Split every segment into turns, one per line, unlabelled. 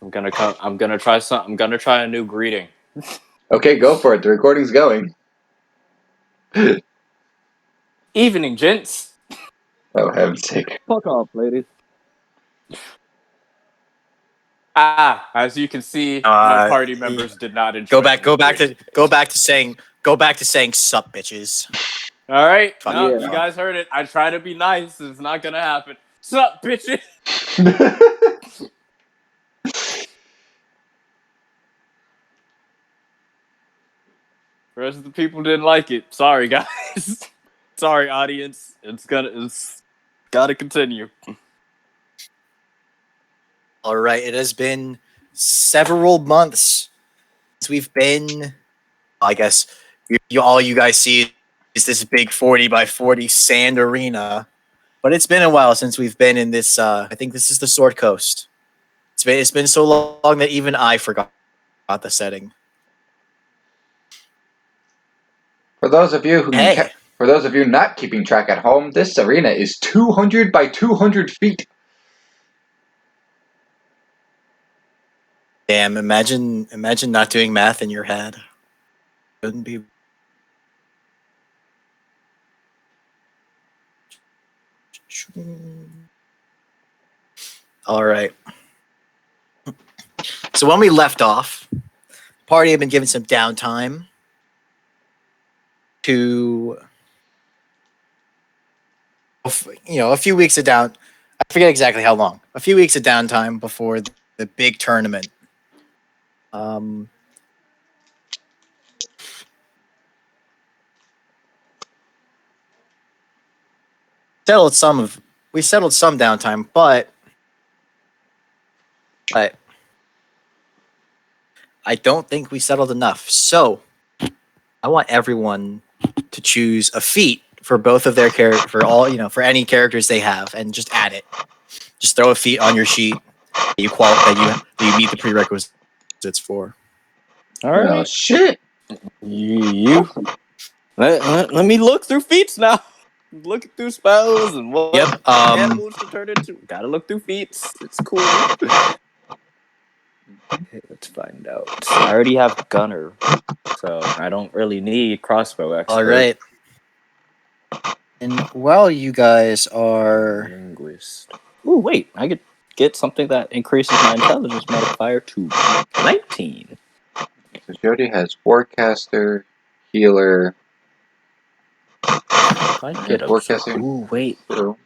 I'm gonna come. I'm gonna try some. I'm gonna try a new greeting.
Okay, go for it. The recording's going.
Evening, gents.
Oh, heaven's sake.
Fuck off, ladies.
As you can see, no party members did not enjoy.
Go back to saying sup, bitches.
All right,
Fuck
no,
yeah.
you guys heard it. I try to be nice. It's not gonna happen. Sup, bitches. The rest of the people didn't like it. Sorry, guys. Sorry, audience. It's gotta continue.
All right, it has been several months since we've been. I guess all you guys see is this big 40x40 sand arena, but it's been a while since we've been in this. I think this is the Sword Coast. It's been so long that even I forgot the setting.
For those of you who
Hey.
for those of you not keeping track at home, this arena is 200 by 200 feet.
Damn! Imagine not doing math in your head. Wouldn't be. All right. So when we left off, the party had been given some downtime to, a few weeks of down. I forget exactly how long. A few weeks of downtime before the big tournament. We settled some downtime, but I don't think we settled enough. So I want everyone to choose a feat for both of their for any characters they have, and just add it. Just throw a feat on your sheet that you meet the prerequisites for.
All right.
Oh shit!
You. Let me look through feats now. Look through spells and what animals to turn into. Gotta look through feats. It's cool. Okay, let's find out. I already have gunner, so I don't really need crossbow expert.
All right. And while you guys are
linguist. Ooh, wait! I could get something that increases my intelligence modifier to 19.
So Jody has forecaster, healer.
If I get
forecaster.
Ooh, wait.
So.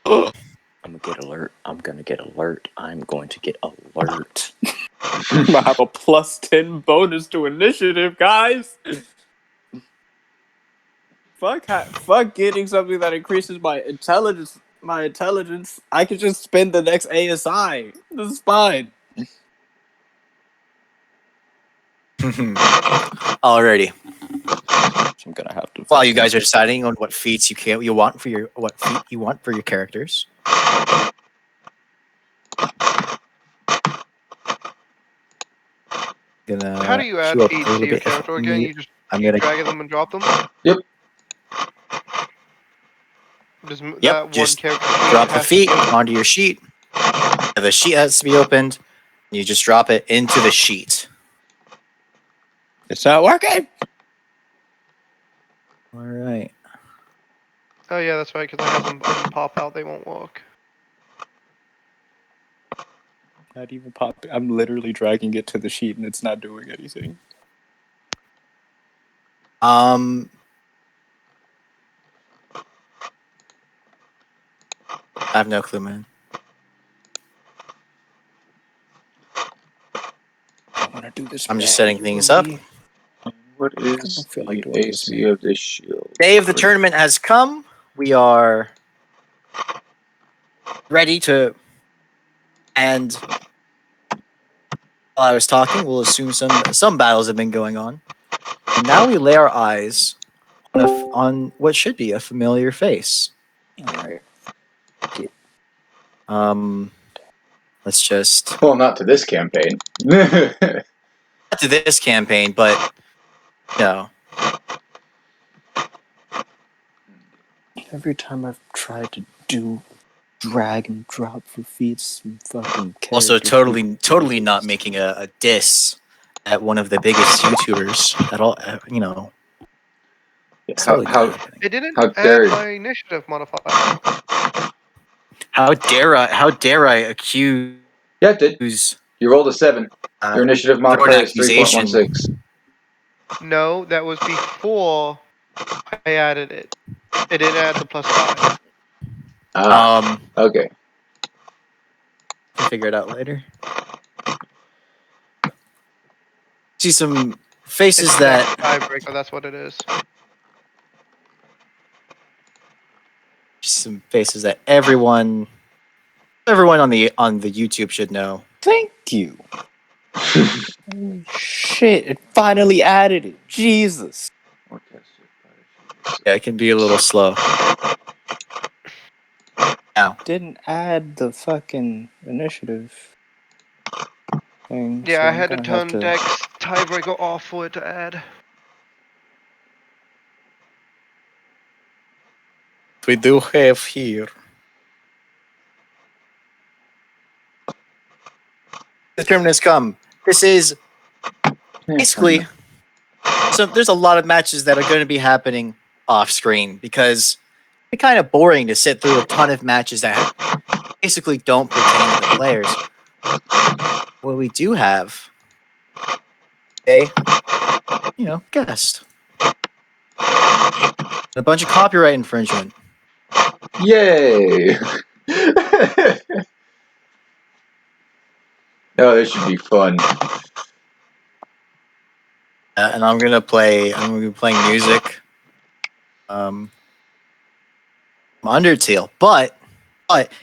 I'm gonna get alert. I'm going to get alert. I'm gonna have a plus 10 bonus to initiative, guys. Fuck getting something that increases my intelligence. I could just spend the next ASI. This is fine.
Alrighty.
I'm gonna have to.
While you guys are deciding on what feats you want for your characters.
How do you add feats to your character again? You just drag them and drop them?
Yep.
Just drop the feat onto your sheet. The sheet has to be opened. You just drop it into the sheet.
It's not working.
All right.
Oh yeah, that's right. Because I have them pop out. They won't work.
Not even pop. I'm literally dragging it to the sheet and it's not doing anything.
I have no clue, man.
I want to do this.
I'm just setting things up.
What is the AC of this shield?
Day of the tournament has come. We are ready to. And while I was talking, we'll assume some battles have been going on. And now we lay our eyes on what should be a familiar face.
All right.
Let's just.
Well, not to this campaign.
Not to this campaign, but no.
Every time I've tried to do drag and drop for feats and fucking
Also,
characters.
totally not making a diss at one of the biggest YouTubers at all. You know, it's totally not happening.
It didn't
How
add
dare you.
my initiative modifier.
How dare I accuse?
Yeah, it did. You rolled a 7. Your initiative
throw an
modifier is
accusation.
3.16.
No, that was before I added it. It didn't add the +5.
Okay.
Can figure it out later. See some faces
It's
that
tiebreaker. That's what it is.
everyone on the YouTube should know.
Thank you. Holy shit! It finally added it. Jesus.
Yeah, it can be a little slow. Now,
Didn't add the fucking initiative thing.
Yeah,
so
I
I'm
had to
gonna have
turn Dex tiebreaker off for it to add.
we do have here. The term has come. This is basically so. There's a lot of matches that are going to be happening off screen because it's kind of boring to sit through a ton of matches that basically don't pertain to the players. What we do have, guest. A bunch of copyright infringement.
Yay! Oh, this should be fun.
And I'm gonna be playing music. Undertale, but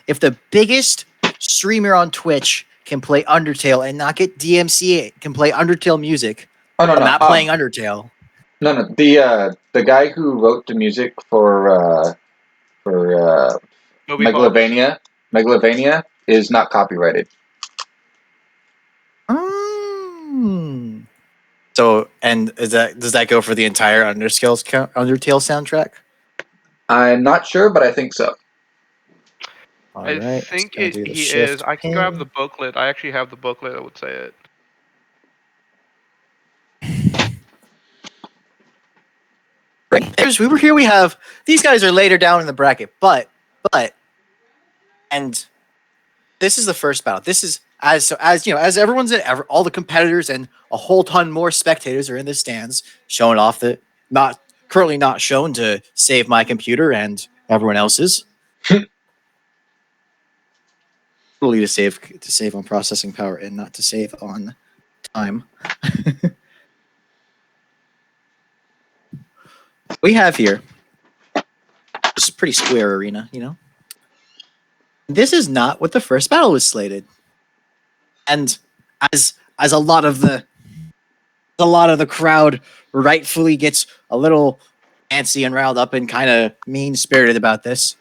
if the biggest streamer on Twitch can play Undertale and not get DMCA, can play Undertale music,
Oh, no,
I'm
no.
not playing Undertale.
No. The guy who wrote the music for Megalovania is not copyrighted.
So, and does that go for the entire Undertale soundtrack?
I'm not sure, but I think so.
I think he is. I can grab the booklet. I actually have the booklet that would say it.
We have these guys are later down in the bracket, but and this is the first battle. This is as everyone's all the competitors and a whole ton more spectators are in the stands showing off the currently not shown to save my computer and everyone else's. Totally to save on processing power and not to save on time. We have here this pretty square arena, This is not what the first battle was slated. And as a lot of the crowd rightfully gets a little antsy and riled up and kind of mean-spirited about this.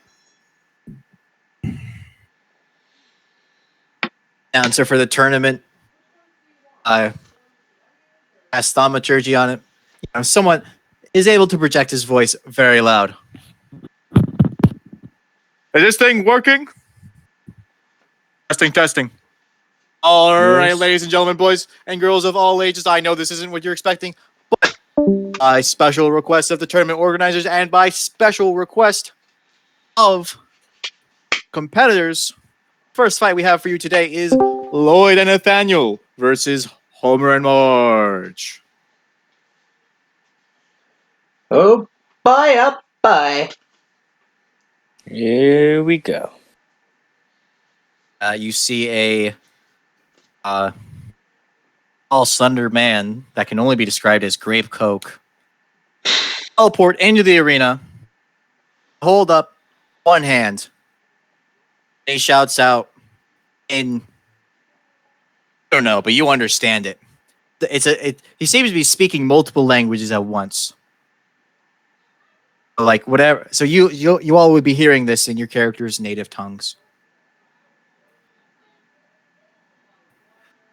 Announcer for the tournament has thaumaturgy on it. Someone is able to project his voice very loud. Is this thing working? Testing. All right, ladies and gentlemen, boys and girls of all ages, I know this isn't what you're expecting, but by special request of the tournament organizers and by special request of competitors, first fight we have for you today is Lloyd and Nathaniel versus Homer and Marge.
Oh, bye.
Here we go.
You see a all slender man that can only be described as grape coke teleport into the arena, hold up one hand. He shouts out in I don't know, but you understand it. He seems to be speaking multiple languages at once. Like whatever. So you all would be hearing this in your character's native tongues.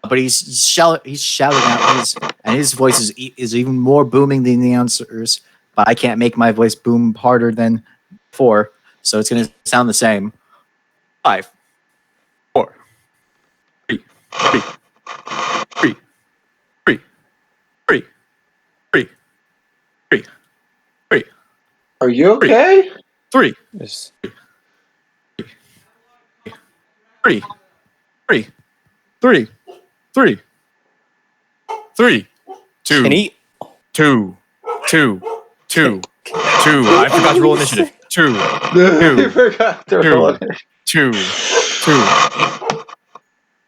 But he's shouting out and his voice is even more booming than the answers. But I can't make my voice boom harder than before, so it's gonna sound the same. 5, 4, 3, 3, 3, 3, 3, 3, 3, 3,
Are you okay?
3,
Yes.
3, 3, 3, 3, 3,
Can
2,
he?
2, 2, 2, 2. I forgot to roll initiative. 2,
I forgot to roll it.
2, 2.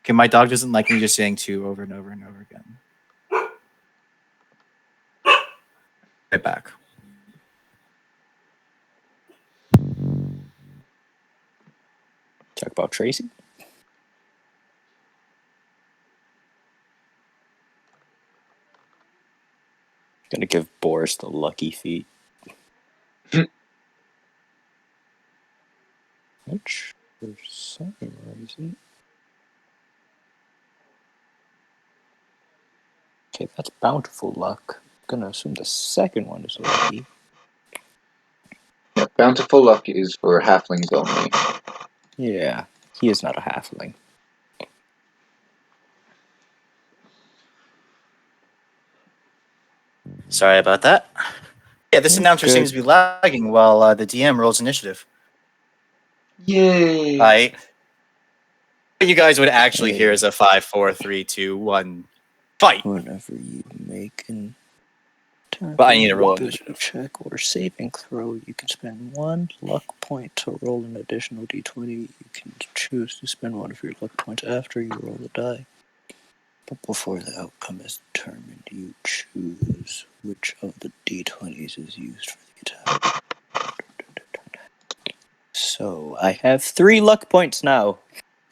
Okay, my dog doesn't like me just saying 2 over and over and over again. Right back.
Talk about Tracy. Gonna give Boris the lucky feet. Which, for some reason... Okay, that's bountiful luck. I'm gonna assume the second one is lucky.
Yeah, bountiful luck is for halflings only.
Yeah, he is not a halfling.
Sorry about that. Yeah, this announcer
good.
seems to be lagging while the DM rolls initiative.
Yay!
What you guys would actually
Hey.
hear is a 5, 4, 3, 2, 1, fight.
Whenever you make an
But I need to roll
ability
initiative.
check or saving throw, you can spend 1 luck point to roll an additional d20. You can choose to spend one of your luck points after you roll the die. But before the outcome is determined, you choose which of the d20s is used for the attack. So I have 3 luck points now.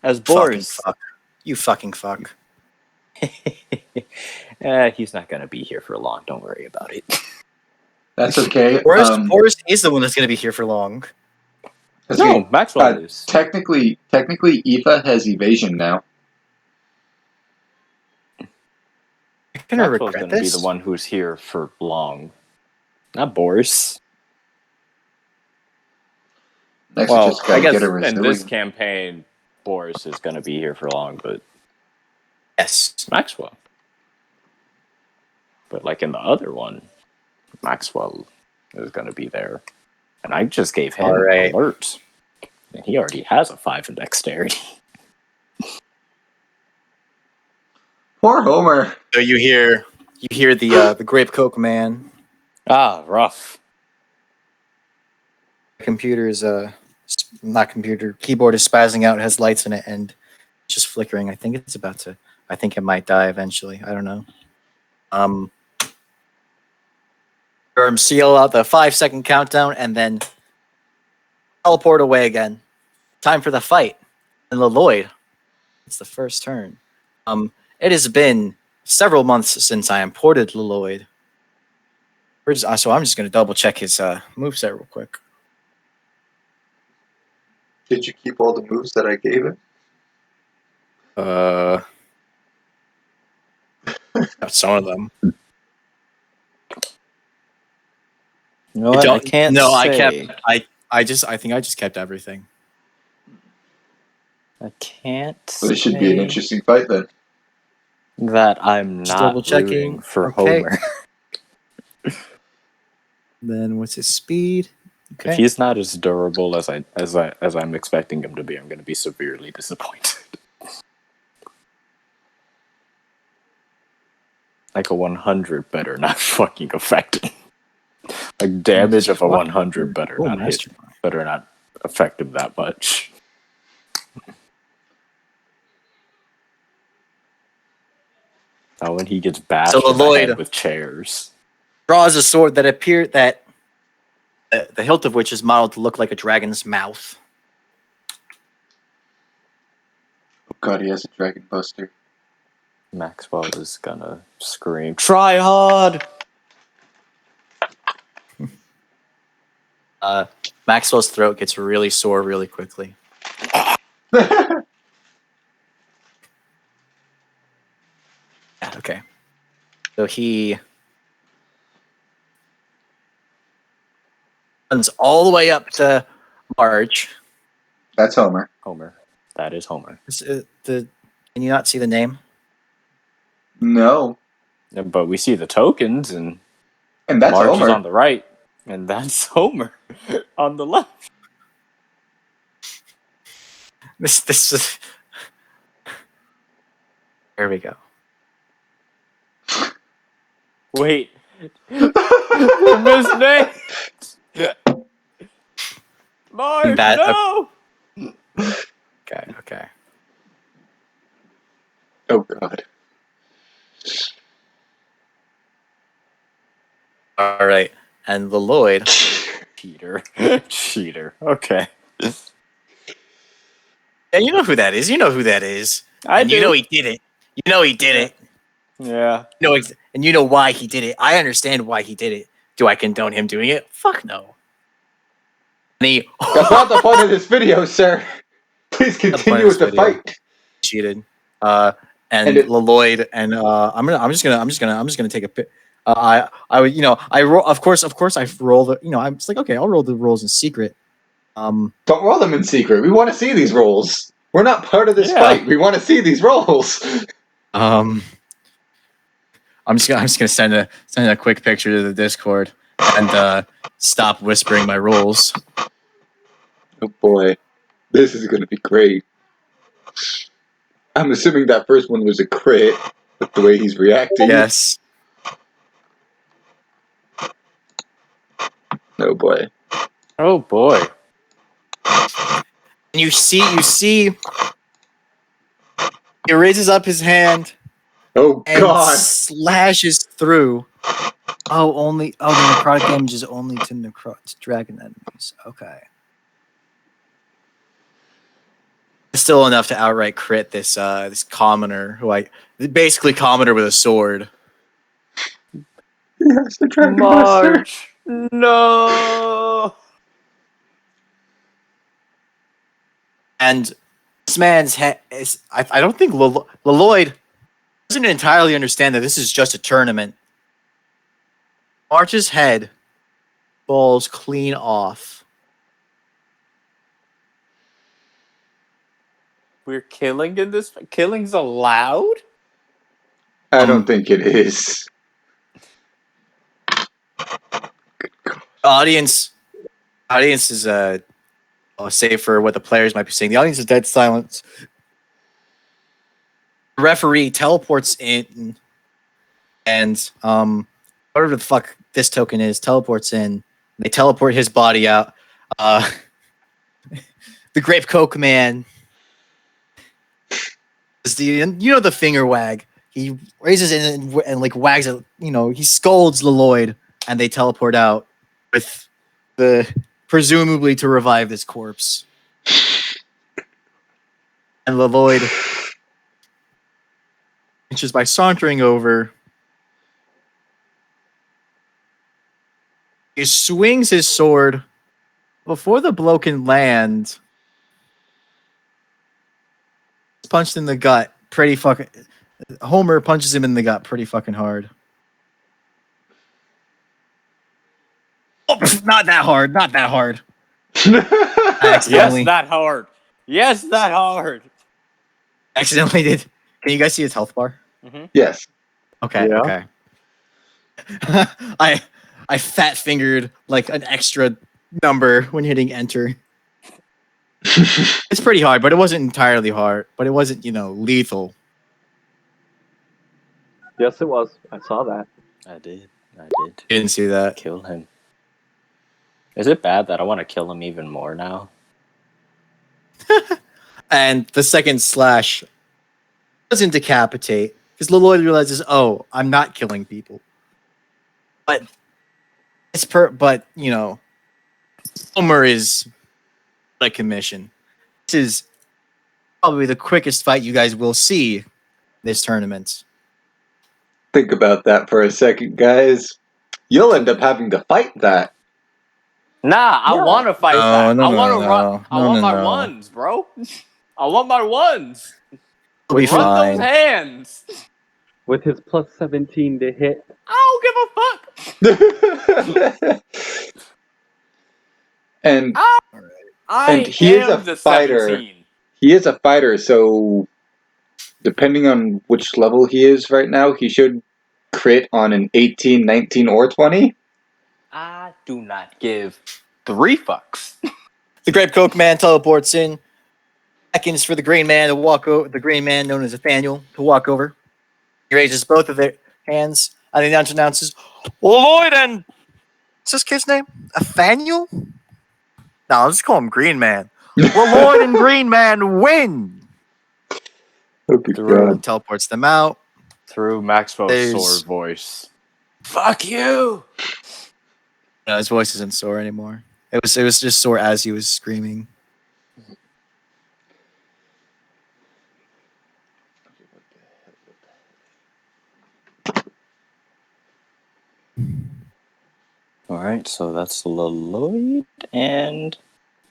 As
Fucking
Boris.
fuck. You fucking fuck.
He's not gonna be here for long. Don't worry about it.
That's okay.
Boris is the one that's going to be here for long.
That's
No,
okay.
Maxwell is.
Technically, Eva has evasion now.
I'm going to
Maxwell's
regret
gonna be
this.
the one who's here for long. Not Boris.
Next,
Well,
just gotta
I guess
get her
in this
resilient.
campaign, Boris is gonna be here for long, but
Yes.
Maxwell. But like in the other one, Maxwell is gonna be there. And I just gave him
Alright.
alert. And he already has a 5 in dexterity.
Poor Homer.
So you hear the grape coke man.
Ah, rough.
Keyboard is spazzing out, has lights in it, and just flickering. I think it might die eventually. I don't know. Seal out the 5-second countdown and then teleport away again. Time for the fight. And Lloyd, it's the first turn. It has been several months since I imported Lloyd. So I'm just going to double check his moveset real quick.
Did you keep all the moves that I gave him?
Got some of them.
You know what? I can't
No,
say.
I think I just kept everything.
I can't
But it should be an
say
interesting fight then.
that I'm
Just
not
double-checking.
rooting for
Okay.
Homer.
Then what's his speed? Okay.
If he's not as durable as I'm expecting him to be, I'm going to be severely disappointed. Like a 100 better not fucking affect him. Like damage of a 100 better not affect him that much. Now when he gets bashed in the head with chairs.
Draws a sword that the hilt of which is modeled to look like a dragon's mouth.
Oh god, he has a dragon buster.
Maxwell is gonna scream, "Try hard!"
Maxwell's throat gets really sore really quickly. Okay. So he runs all the way up to Marge.
That's Homer.
Homer. That is Homer.
Can you not see the name?
No.
But we see the tokens, and
And that's
Marge
Homer.
is on the right, and that's Homer on the left.
This is. Here we go.
Wait. They're misnamed! Marge, no!
Okay.
Oh, God.
All right. And the Lloyd.
Cheater. Cheater. Okay.
And you know who that is. You know who that is.
I
and
do.
You know he did it. You know he did it.
Yeah.
And you know why he did it. I understand why he did it. Do I condone him doing it? Fuck no. And he
That's not the point of this video, sir. Please continue with the fight.
cheated. And Lloyd and I'm just gonna take a pic. I would I roll. Of course I roll the I'm just like, okay, I'll roll the rolls in secret.
Don't roll them in secret. We want to see these rolls. We're not part of this
Yeah.
fight. We want to see these rolls.
I'm just gonna send a quick picture to the Discord and stop whispering my rules.
Oh boy, this is gonna be great. I'm assuming that first one was a crit with the way he's reacting.
Yes.
Oh boy.
Oh boy.
And you see, he raises up his hand
Oh
and
God.
slashes through. The necrotic damage is only to dragon enemies. Okay. Still enough to outright crit this commoner basically commoner with a sword.
Yes, the Dragon
Marge. No.
And this man's head is. I don't think Lloyd doesn't entirely understand that this is just a tournament. March's head falls clean off.
We're killing in this. Killing's allowed?
I don't think it is.
Audience is save for what the players might be saying. The audience is dead silent. The referee teleports in, and whatever the fuck this token is, teleports in. They teleport his body out. The Grape Coke Man is the finger wag. He raises it and like wags it. He scolds Lloyd, and they teleport out with the presumably to revive this corpse. And Lloyd, just by sauntering over, he swings his sword before the blow can land. He's punched in the gut pretty fucking. Homer punches him in the gut pretty fucking hard. Oh, not that hard. Not that hard.
Yes, that hard. Yes, that hard.
Accidentally did. Can you guys see his health bar?
Mm-hmm.
Yes.
Okay.
Yeah.
Okay. I fat fingered like an extra number when hitting enter. It's pretty hard, but it wasn't entirely hard. But it wasn't, lethal.
Yes, it was. I saw that.
I did.
You didn't see that.
Kill him. Is it bad that I want to kill him even more now?
And the second slash doesn't decapitate because Lloyd realizes, oh, I'm not killing people. But Homer is a commission. This is probably the quickest fight you guys will see this tournament.
Think about that for a second, guys. You'll end up having to fight that.
Nah, I want to fight that.
No,
I want to
no,
run. I
no,
want
no,
my
no.
ones, bro. I want my ones.
It'll be
Run
fine.
those hands.
With his plus 17 to hit.
I don't give a fuck.
and
I
And he is
am
a
the
fighter.
17.
He is a fighter, so depending on which level he is right now, he should crit on an 18, 19, or 20.
I do not give 3 fucks.
The Grape Coke Man teleports in. Seconds for the Green Man to walk over. The Green Man, known as Nathaniel, to walk over. He raises both of their hands and the announces, "Lloyd and what's this kid's name? Nathaniel? No, let's call him Green Man. Lloyd and Green Man win."
Oh, good
Through
God.
Teleports them out.
through Maxwell's
There's-
sore voice. Fuck you!
No, his voice isn't sore anymore. It was just sore as he was screaming.
All right, so that's Lloyd and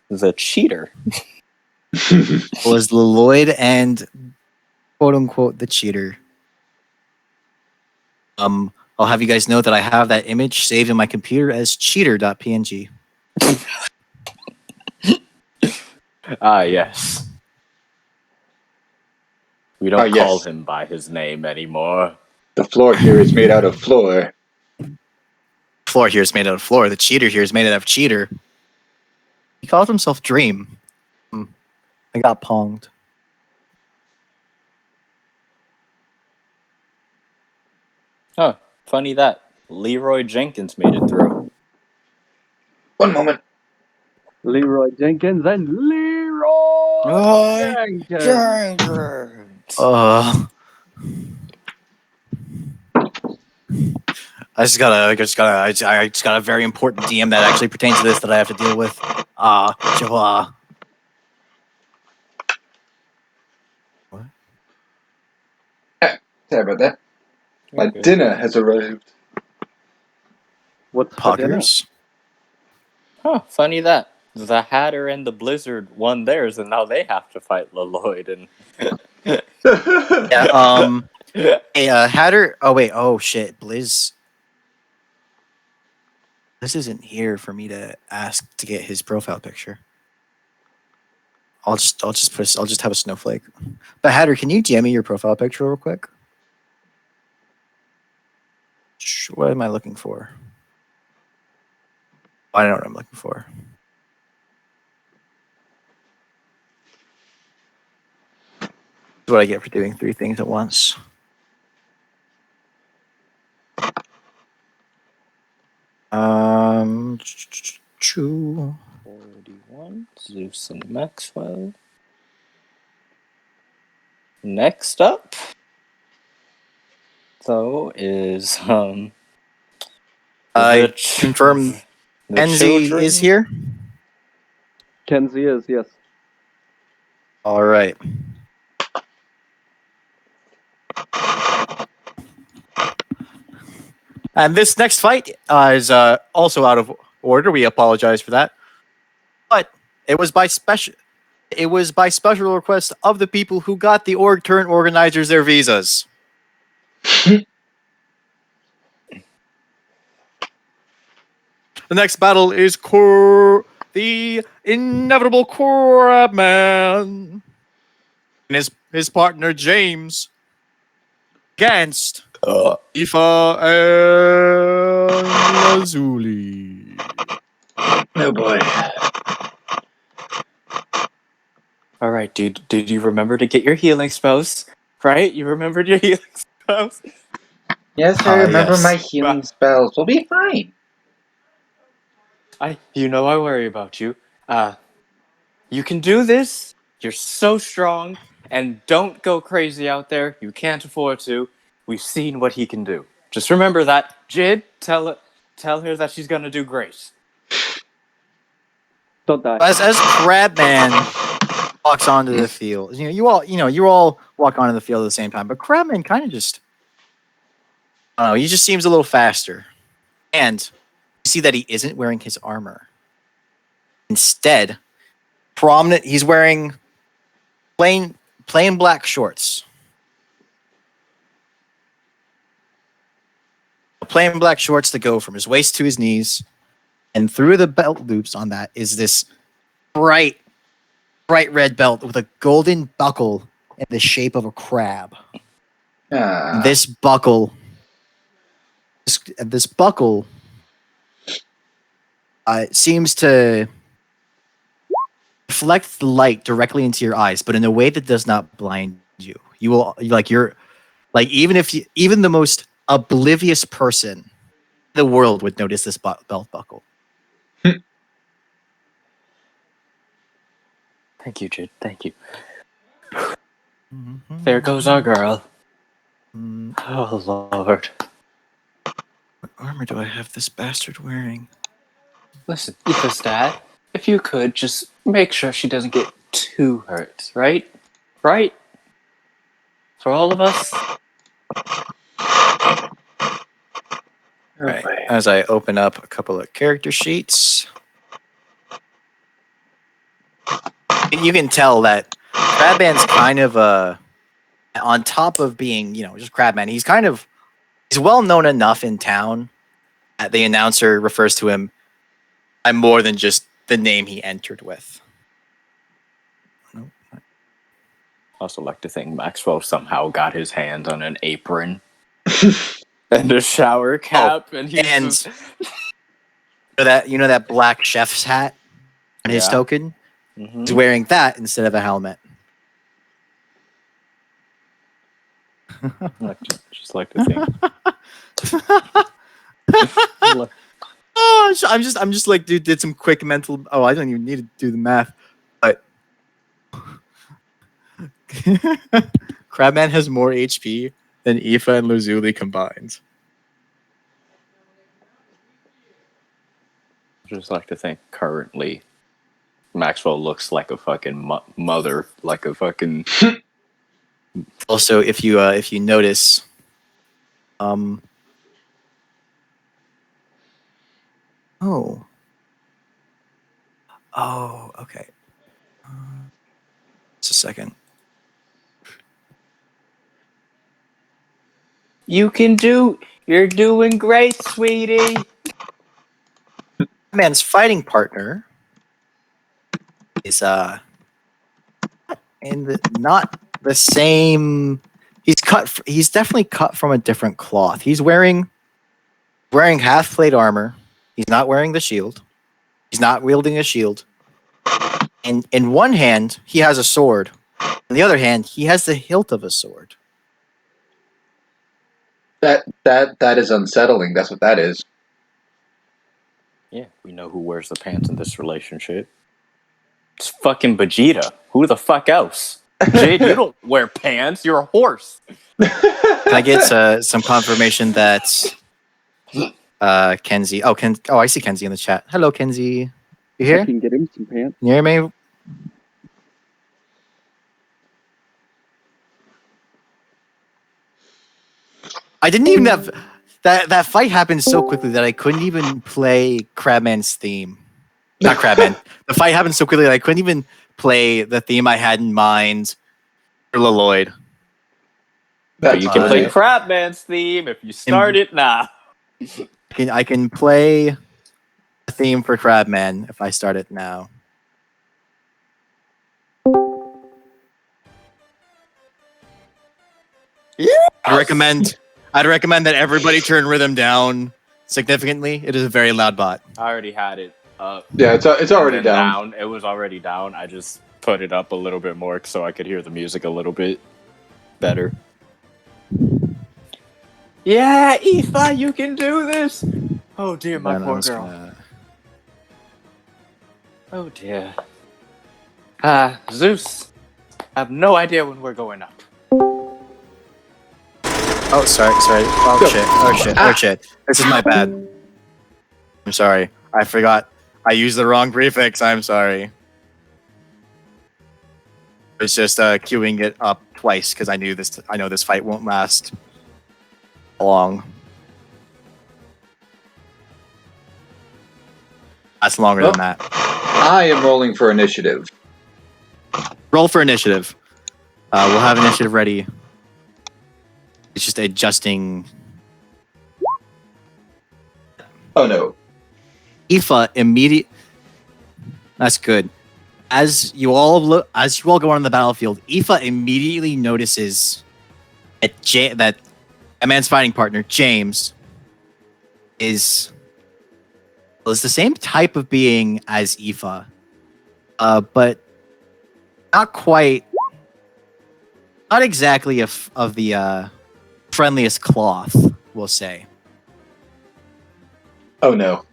the cheater.
Was Lloyd and quote unquote the cheater. I'll have you guys know that I have that image saved in my computer as cheater.png.
Ah, yes. We don't
Ah, yes.
call him by his name anymore.
The floor here is made out of floor.
Floor here is made out of floor. The cheater here is made out of cheater. He calls himself Dream. I got ponged.
Oh, funny that Leroy Jenkins made it through.
One moment.
Leroy Jenkins and Leroy Jenkins.
I just got a very important DM that actually pertains to this that I have to deal with. Joa.
Sorry about that. My
Okay.
dinner has arrived.
What's for dinner?
Poggers.
Huh, funny that. The Hatter and the Blizzard won theirs, and now they have to fight Lloyd and...
Yeah, hey, Hatter. Oh, wait. Oh, shit. Blizz. This isn't here for me to ask to get his profile picture. I'll just have a snowflake. But Hatter, can you DM me your profile picture real quick? What am I looking for? I don't know what I'm looking for. That's what I get for doing 3 things at once. Choo.
41, Zeus and Maxwell. Next up, though, is
I
the
confirm
the
Enzi
children.
is here.
Kenzie is, yes.
All right. And this next fight is also out of order. We apologize for that, but it was by special request of the people who got the org turn organizers their visas. The next battle is the inevitable Crabman and his partner James against Ifa and Lazuli.
Oh boy.
All right, dude. Did you remember to get your healing spells? Right? You remembered your healing spells?
Yes, I remember
yes.
my healing spells. We'll be fine.
I worry about you. You can do this. You're so strong, and don't go crazy out there. You can't afford to. We've seen what he can do. Just remember that. Jid, tell her that she's gonna do great.
Don't die.
As Crabman walks onto the field, you all walk onto the field at the same time, but Crabman kind of just, I don't know, he just seems a little faster, and you see that he isn't wearing his armor. Instead, he's wearing plain black shorts. Plain black shorts that go from his waist to his knees, and through the belt loops on that is this bright bright red belt with a golden buckle in the shape of a crab.
Ah.
This buckle seems to reflect the light directly into your eyes, but in a way that does not blind you. You will even the most oblivious person in the world would notice this belt buckle.
Thank you, Jid. Thank you. There goes our girl. Oh, Lord.
What armor do I have this bastard wearing?
Listen, Ethan's dad, if you could, just make sure she doesn't get too hurt, right? Right? For all of us?
Right. As I open up a couple of character sheets, you can tell that Crabman's kind of on top of being, just Crabman. He's well known enough in town that the announcer refers to him by more than just the name he entered with.
I also like to think Maxwell somehow got his hands on an apron and a shower cap, and he's
and
just...
that black chef's hat on his
Yeah.
token.
Mhm.
He's wearing that instead of a helmet.
Just like to think.
Oh, I'm just like, dude, did some quick mental. Oh, I don't even need to do the math, but Crabman has more HP than Aoife and Lazuli combined.
Just like to think currently Maxwell looks like a fucking mother, like a fucking...
Also, if you notice, oh, okay. Just a second.
You're doing great, sweetie.
Man's fighting partner is not the same. He's definitely cut from a different cloth. He's wearing half plate armor. He's not wearing the shield. He's not wielding a shield. And in one hand, he has a sword. On the other hand, he has the hilt of a sword.
That is unsettling. That's what that is.
Yeah, we know who wears the pants in this relationship. It's fucking Vegeta. Who the fuck else? Jade, you don't wear pants. You're a horse.
Can I get some confirmation that Kenzie? Oh, I see Kenzie in the chat. Hello, Kenzie. You
I
here?
can get him some pants.
You hear me? I didn't even have that fight happened so quickly that I couldn't even play Crabman's theme. Not Crabman. The fight happened so quickly that I couldn't even play the theme I had in mind for Lloyd.
But you can play Crabman's theme if you start it now.
I can play a theme for Crabman if I start it now.
Yeah.
I'd recommend that everybody turn rhythm down significantly. It is a very loud bot.
I already had it up.
Yeah, it's already down.
It was already down. I just put it up a little bit more so I could hear the music a little bit better. Yeah, Aoife, you can do this. Oh dear, my poor girl. Oh dear. Zeus, I have no idea when we're going up.
Oh, sorry. Oh shit. This is my bad. I'm sorry. I forgot. I used the wrong prefix. I'm sorry. It's just queuing it up twice because I know this fight won't last long. That's longer than that.
I am rolling for initiative.
Roll for initiative. We'll have initiative ready. It's just adjusting.
Oh no.
Aoife immediate. That's good. as you all go on the battlefield, Aoife immediately notices that a man's fighting partner, James, is the same type of being as Aoife, but not exactly of the friendliest cloth, we'll say.
Oh no.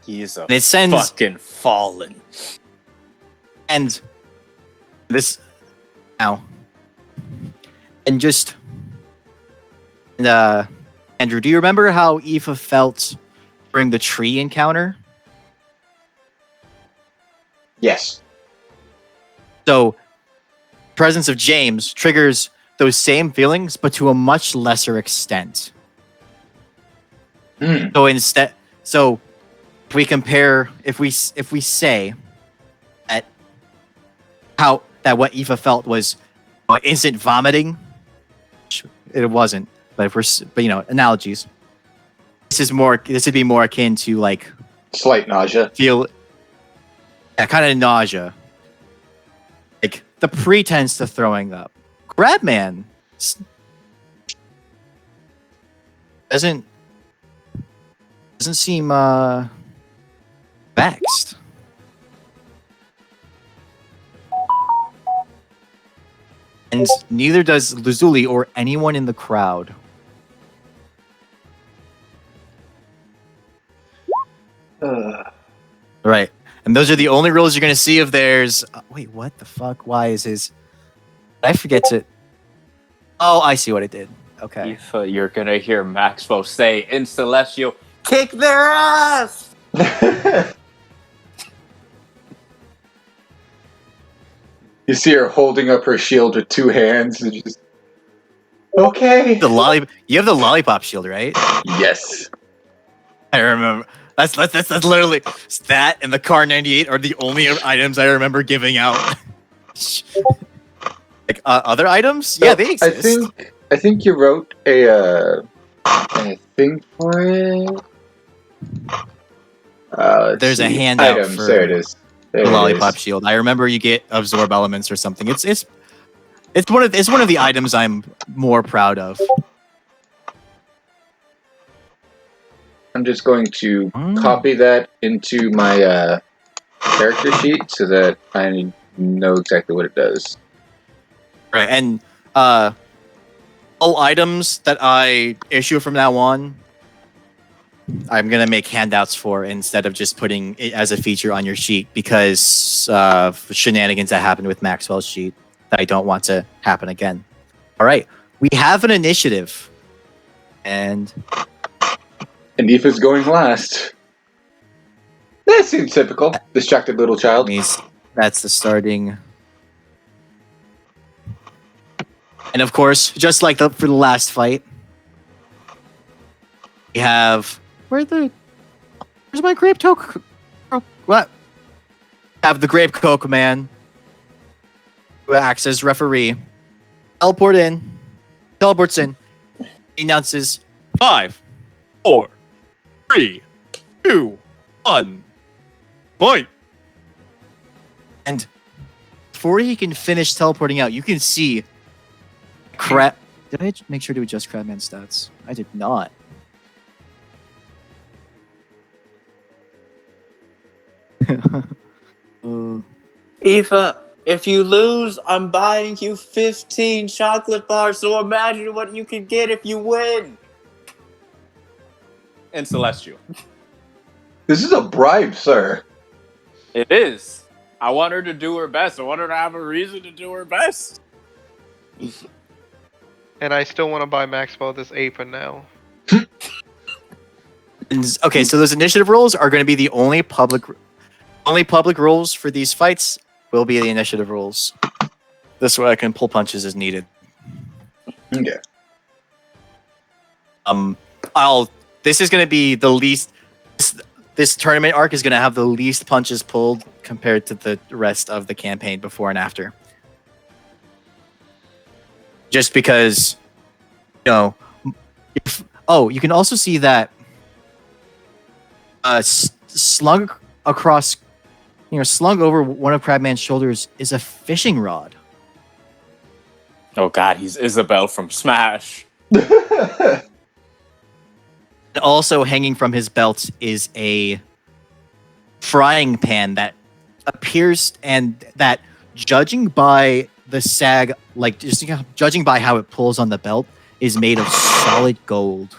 He's a
And it sends
fucking fallen.
and this now and just Andrew, do you remember how Aoife felt during the tree encounter?
Yes.
So, presence of James triggers those same feelings, but to a much lesser extent.
Hmm.
So if we compare, if we say that what Aoife felt was instant vomiting, it wasn't. But analogies. This would be more akin to like
Slight nausea.
kind of nausea. Like the pretense to throwing up. Crabman doesn't seem vexed. And neither does Lazuli or anyone in the crowd. Right. And those are the only rules you're going to see of theirs. Wait, what the fuck? Why is his... I forget to... Oh, I see what it did. Okay.
If you're gonna hear Maxwell say in Celestial, kick their ass!
You see her holding up her shield with two hands and just... Okay.
You have the lollipop shield, right?
Yes.
I remember. That's literally... That and the Car 98 are the only items I remember giving out. Like, other items? Yeah, they exist.
I think you wrote a thing for it.
There's a handout
items.
for
There it is.
The lollipop shield. I remember you get absorb elements or something. It's one of the items I'm more proud of.
I'm just going to copy that into my character sheet so that I know exactly what it does.
Right, and all items that I issue from now on, I'm gonna make handouts for instead of just putting it as a feature on your sheet because of shenanigans that happened with Maxwell's sheet that I don't want to happen again. All right, we have an initiative, and
Aoife's going last. That seems typical. Distracted little child.
means that's the starting. And of course, just like for the last fight, we have where's my grape coke? What? Have the grape coke man who acts as referee teleports in, he announces 5, 4, 3, 2, 1, point. And before he can finish teleporting out, you can see Crab. Did I make sure to adjust Crabman's stats? I did not.
Aoife, if you lose, I'm buying you 15 chocolate bars, so imagine what you can get if you win! And Celestial.
This is a bribe, sir.
It is. I want her to do her best. I want her to have a reason to do her best.
And I still want to buy Maxwell this apron now.
Okay, so those initiative rules are going to be the only public rules for these fights. Will be the initiative rules. This way, I can pull punches as needed.
Okay.
This is going to be the least. This tournament arc is going to have the least punches pulled compared to the rest of the campaign before and after. Just because, you can also see that slung across slung over one of Crabman's shoulders is a fishing rod.
Oh god, he's Isabel from Smash.
And also hanging from his belt is a frying pan that appears, and that, judging by the sag, like just judging by how it pulls on the belt, is made of solid gold.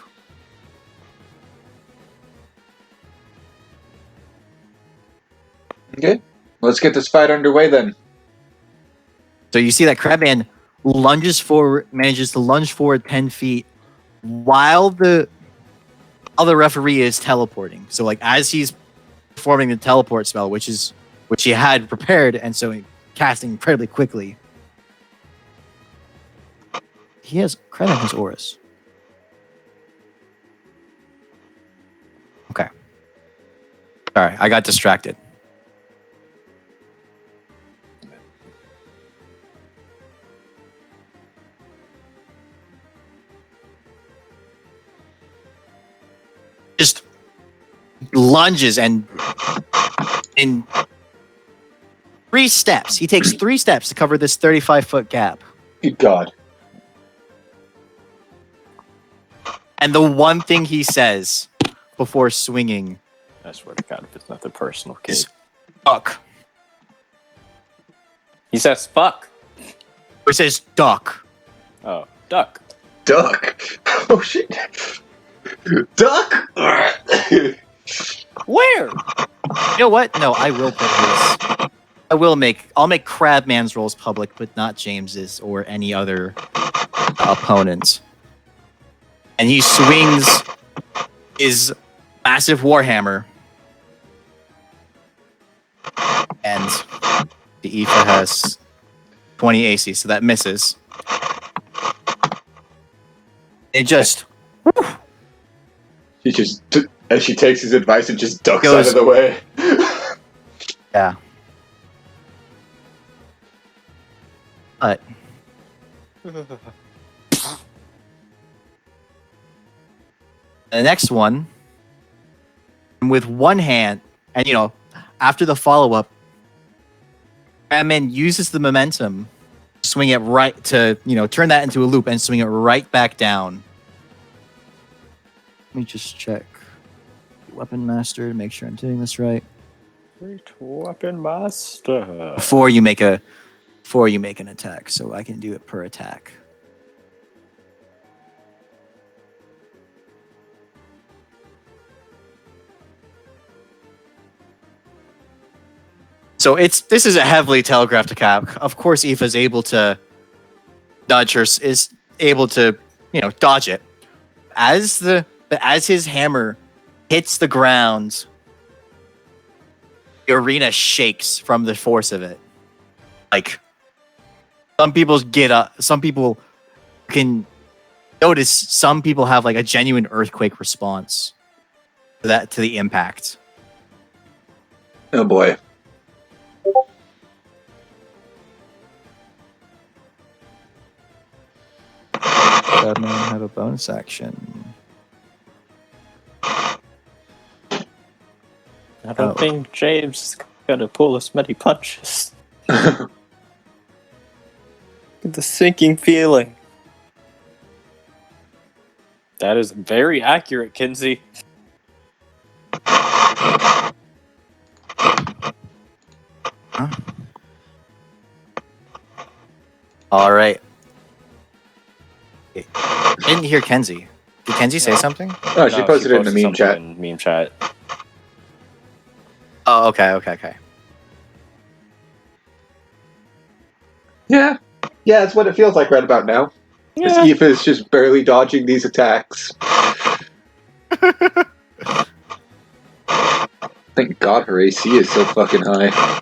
Okay, let's get this fight underway then.
So you see that Crabman manages to lunge forward 10 feet while the referee is teleporting. So like as he's performing the teleport spell, which he had prepared, and so casting incredibly quickly. Crabman has auras. Okay. Sorry, I got distracted. Just lunges, and in 3 steps, he takes 3 steps to cover this 35-foot gap.
Good God.
And the one thing he says before swinging,
I swear to God, if it's nothing personal, kid.
is fuck.
He says fuck.
Or says duck.
Oh, duck.
Duck. Oh shit. Duck.
Where?
You know what? No, I will put his. I'll make Crabman's rolls public, but not James's or any other opponent. And he swings his massive warhammer, and the Aoife has 20 AC, so that misses. It just
She just, as she takes his advice and just ducks
Goes-
out of the way.
yeah. But the next one, with one hand, and after the follow-up, Crabman uses the momentum, swing it right to, turn that into a loop and swing it right back down. Let me just check Weapon Master to make sure I'm doing this right.
Great weapon master.
Before you make an attack, so I can do it per attack. So this is a heavily telegraphed attack. Of course, Aoife's able to dodge is able to dodge it. As his hammer hits the ground, the arena shakes from the force of it. Like, some people get up. Some people can notice. Some people have like a genuine earthquake response to the impact.
Oh boy.
Batman have a bonus action.
I don't think James is gonna pull as many punches. Get the sinking feeling. That is very accurate, Kinsey.
All right. I didn't hear Kenzie. Did Kenzie say something?
Oh, she posted it in the meme chat.
In meme chat.
Oh, okay.
Yeah. Yeah, that's what it feels like right about now. Because Aoife is just barely dodging these attacks. Thank God her AC is so fucking high.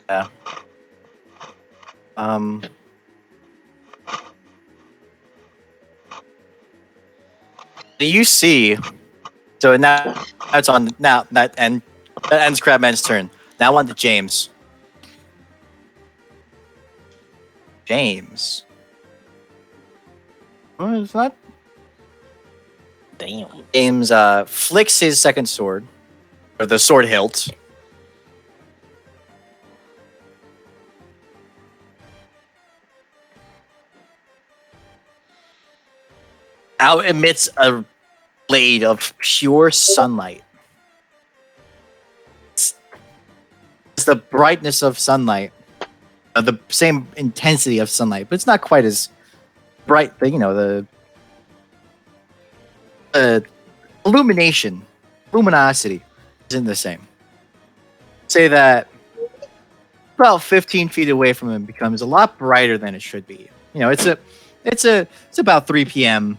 Yeah. You see, so now it's on. Now that ends Crabman's turn. Now on to James. James. What is that?
Damn.
James flicks his second sword, or the sword hilt. Out emits a blade of pure sunlight. It's the brightness of sunlight, the same intensity of sunlight, but it's not quite as bright. The luminosity isn't the same. Say that about 15 feet away from him becomes a lot brighter than it should be. It's about 3 p.m.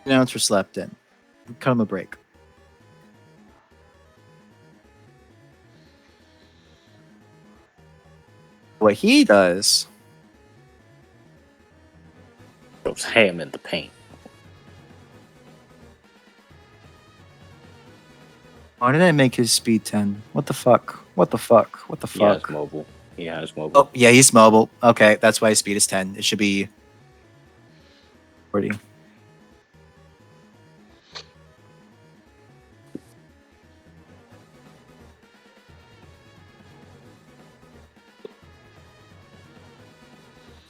Announcer slept in. Cut him a break. What he does,
Goes ham in the paint.
why did I make his speed 10? What the fuck? What the fuck? What the
He has
fuck?
mobile. He has mobile.
Oh, yeah, he's mobile. Okay, that's why his speed is 10. It should be 40.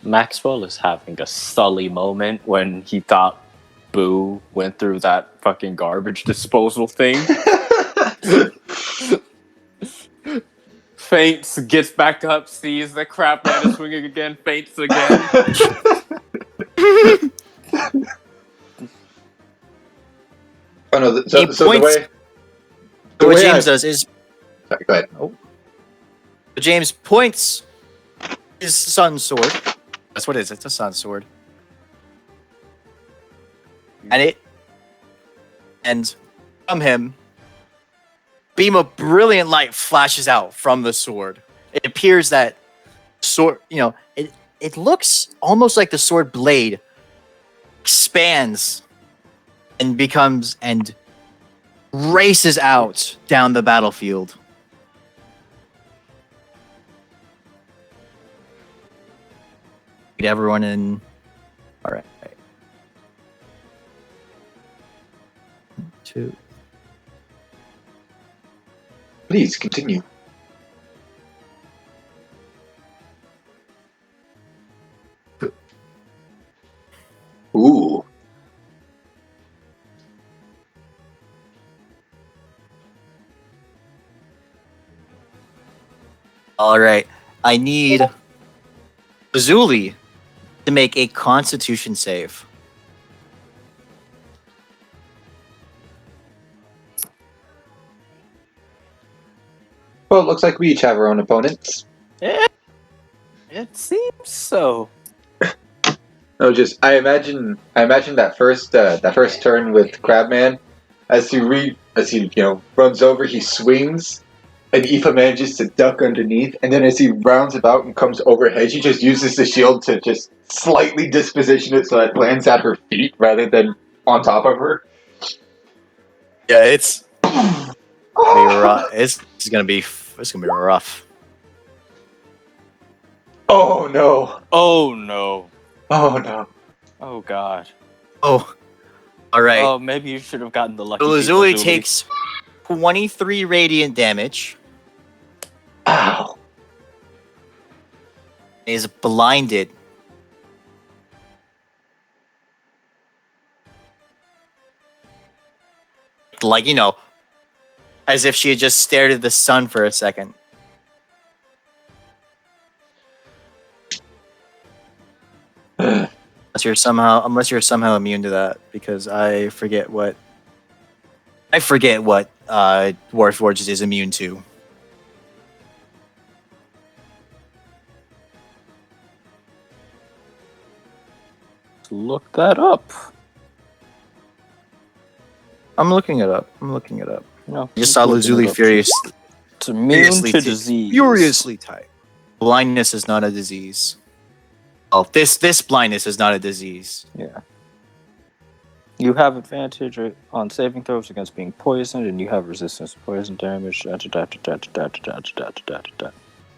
Maxwell is having a Sully moment when he thought Boo went through that fucking garbage disposal thing. Faints, gets back up, sees the crap man is swinging again, faints again.
Oh no!
He
So the
points-
way
What
way
James does is
Sorry, go ahead.
James points his sun sword. That's what it is. It's a sun sword. And from him, beam of brilliant light flashes out from the sword. It appears that sword, it looks almost like the sword blade expands and races out down the battlefield. Get everyone in. All right. 2.
Please continue. Ooh.
All right. I need Azuli to make a Constitution save.
Well, it looks like we each have our own opponents.
It seems so.
No, just I imagine that first turn with Crabman, as he runs over, he swings, and Aoife manages to duck underneath, and then as he rounds about and comes overhead, she just uses the shield to just slightly disposition it so it lands at her feet rather than on top of her.
Yeah, it's gonna be rough. It's gonna be rough.
Oh no!
Oh no.
Oh no!
Oh god.
Oh, all right.
Oh, maybe you should have gotten the lucky.
So
people,
Lazuli
Zuli.
takes 23 radiant damage.
Ow!
And is blinded. Like, as if she had just stared at the sun for a second. Unless you're somehow immune to that, because I forget what Warforged is immune to.
Look that up.
I'm looking it up.
No,
I just saw Lazuli furiously
It's immune to
t-
disease.
furiously tight. Blindness is not a disease. Oh, this blindness is not a disease.
Yeah. You have advantage on saving throws against being poisoned, and you have resistance to poison damage.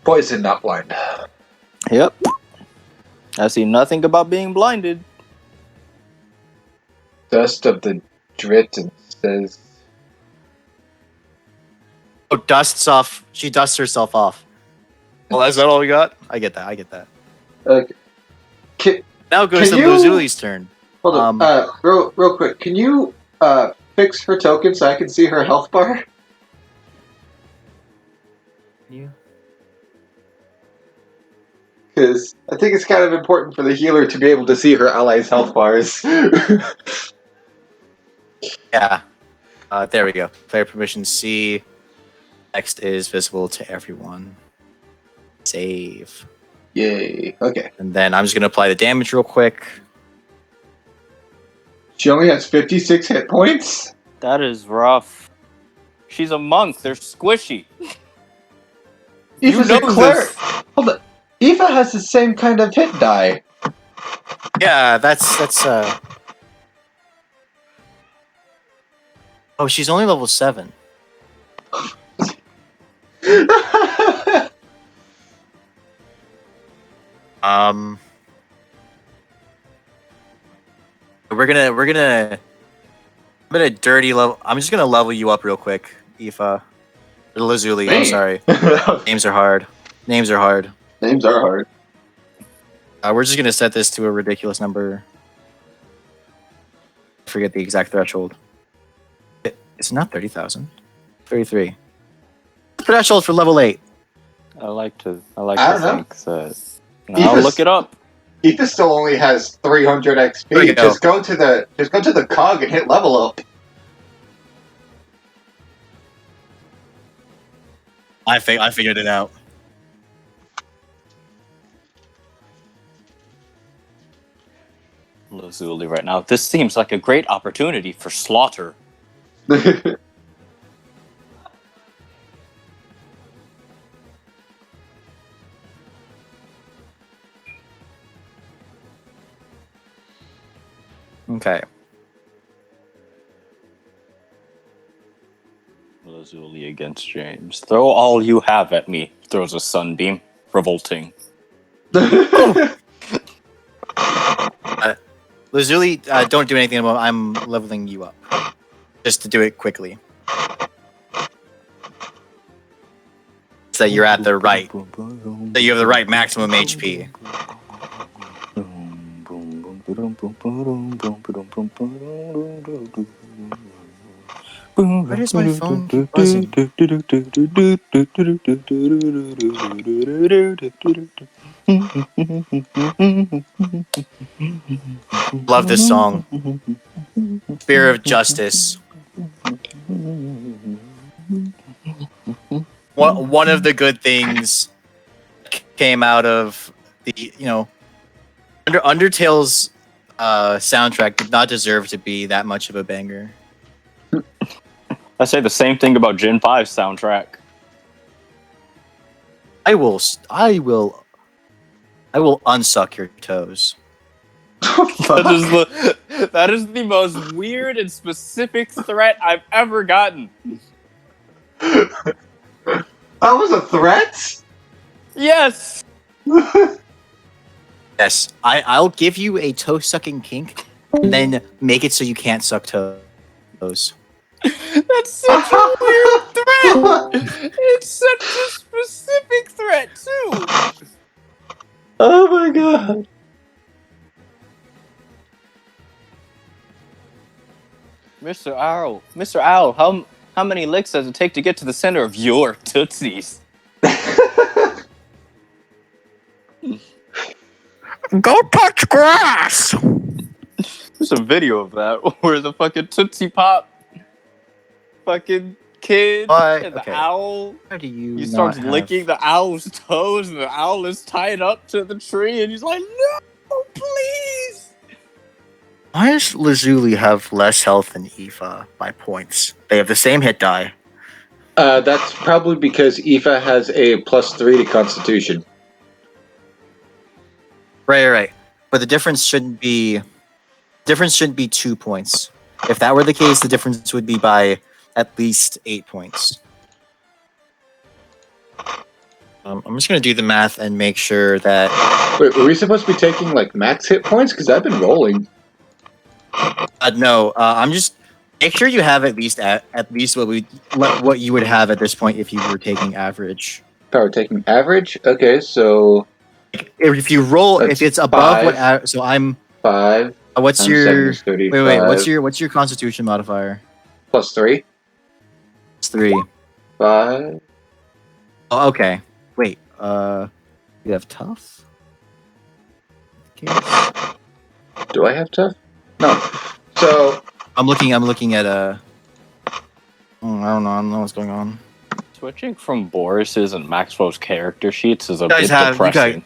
Poison, not blind.
Yep. I see nothing about being blinded.
Dust of the Drit and says,
Oh, dusts off. She dusts herself off. Well, is that all we got? I get that.
Can,
Now it goes
Can
to
you-
Luzuli's turn.
hold on, real quick, can you fix her token so I can see her health bar?
You?
Because I think it's kind of important for the healer to be able to see her allies' health bars.
Yeah. There we go. Player permission C. Text is visible to everyone. Save.
Yay. Okay.
And then I'm just going to apply the damage real quick.
She only has 56 hit points?
That is rough. She's a monk. They're squishy.
Aoife's
You
a
know
cleric.
this.
Hold on. Aoife has the same kind of hit die.
Yeah, that's Oh, she's only level 7. I'm gonna dirty level. I'm just gonna level you up real quick, Aoife. Lazuli, I'm
Man.
sorry. Names are hard. Names are hard.
Names are hard.
We're just gonna set this to a ridiculous number. I forget the exact threshold. It's not 30,000. 33. Threshold for level 8.
I like to
I don't know.
think that. I'll
Aoife's-
look it up.
Aoife still only has 300
There you
XP.
go.
Just go to the cog and hit level up.
I figured it out.
Lazuli right now. This seems like a great opportunity for slaughter.
Okay.
Lazuli against James. Throw all you have at me. Throws a sunbeam. Revolting.
Lazuli, don't do anything about. I'm leveling you up, just to do it quickly. So that you're at the right. That you have the right maximum HP. Where does my phone keep buzzing? Love this song. Spear of Justice. One of the good things came out of the, Undertale's soundtrack did not deserve to be that much of a banger.
I say the same thing about Gen 5's soundtrack.
I will unsuck your toes.
That is the most weird and specific threat I've ever gotten.
That was a threat?
Yes!
Yes, I'll give you a toe sucking kink, and then make it so you can't suck toes.
That's such a weird threat! It's such a specific threat, too!
Oh my god.
Mr. Owl, how many licks does it take to get to the center of your tootsies?
Go touch grass!
There's a video of that where the fucking Tootsie Pop fucking kid
What?
and the
Okay.
owl,
How do you
he starts
not have-
licking the owl's toes and the owl is tied up to the tree and he's like, no, please!
Why does Lazuli have less health than Aoife by points? They have the same hit die.
That's probably because Aoife has a +3 to Constitution.
Right. But the difference shouldn't be 2 points. If that were the case, the difference would be by at least 8 points. I'm just gonna do the math and make sure that
Wait, were we supposed to be taking like max hit points? Because I've been rolling.
no. I'm just Make sure you have at least what you would have at this point if you were taking average.
Power taking average. Okay, so
If you roll,
That's
if it's above what,
5.
so I'm.
5
What's
times 7
your
is 35.
what's your Constitution modifier?
Plus 3.
It's 3.
5.
Oh, okay. Wait. You have tough. Okay.
Do I have tough? No. So
I'm looking at a. I don't know what's going on.
Switching from Boris's and Maxwell's character sheets is a
You guys
bit depressing.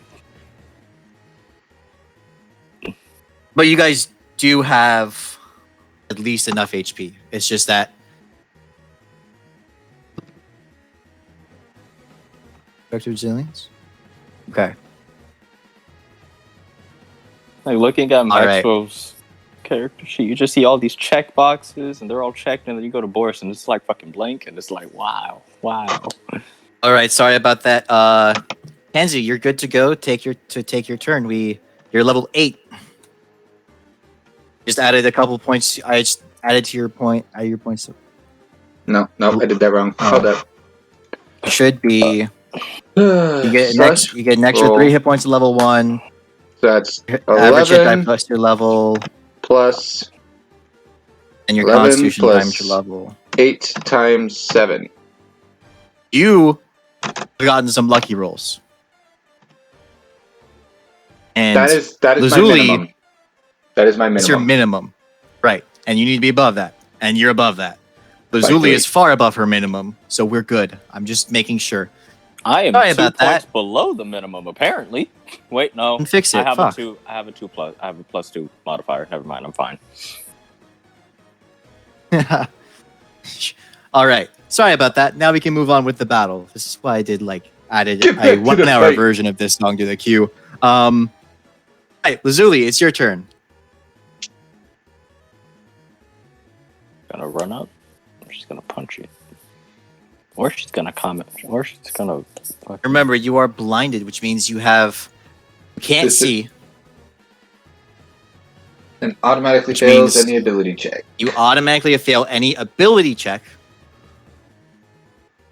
But you guys do have at least enough HP. It's just that. Back to resilience. Okay.
Like looking at
All right.
Maxwell's character sheet, you just see all these check boxes, and they're all checked, and then you go to Boris, and it's like fucking blank, and it's like, wow.
All right. Sorry about that. Kenzie, you're good to go. Take your turn. You're level 8. Just added a couple points. I just added to your point. Your points.
no, I did that wrong. Hold up.
Should be. You get
Slash
you get an extra
roll.
3 hit points at level 1.
So that's
Average hit die
11
plus your level,
plus
and your
11
Constitution
plus-
times your level.
8 times 7.
You have gotten some lucky rolls. And
That is my
Lazuli-
minimum. That is my
that's your
minimum.
minimum. Right. And you need to be above that. And you're above that. Lazuli
3.
is far above her minimum, so we're good. I'm just making sure.
I am
Sorry
2
about
points
that.
below the minimum, apparently. Wait, no.
And fix it.
I have
Fuck.
I have a plus 2 modifier. Never mind, I'm fine.
All right. Sorry about that. Now we can move on with the battle. This is why I did added
Get back
a
to
1
the
hour
fight.
version of this song to the queue. All right, Lazuli, it's your turn.
Gonna run up. Or she's gonna punch you. Or she's gonna comment. Or she's gonna.
Remember, you are blinded, which means you can't
This is-
see.
And automatically
Which
fails
means-
any ability check.
You automatically fail any ability check.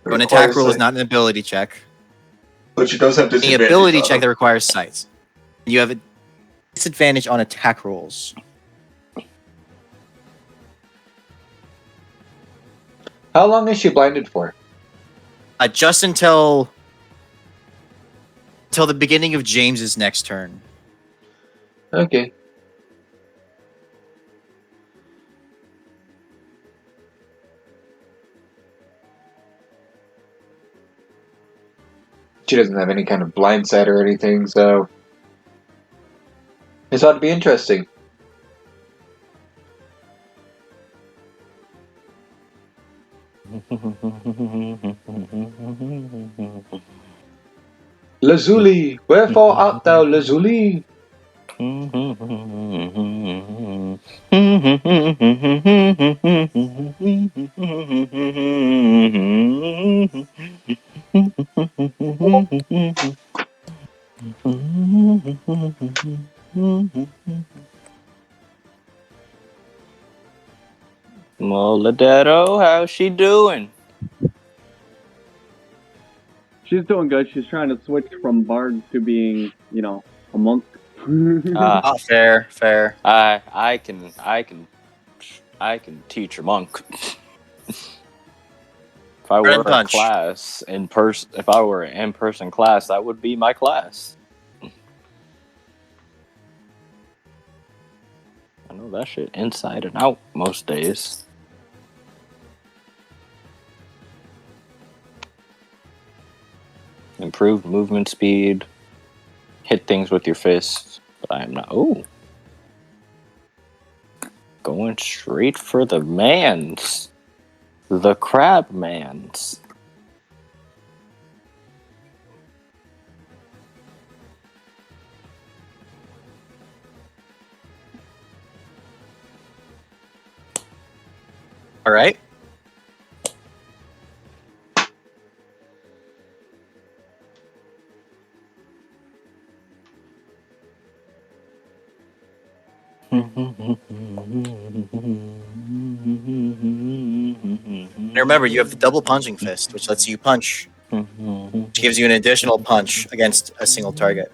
So an attack roll is not an ability check.
But she does have
Any
disadvantage.
ability
on
check
it.
that requires sights. You have a disadvantage on attack rolls.
How long is she blinded for?
Just until the beginning of James's next turn.
Okay. She doesn't have any kind of blind sight or anything, so this ought to be interesting. Lazuli, wherefore art thou, Lazuli?
Moladetto, how's she doing?
She's doing good. She's trying to switch from bard to being, a monk.
Ah,
Fair.
I can teach a monk. If I
Bread
were
and
a
punch.
class in person, if I were an in-person class, that would be my class. I know that shit inside and out most days. Improved movement speed. Hit things with your fists. But I am not. Ooh. Going straight for the mans. The crab mans.
All right. And remember, you have the double punching fist, which lets you punch, which gives you an additional punch against a single target.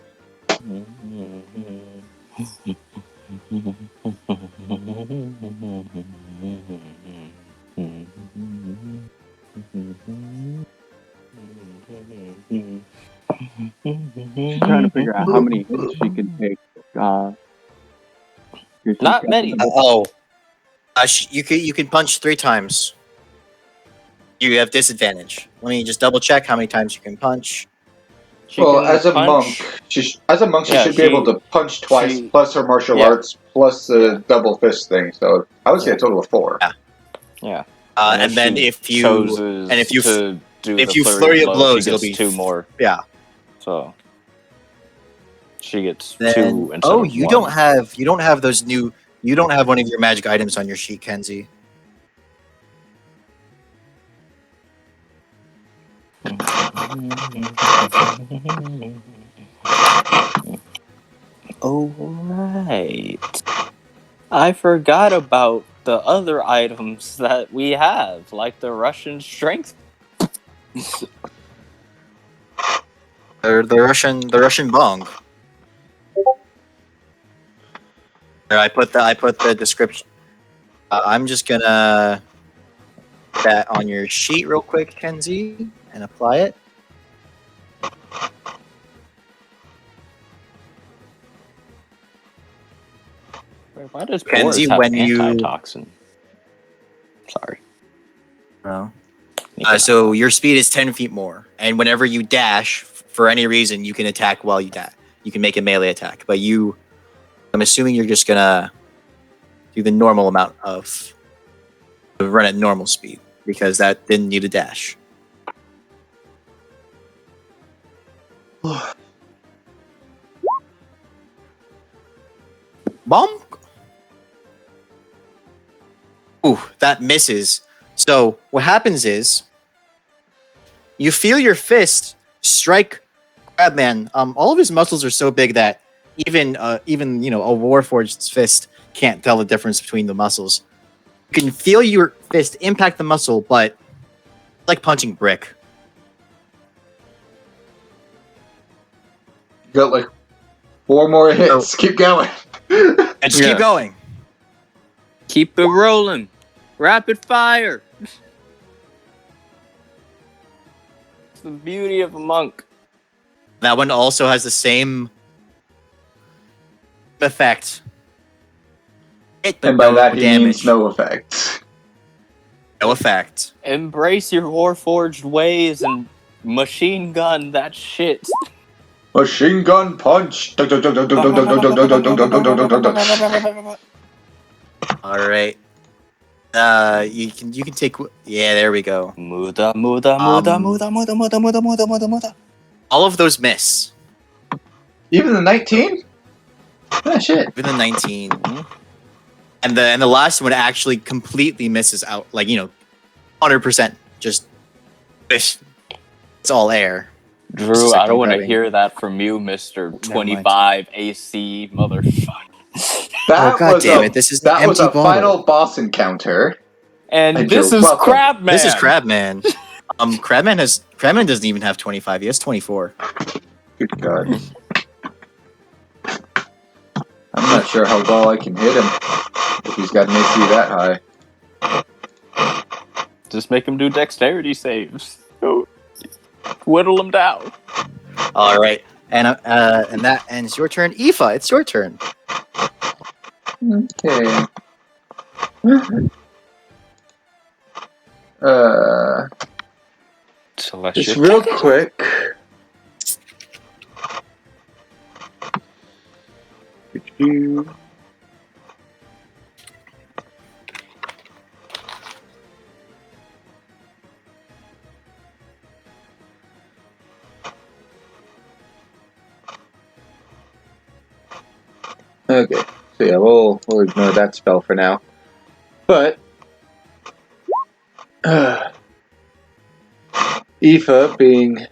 She's trying to figure out how many hits she can take.
Not many.
You can punch 3 times. You have disadvantage. Let me just double check how many times you can punch.
She
Well,
can
as a
punch.
monk, she
Yeah,
should be able to punch twice,
she-
plus her martial
yeah.
arts, plus the
Yeah.
double fist thing. So I would say a total of 4.
Yeah.
And then
she
if you
chooses
and if you
to do
if
the
you
flurry of blows, she
it'll
gets
be
2 more.
Yeah.
So she gets
Then,
2 instead of 1.
you don't have those new. You don't have one of your magic items on your sheet, Kenzie.
Oh right. I forgot about the other items that we have, like the Russian strength.
The Russian bong. There, I put the description. I'm just gonna put that on your sheet real quick, Kenzie, and apply it.
Why does
Kenzie,
Boris have
when you-
antitoxin? Sorry.
No. So your speed is 10 feet more, and whenever you dash, for any reason, you can attack while you dash. You can make a melee attack, but I'm assuming you're just gonna do the normal amount of run at normal speed because that didn't need a dash. Bomb. Ooh, that misses. So what happens is you feel your fist strike Crabman. All of his muscles are so big that even a Warforged's fist can't tell the difference between the muscles. You can feel your fist impact the muscle, but it's like punching brick.
You got like 4 more hits. Keep going.
And just keep going.
Keep it rolling. Rapid fire. It's the beauty of a monk.
That one also has the same effect. Hit, but
And by
no
that he
damage.
means no effect.
No effect.
Embrace your Warforged ways and machine gun that shit.
Machine gun punch.
All right. You can take. Yeah, there we go.
Muda.
All of those miss.
Even the 19? Ah, shit.
Even the 19. And the last one actually completely misses out. Like 100%. Just it's all air.
Drew, I don't want to
grabbing.
hear that from you, Mr. 25 AC motherfucker.
That
God
was
damn
a,
it, this is
that
an
was
empty
a final boss encounter.
And this
you're
is
welcome.
Crabman.
This is Crabman. Crabman doesn't even have 25. He has 24.
Good God. I'm not sure how well I can hit him if he's got an AC that high.
Just make him do dexterity saves. Whittle him down.
All right, and that ends your turn. Aoife, it's your turn.
Okay. Just real quick. Okay, so yeah, we'll ignore that spell for now. But Aoife, being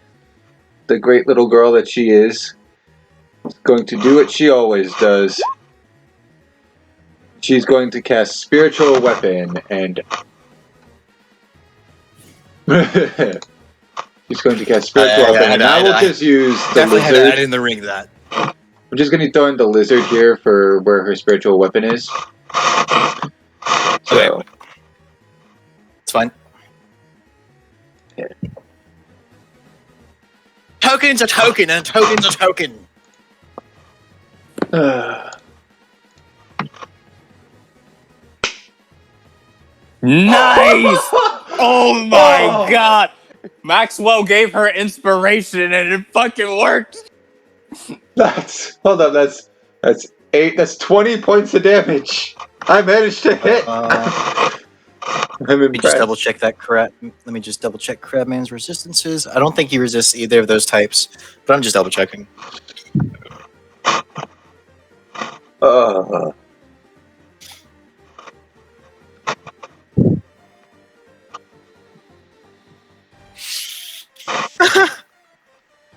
the great little girl that she is going to do what she always does. she's going to cast spiritual weapon and she's going to cast spiritual weapon, and I will just use the
Definitely had to add
lizard.
in the ring that.
I'm just going to throw in the lizard here for where her spiritual weapon is. So,
Okay. It's fine.
Yeah.
Token's a token, and a token's a token.
Nice! Oh my god! Maxwell gave her inspiration and it fucking worked!
hold up, that's 8. That's 20 points of damage. I managed to hit. I'm
Let me just
impressed.
double check that Let me just double check Crabman's resistances. I don't think he resists either of those types, but I'm just double checking.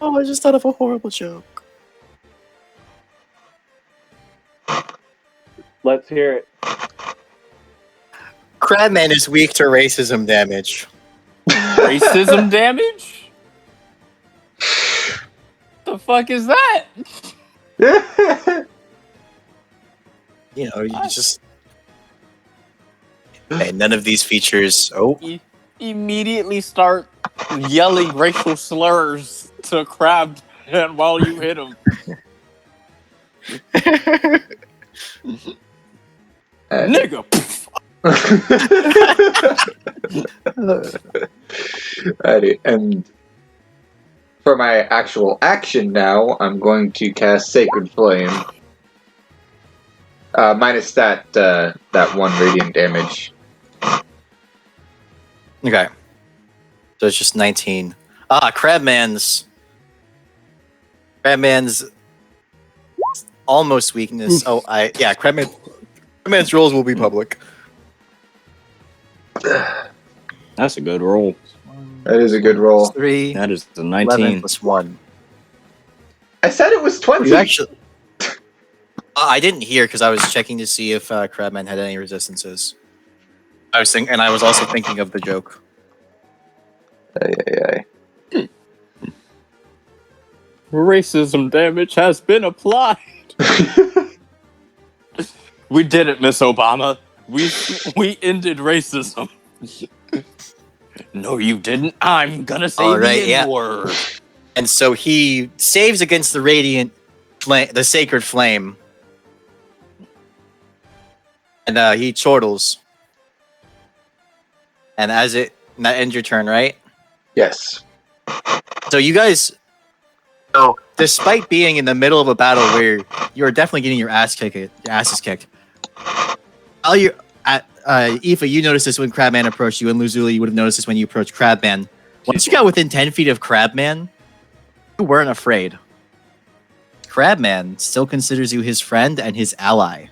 Oh, I just thought of a horrible joke.
Let's hear it.
Crabman is weak to racism damage.
Racism damage? The fuck is that?
You know, you just... Hey, none of these features... Oh.
You immediately start yelling racial slurs to Crabman while you hit him. Nigga!
Alrighty, and for my actual action now, I'm going to cast Sacred Flame. Minus that 1 radiant damage.
Okay. So it's just 19. Crabman's almost weakness. Crabman's rolls will be public.
That's a good roll.
That is a good roll.
3,
That is the
11
19.
plus 1.
I said it was 20.
You actually... I didn't hear because I was checking to see if Crabman had any resistances. I was also thinking of the joke.
Racism damage has been applied. We did it, Miss Obama. We ended racism. No, you didn't. I'm gonna say the N-word.
And so he saves against the radiant flame, the sacred flame. And he chortles. And that ends your turn, right?
Yes.
So you guys, despite being in the middle of a battle where you're definitely getting your asses kicked, all you Aoife, you noticed this when Crabman approached you, and Luzula, you would have noticed this when you approached Crabman. Once you got within 10 feet of Crabman, you weren't afraid. Crabman still considers you his friend and his ally.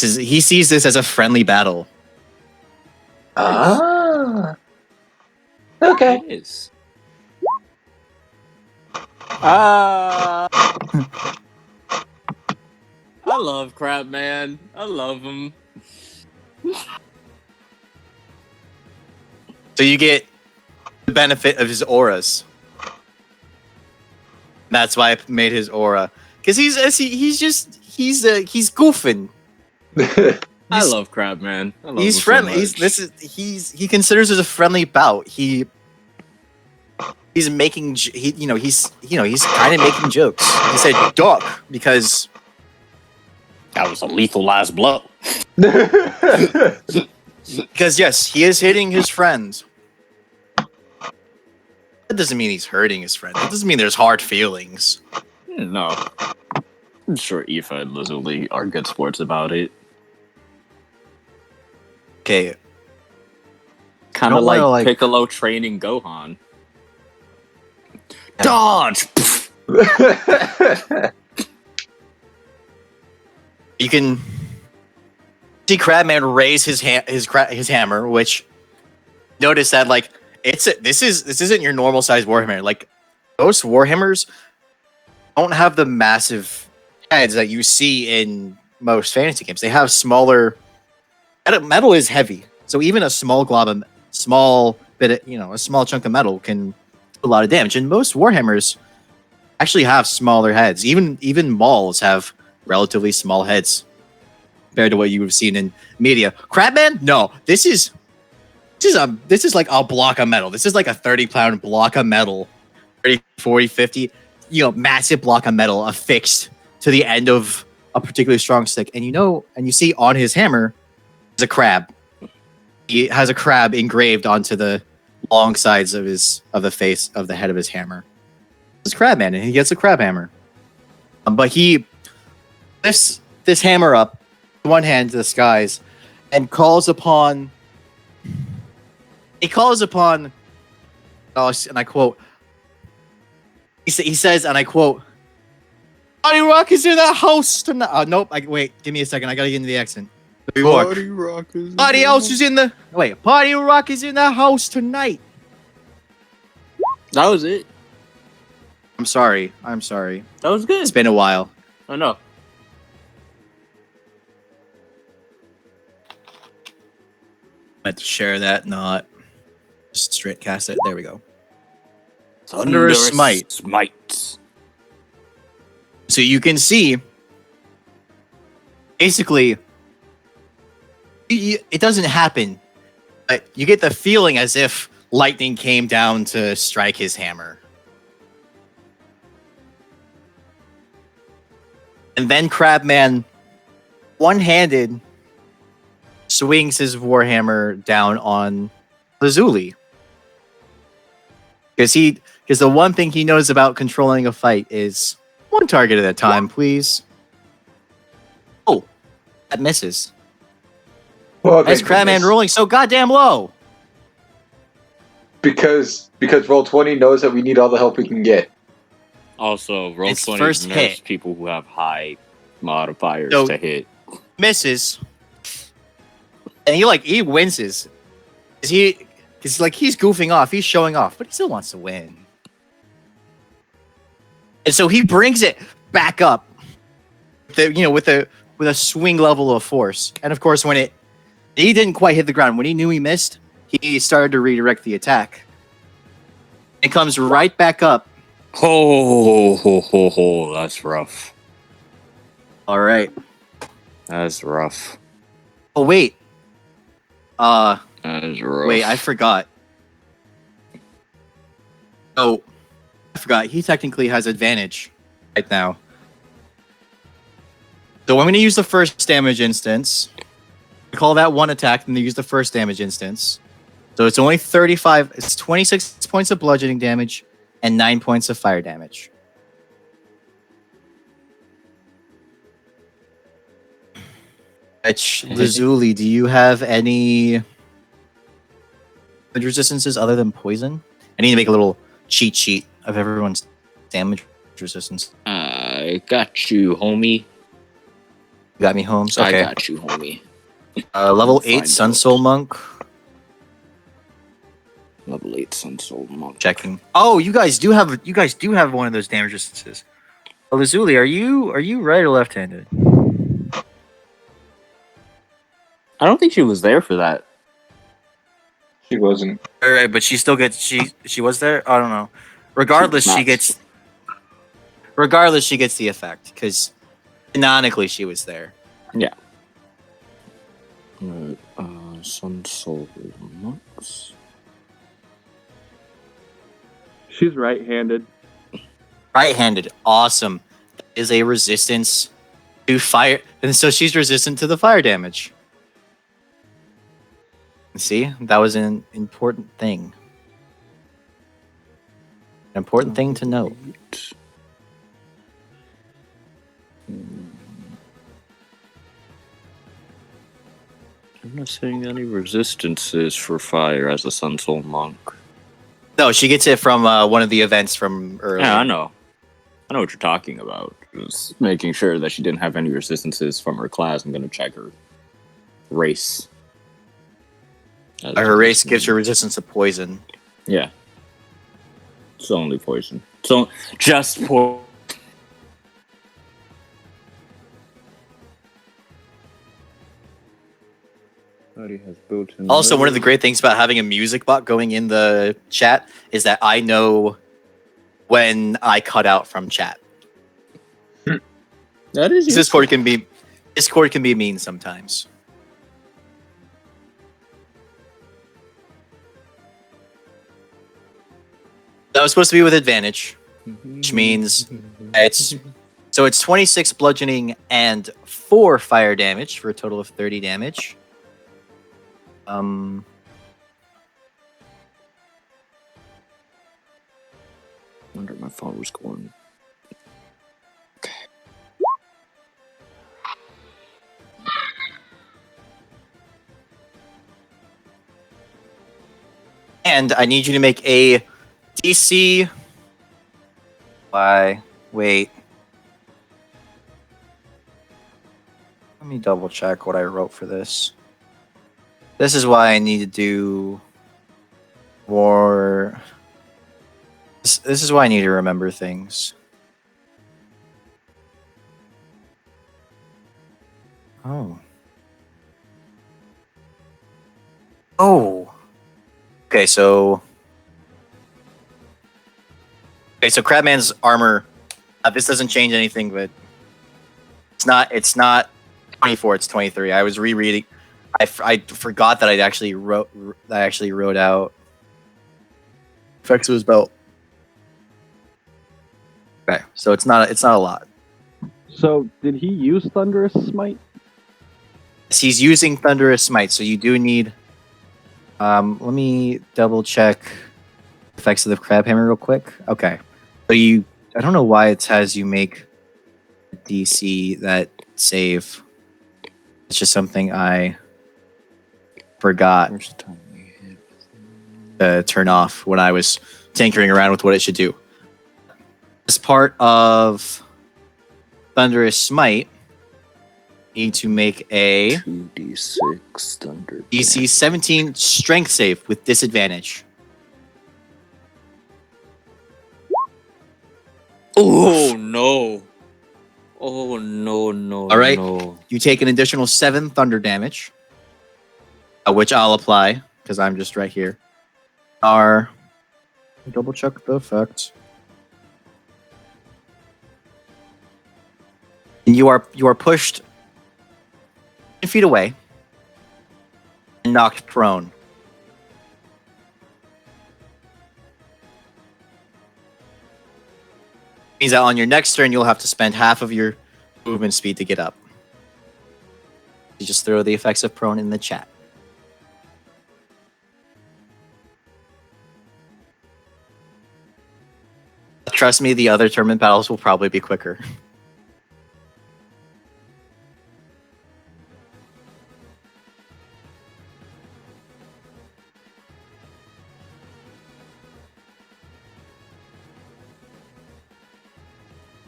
He sees this as a friendly battle.
Ah. Okay.
It is. I love Crabman. I love him.
So you get the benefit of his auras. That's why I made his aura, because he's goofing.
I love Crabman. I love
He's
him
friendly.
so much.
He considers it a friendly bout. He's making he's kind of making jokes. He said duck because
That was a lethal last blow.
because yes, he is hitting his friends. That doesn't mean he's hurting his friend. That doesn't mean there's hard feelings.
No. I'm sure Aoife and Lizzie are good sports about it.
Okay.
Kind of like Piccolo training Gohan. Dodge!
You can see Crabman raise his hammer, which notice that like this isn't your normal size Warhammer. Like most Warhammers don't have the massive heads that you see in most fantasy games. They have smaller. Metal is heavy, so even a small small bit of, a small chunk of metal can do a lot of damage. And most Warhammers actually have smaller heads. Even Mauls have relatively small heads compared to what you have seen in media. Crabman, no, this is like a block of metal. This is like a 30-pound block of metal, 30, 40, 50, massive block of metal affixed to the end of a particularly strong stick. And you see on his hammer is a crab. He has a crab engraved onto the long sides of the face of the head of his hammer. It's Crabman, and he gets a crab hammer. But he lifts this hammer up, one hand to the skies, and calls upon. He calls upon. Oh, and I quote. He says, and I quote. Party Rock is in the house tonight. Nope. Wait. Give me a second. I gotta get into the accent.
Party Rock is
Party House is in the. Wait. Party Rock is in the house tonight.
That was it.
I'm sorry.
That was good.
It's been a while.
I know.
I had to share that, not just straight cast it. There we go. Thunderous Smite.
Smite.
So you can see, basically, it doesn't happen, but you get the feeling as if lightning came down to strike his hammer. And then Crabman, one-handed, swings his warhammer down on Lazuli. Because the one thing he knows about controlling a fight is one target at a time, please. Oh, that misses.
Well,
As Crabman rolling so goddamn low.
Because Roll20 knows that we need all the help we can get.
Also,
It's
Roll20
first
nerfs
hit.
people who have high modifiers
So-
to hit.
Misses. And he winces. He's goofing off, he's showing off, but he still wants to win. And so he brings it back up, with a swing level of force. And of course, when he didn't quite hit the ground, when he knew he missed, he started to redirect the attack. It comes right back up.
Oh, that's rough.
All right.
That's rough.
Oh wait.
That is rough.
Wait, I forgot. Oh, I forgot. He technically has advantage right now. So I'm going to use the first damage instance. I call that one attack, and then use the first damage instance. So it's only 35. It's 26 points of bludgeoning damage and 9 points of fire damage. Lazuli, do you have any resistances other than poison? I need to make a little cheat sheet of everyone's damage resistance.
I got you, homie.
You got me, Holmes? Okay.
I got you, homie.
Level
Find
8 Sun
out.
Soul Monk.
Level 8 Sun Soul Monk.
Checking. Oh, you guys do have one of those damage resistances. Oh, Lazuli, are you right or left-handed?
I don't think she was there for that.
She wasn't.
All right, but she still gets she was there. I don't know. Regardless, she gets the effect because canonically she was there.
Yeah. Sun Soul Monks.
She's right-handed.
Right-handed, awesome. That is a resistance to fire, and so she's resistant to the fire damage. See, that was an important thing. An important thing to note.
I'm not seeing any resistances for fire as a Sun Soul Monk.
No, she gets it from one of the events from earlier.
Yeah, I know. I know what you're talking about. Just making sure that she didn't have any resistances from her class. I'm going to check her race.
Her race gives her resistance to poison.
Yeah. It's only poison. So just poison.
Also, one of the great things about having a music bot going in the chat is that I know when I cut out from chat.
That is
Discord can be mean sometimes. That was supposed to be with advantage, which means it's 26 bludgeoning and 4 fire damage for a total of 30 damage.
Wonder my phone was going.
And I need you to make a DC. Wait. Let me double check what I wrote for this. This is why I need to do more. This is why I need to remember things. Oh. Okay, so Crabman's armor. This doesn't change anything, but it's not 24. It's 23. I was rereading. I forgot that I actually wrote out effects of his belt. Okay, so it's not a lot.
So, did he use Thunderous Smite?
Yes, he's using Thunderous Smite, so you do need. Let me double check effects of the Crab Hammer real quick. Okay, so I don't know why it has you make DC that save. It's just something I forgot to turn off when I was tinkering around with what it should do. As part of Thunderous Smite, you need to make a
2d6 thunder.
DC 17 strength save with disadvantage.
Oh no! Oh no!
All right.
No.
You take an additional 7 thunder damage, which I'll apply because I'm just right here. Double check the effects. And you are pushed 10 feet away and knocked prone. Means that on your next turn you'll have to spend half of your movement speed to get up. You just throw the effects of prone in the chat. Trust me, the other tournament battles will probably be quicker.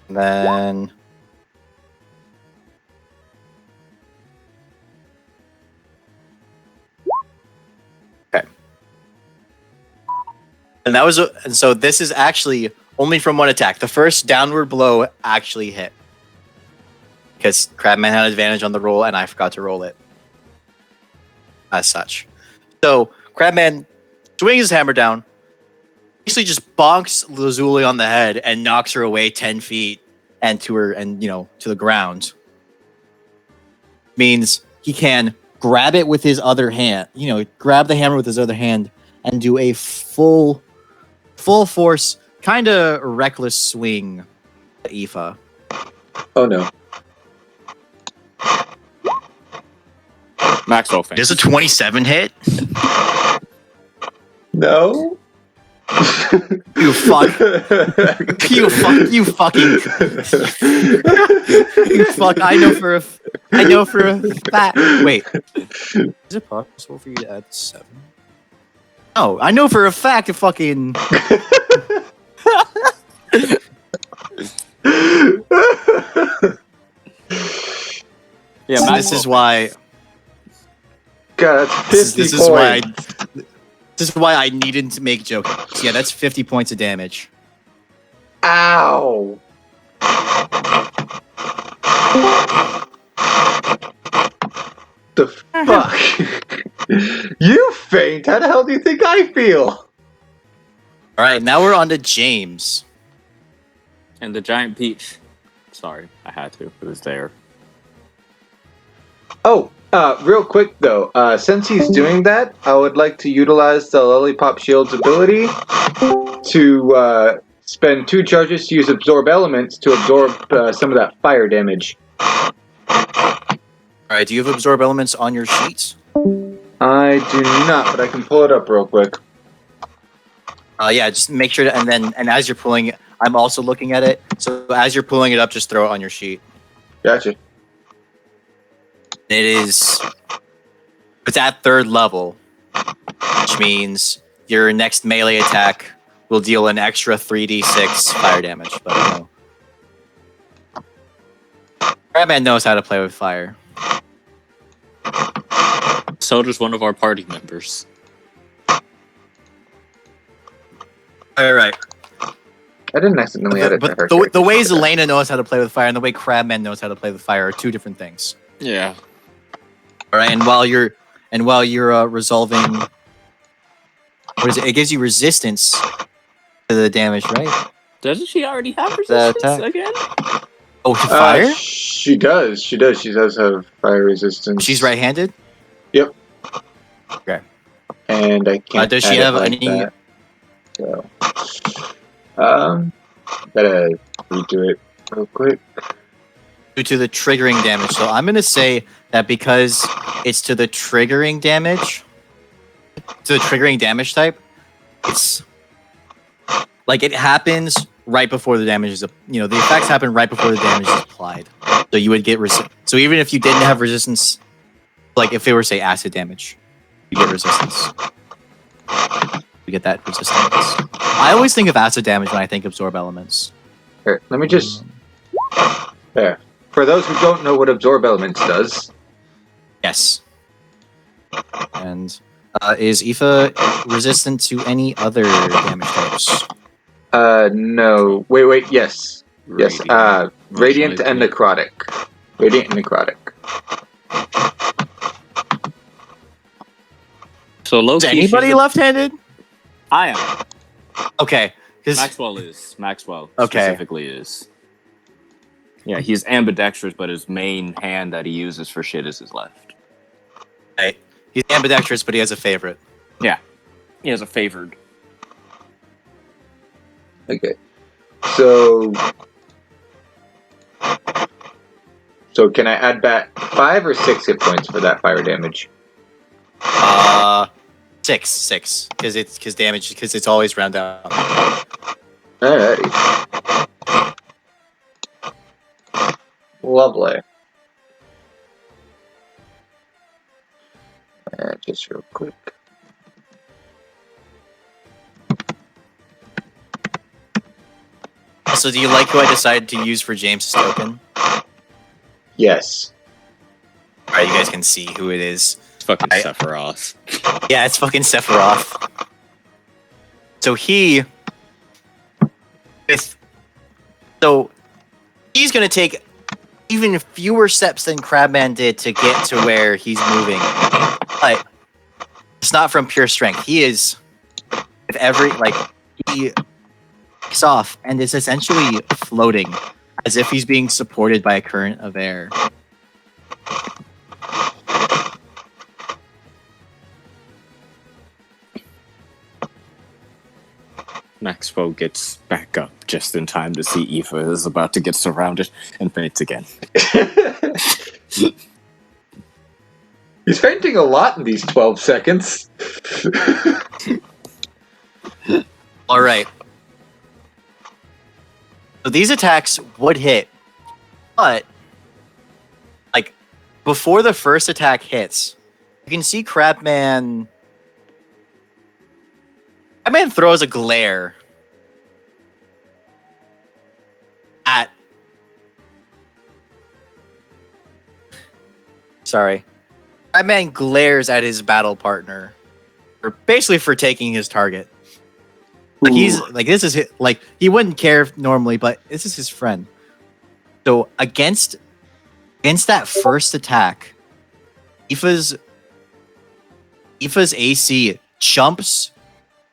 And then okay. And so this is actually only from one attack. The first downward blow actually hit. Because Crabman had advantage on the roll and I forgot to roll it. As such. So Crabman swings his hammer down. Basically just bonks Lazuli on the head and knocks her away 10 feet and to the ground. Means he can grab it with his other hand, grab the hammer with his other hand and do a full force, kind of reckless swing at Aoife.
Oh no.
Max open.
Does a 27 hit?
No.
You fuck. You fucking. You fuck. I know for a fact. Wait. Is it possible for you to add 7? Oh, I know for a fact a fucking.
Yeah,
So
Max
this is why.
God, that's 50
This is why I needed to make jokes. Yeah, that's 50 points of damage.
Ow. The fuck? You faint. How the hell do you think I feel?
All right, now we're on to James.
And the giant peach. Sorry, I had to. It was there.
Oh, real quick though, since he's doing that, I would like to utilize the Lollipop Shield's ability to spend 2 charges to use Absorb Elements to absorb some of that fire damage.
All right, do you have absorb elements on your sheets?
I do not, but I can pull it up real quick.
Yeah, just make sure to, and as you're pulling it, I'm also looking at it. So as you're pulling it up, just throw it on your sheet.
Gotcha.
It's at 3rd level, which means your next melee attack will deal an extra 3d6 fire damage. But no. Crabman knows how to play with fire.
So does one of our party members.
All right.
I didn't accidentally edit
But
her.
the ways Elena knows how to play with fire and the way Crabman knows how to play with fire are 2 different things.
Yeah.
All right, and while you're resolving, what is it? It gives you resistance to the damage, right?
Doesn't she already have
The
resistance
attack.
again?
Oh, to fire?
She does. She does have fire resistance.
She's right-handed.
Yep.
Okay.
And I can't.
Does she
add it
have
like
any?
that. So, gotta redo it real quick.
Due to the triggering damage. So I'm gonna say that because it's to the triggering damage, to the triggering damage type, it's like it happens right before the damage is, the effects happen right before the damage is applied. So you would get So even if you didn't have resistance, like if it were say acid damage, you get resistance. You get that resistance. I always think of acid damage when I think absorb elements.
Here, let me just. There. For those who don't know what Absorb Elements does.
Yes. And is Aoife resistant to any other damage types?
No. Wait, yes. Yes, Radiant and Necrotic. Radiant and Necrotic.
So low
Is anybody left-handed?
I am.
Okay.
Maxwell is. Maxwell
Okay.
specifically is. Yeah, he's ambidextrous, but his main hand that he uses for shit is his left.
Right. He's ambidextrous, but he has a favorite.
Yeah. He has a favored.
Okay. So can I add back 5 or 6 hit points for that fire damage?
6, because it's always round down.
Alrighty. Lovely. Just real quick.
So do you like who I decided to use for James' token?
Yes.
Alright, you guys can see who it is.
It's fucking Sephiroth.
Yeah, it's fucking Sephiroth. So he's gonna take even fewer steps than Crabman did to get to where he's moving. But it's not from pure strength. He is he takes off and is essentially floating as if he's being supported by a current of air.
Maxwell gets back up just in time to see Aoife is about to get surrounded and faints again.
He's fainting a lot in these 12 seconds.
Alright. So these attacks would hit, but before the first attack hits, you can see Crabman throws a glare at... Sorry. Crabman glares at his battle partner, basically for taking his target. This is he wouldn't care normally, but this is his friend. So against that first attack, Aoife's Aoife's AC jumps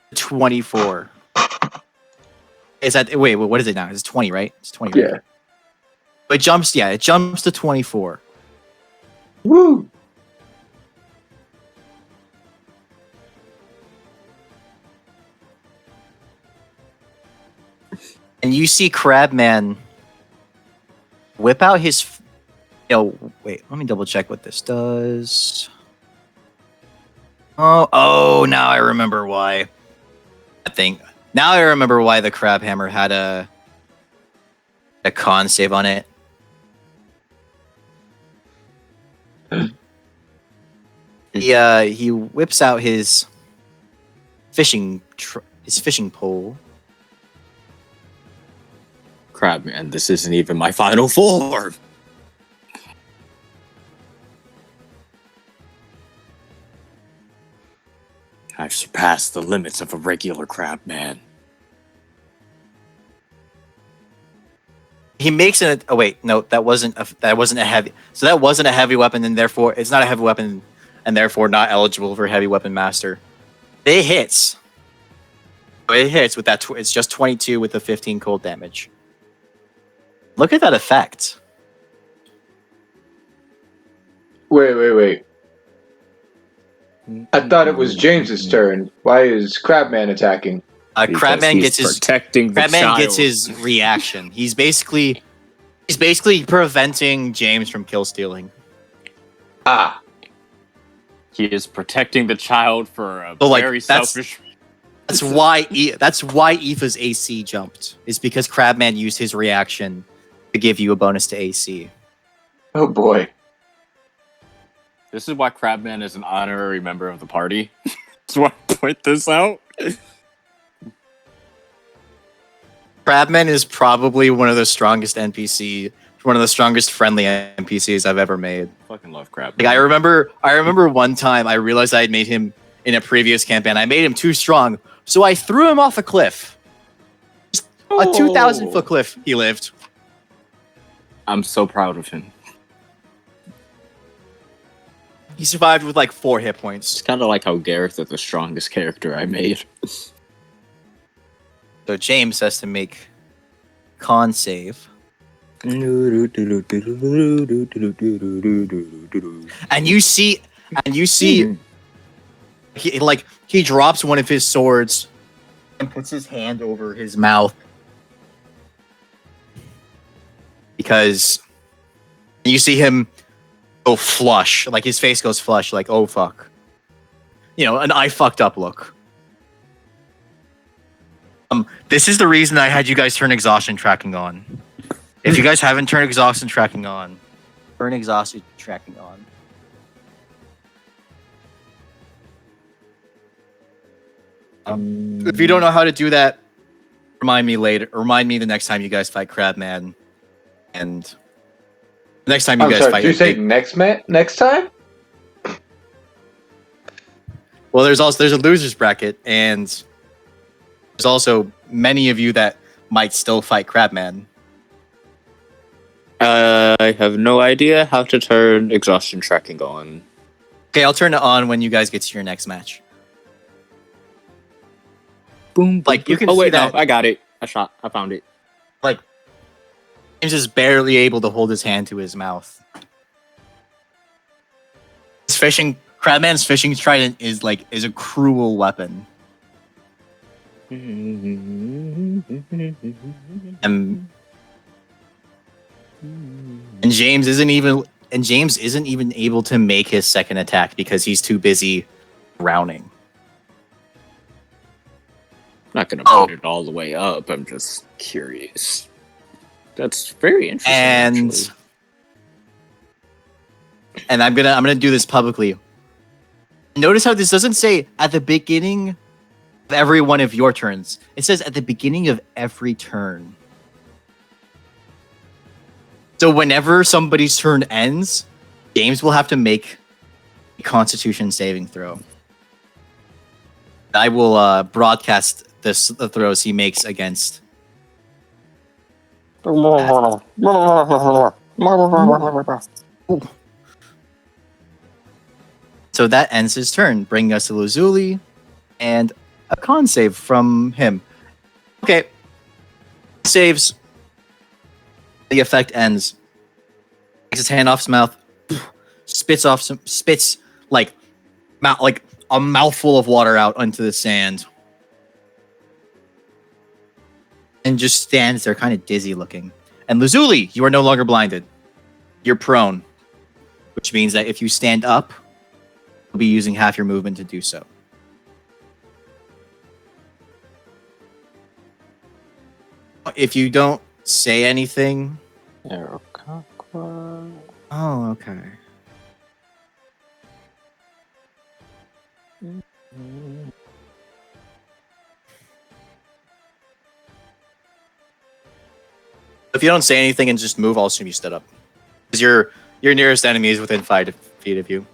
to 24. Is that wait? What is it now? It's 20, right? It's 20. Right?
Yeah.
It jumps. Yeah, it jumps to 24.
Woo!
And you see Crabman whip out his. Wait. Let me double check what this does. Oh! Now I remember why. Now I remember why the Crab Hammer had a con save on it. He whips out his fishing pole.
Crabman, this isn't even my final form. I've surpassed the limits of a regular Crabman.
He makes it. Oh wait, no, that wasn't a heavy. So that wasn't a heavy weapon, and therefore it's not a heavy weapon, and therefore not eligible for heavy weapon master. It hits. It hits with that. It's just 22 with the 15 cold damage. Look at that effect.
Wait. I thought it was James's turn. Why is Crabman attacking?
Crabman gets his
protecting the
Crabman
child.
gets his reaction. He's basically preventing James from kill stealing.
Ah.
He is protecting the child for a
So,
very selfish.
That's why Aoife's AC jumped. Is because Crabman used his reaction to give you a bonus to AC.
Oh boy.
This is why Crabman is an honorary member of the party. That's why I point this out.
Crabman is probably one of the strongest friendly NPCs I've ever made.
Fucking love Crabman.
Like I remember one time I realized I had made him in a previous campaign. I made him too strong, so I threw him off a cliff. A 2,000-foot cliff he lived.
I'm so proud of him.
He survived with like 4 hit points.
It's kind of like how Gareth is the strongest character I made.
So James has to make con save. And you see he drops one of his swords and puts his hand over his mouth because you see him go flush, like his face goes flush, like oh fuck, an I fucked up look. This is the reason I had you guys turn exhaustion tracking on. If you guys haven't turned exhaustion tracking on, turn exhaustion tracking on. If you don't know how to do that, remind me later. Remind me the next time you guys fight Crabman, and the next time you guys fight.
Did you say next time?
Well, there's a losers bracket, and there's also many of you that might still fight Crabman.
I have no idea how to turn exhaustion tracking on.
Okay, I'll turn it on when you guys get to your next match.
Boom.
Like you can.
Oh
see
wait,
that,
no, I got it. I found it.
Like James is barely able to hold his hand to his mouth. Crabman's fishing trident is a cruel weapon. And James isn't even able to make his second attack because he's too busy drowning.
I'm not gonna put it all the way up. I'm just curious. That's very interesting.
And I'm gonna do this publicly. Notice how this doesn't say at the beginning of every one of your turns. It says at the beginning of every turn. So whenever somebody's turn ends, James will have to make a Constitution saving throw. I will broadcast the throws he makes against. So So that ends his turn, bringing us to Lazuli and a con save from him. Okay. Saves. The effect ends. Takes his hand off his mouth, spits like a mouthful of water out onto the sand, and just stands there, kind of dizzy looking. And Lazuli, you are no longer blinded. You're prone, which means that if you stand up, you'll be using half your movement to do so. If you don't say anything. Oh, okay. If you don't say anything and just move, I'll assume you stood up. Because your nearest enemy is within 5 feet of you.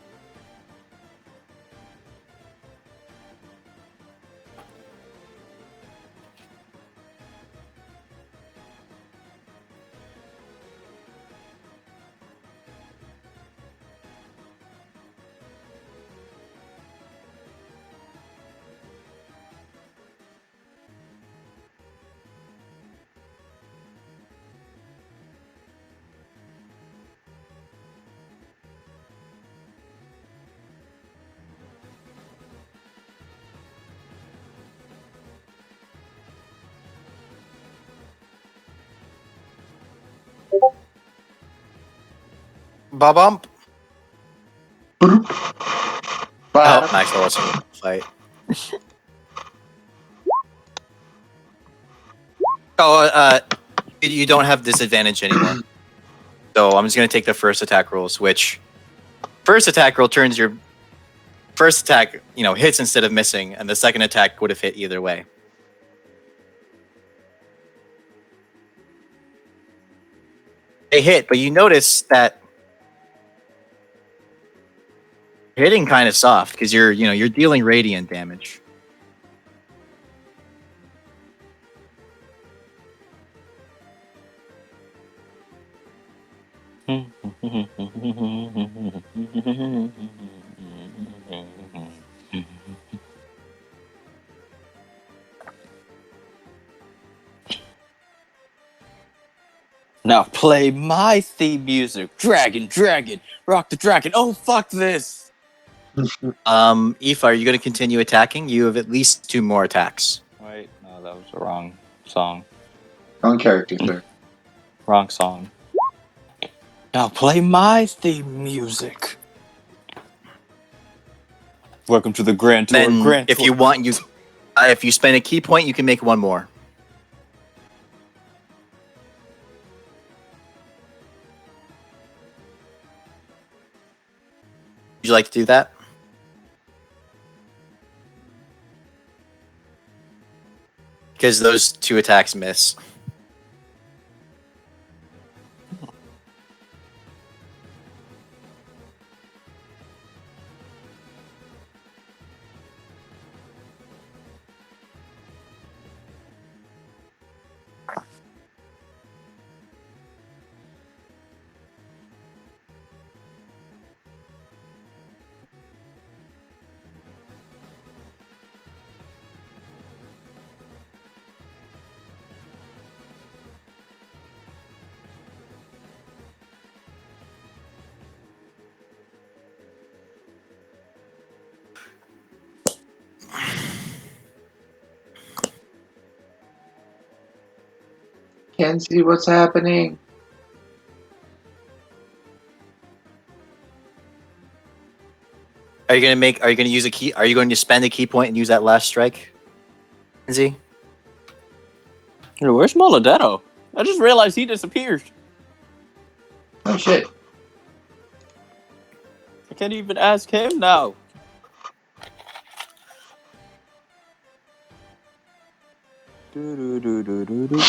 Ba-bump. Oh, nice. That wasn't a fight. You don't have disadvantage anymore. So I'm just going to take the first attack rolls, which first attack roll turns your first attack, hits instead of missing, and the second attack would have hit either way. They hit, but you notice that hitting kind of soft because you're dealing radiant damage.
Now play my theme music. Dragon, dragon, rock the dragon. Oh, fuck this.
Aoife, are you going to continue attacking? You have at least 2 more attacks.
Wait, no, that was the wrong song.
Wrong character, sir.
Wrong song. Now play my theme music. Welcome to the Grand Tour.
Then,
Grand
if
Tour.
you want, if you spend a key point, you can make 1 more. Would you like to do that? Because those 2 attacks miss.
Can't see what's happening.
Are you going to use a key? Are you going to spend a key point and use that last strike? Lindsay?
Hey, where's Moladetto? I just realized he disappeared.
Oh shit.
I can't even ask him now. Do-do-do-do-do-do.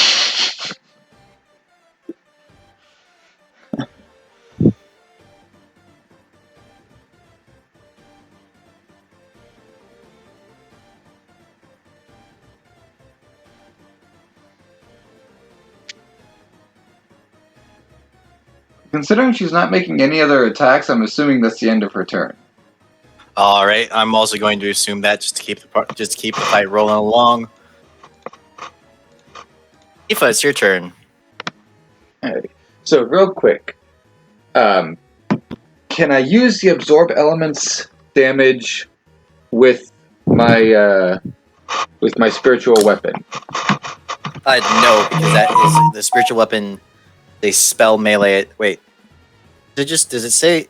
Considering she's not making any other attacks, I'm assuming that's the end of her turn.
All right, I'm also going to assume that just to keep the fight rolling along. Aoife, it's your turn.
Alright. So real quick, can I use the absorb elements damage with my spiritual weapon?
No, because that is the spiritual weapon. They spell melee. Wait, does it say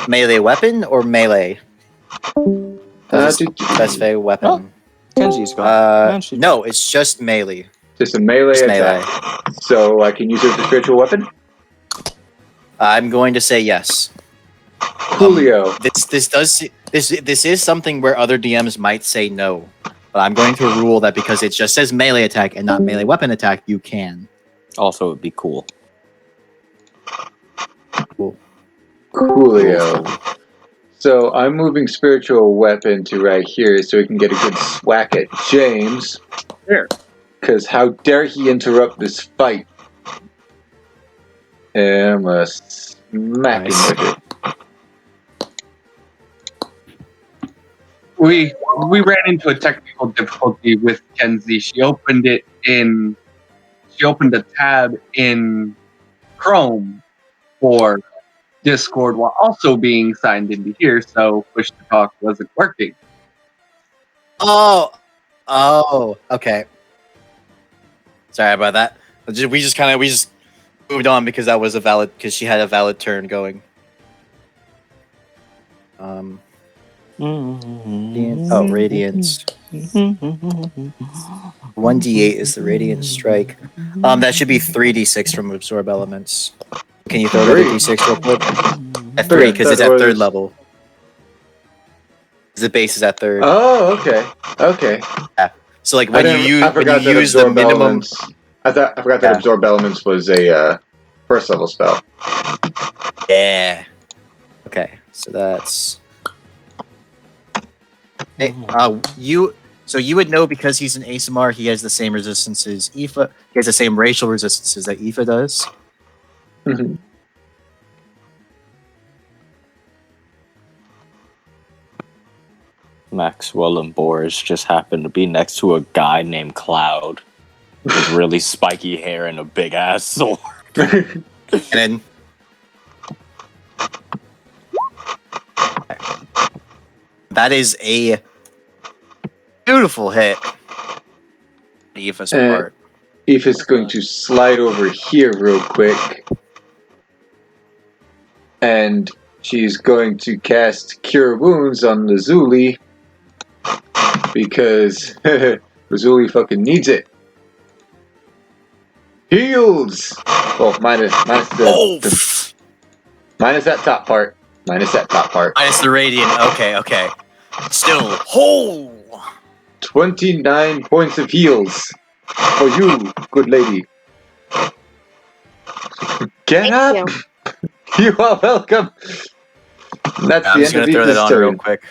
melee weapon or melee? Does it specify weapon?
Kenji's gone.
No, it's just melee.
Just a melee
Just
attack.
melee.
So I can use it with the spiritual weapon?
I'm going to say yes.
Coolio.
This is something where other DMs might say no, but I'm going to rule that because it just says melee attack and not melee weapon attack, you can.
Also, it'd be cool.
Coolio. So I'm moving spiritual weapon to right here so we can get a good swack at James.
There.
Because how dare he interrupt this fight? And I'm gonna smack him with it.
We ran into a technical difficulty with Kenzie. She opened a tab in Chrome for Discord while also being signed into here, so push to talk wasn't working.
Oh, okay. Sorry about that. We just moved on because she had a valid turn going. Radiance. 1d8 is the radiant strike. That should be 3d6 from absorb elements. Can you throw another d6 real quick? At 3, because it's at third level. The base is at third.
Oh, okay. Okay.
Yeah. So like when you use the
absorb
minimum.
Elements, I forgot that absorb elements was a first level spell.
Yeah. Okay. So that's. Hey, you would know because he's an ASMR. He has the same resistances. Aoife. He has the same racial resistances that Aoife does.
Mm-hmm.
Maxwell and Boris just happened to be next to a guy named Cloud with really spiky hair and a big ass sword.
And then. That is a beautiful hit. Aoife's part.
Aoife's going to slide over here real quick. And she's going to cast Cure Wounds on Lazuli. Because Lazuli fucking needs it. Heals! Well, minus that top part. Minus the radiant.
Okay. Still whole.
29 points of heals for you, good lady. Get up! You are welcome. That's
I'm
the
just
end
gonna
of
throw that
Aoife's
on
turn.
real quick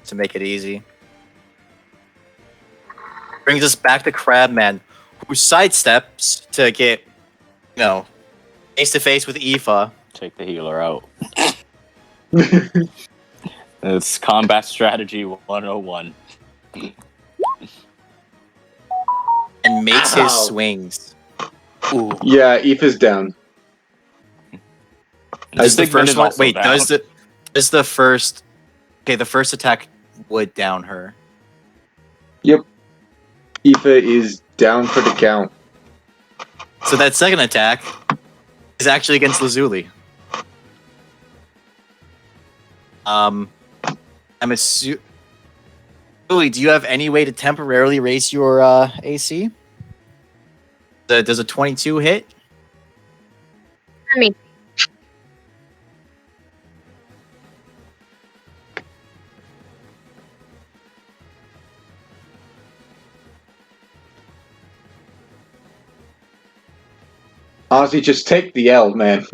to make it easy. Brings us back to Crabman, who sidesteps to get, face to face with Aoife.
Take the healer out. It's combat strategy 101.
And makes his swings.
Ooh.
Yeah, Aoife's down.
Does the first one? Wait,
down.
does the first? Okay, the first attack would down her.
Yep. Aoife is down for the count.
So that second attack is actually against Lazuli. I'm assuming. Lazuli, do you have any way to temporarily raise your AC? Does a 22 hit?
I mean,
Honestly, just take the L, man.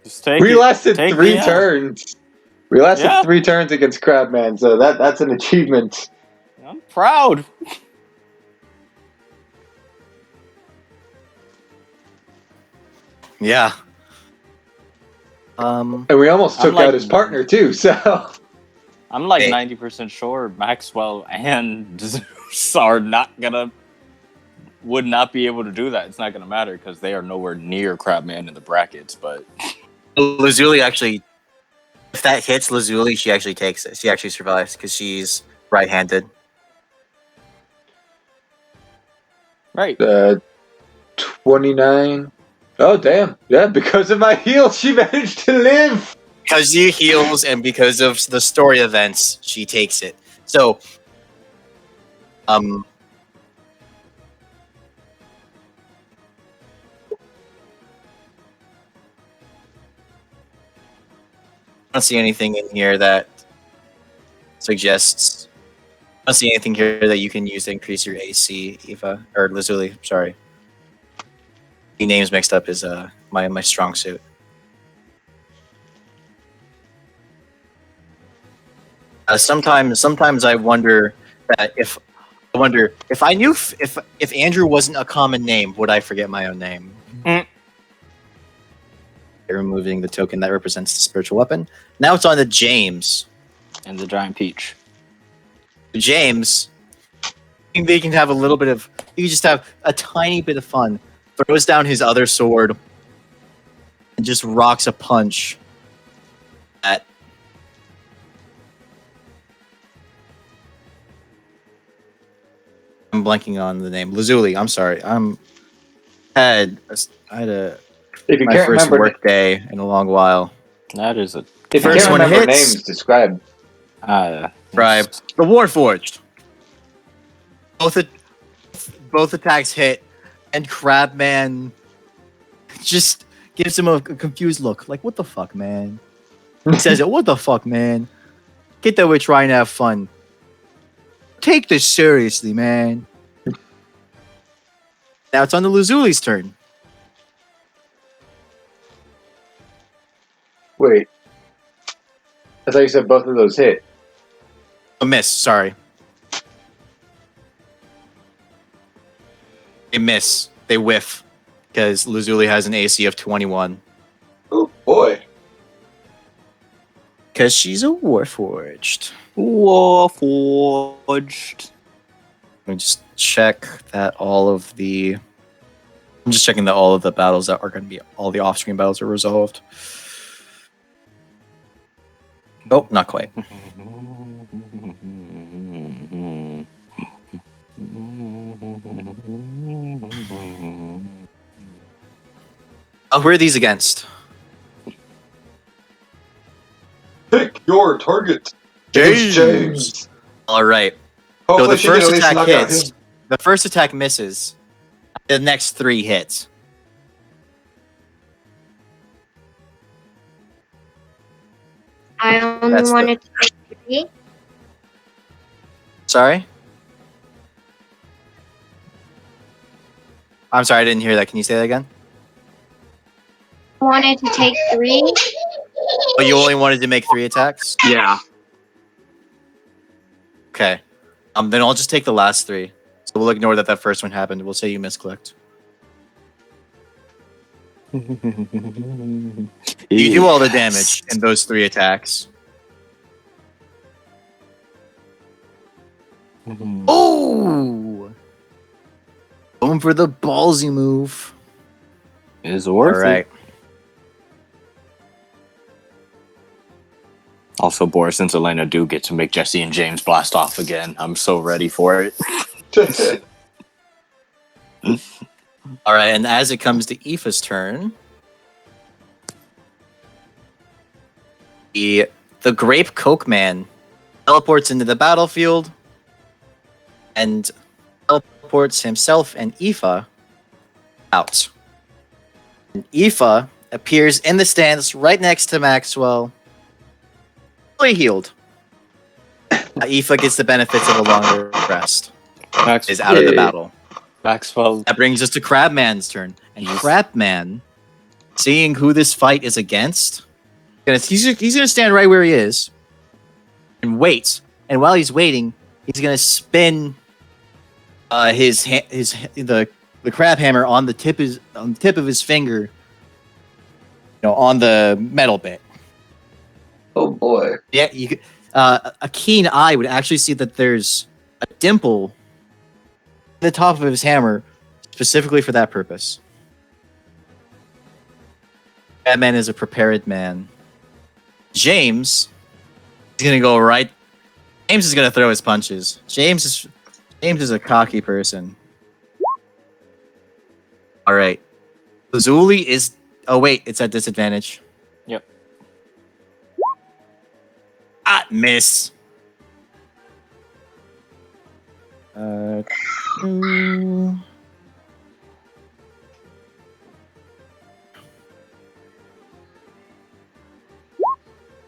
Just take
We
it.
lasted
Take
3
the L.
turns. We lasted 3 turns against Crabman, so that's an achievement.
I'm proud.
Yeah.
And we almost took out his partner too, so
I'm like
Hey.
90% sure Maxwell and Zeus would not be able to do that. It's not gonna matter because they are nowhere near Crabman in the brackets. But
Lazuli actually, if that hits Lazuli, she actually takes it. She actually survives because she's right-handed.
right,
29. Oh, damn. Yeah, because of my heal, she managed to live.
Because she heals and because of the story events, she takes it. So, I don't see anything in here that suggests. I don't see anything here that you can use to increase your AC, Eva or Lazuli. Sorry, the names mixed up is my strong suit. Sometimes I wonder that if I knew if Andrew wasn't a common name, would I forget my own name?
Mm.
Removing the token that represents the spiritual weapon. Now it's on to James.
and the giant peach.
James, they can have a little bit of. You can just have a tiny bit of fun. Throws down his other sword and just rocks a punch at. I'm blanking on the name. Lazuli. I'm sorry. I had a
If you
my
can't
first
remember,
work day in a long while.
That is a
if you
First
can't
one
remember
hits.
names, describe.
Tribe. The Warforged. Both attacks hit, and Crabman just gives him a confused look. Like, what the fuck, man? He says it, what the fuck, man? Get that we're trying to have fun. Take this seriously, man. Now it's on the Lazuli's turn.
Wait. I thought you said both of those hit.
A miss, sorry. They miss. They whiff. Because Lazuli has an AC of 21.
Oh, boy.
Because she's a Warforged.
Warforged.
Let me just check that all of the... I'm just checking that all of the battles that are going to be... All the off-screen battles are resolved. Nope, not quite. Who are these against?
Pick your target.
James.
James.
All right.
Hopefully
So
she can at least
attack
knock out
hits.
him.
The first attack misses. The next 3 hits.
I only
That's the-
wanted to take 3.
Sorry? I'm sorry, I didn't hear that. Can you say that again?
I wanted to take 3.
Oh, you only wanted to make 3 attacks?
Yeah.
Okay. Then I'll just take the last 3. So we'll ignore that first one happened. We'll say you misclicked. You do all the damage in those 3 attacks. Oh! Going for the ballsy move.
Is worth
All right.
it. Also, Boris and Elena do get to make Jesse and James blast off again. I'm so ready for it.
All right, and as it comes to Aoife's turn, the Grape Coke Man teleports into the battlefield and teleports himself and Aoife out. And Aoife appears in the stands right next to Maxwell, fully healed. Aoife gets the benefits of a longer rest. Is out of the battle.
Maxwell.
That brings us to Crabman's turn. And Crabman, seeing who this fight is against, he's gonna stand right where he is and wait. And while he's waiting, he's gonna spin the crab hammer on the tip of his finger, on the metal bit.
Oh boy.
Yeah, a keen eye would actually see that there's a dimple in the top of his hammer specifically for that purpose. That man is a prepared man. James is gonna go right. James is gonna throw his punches. James is a cocky person. All right. Lazuli is. Oh wait, it's at disadvantage.
Yep.
Miss. Two.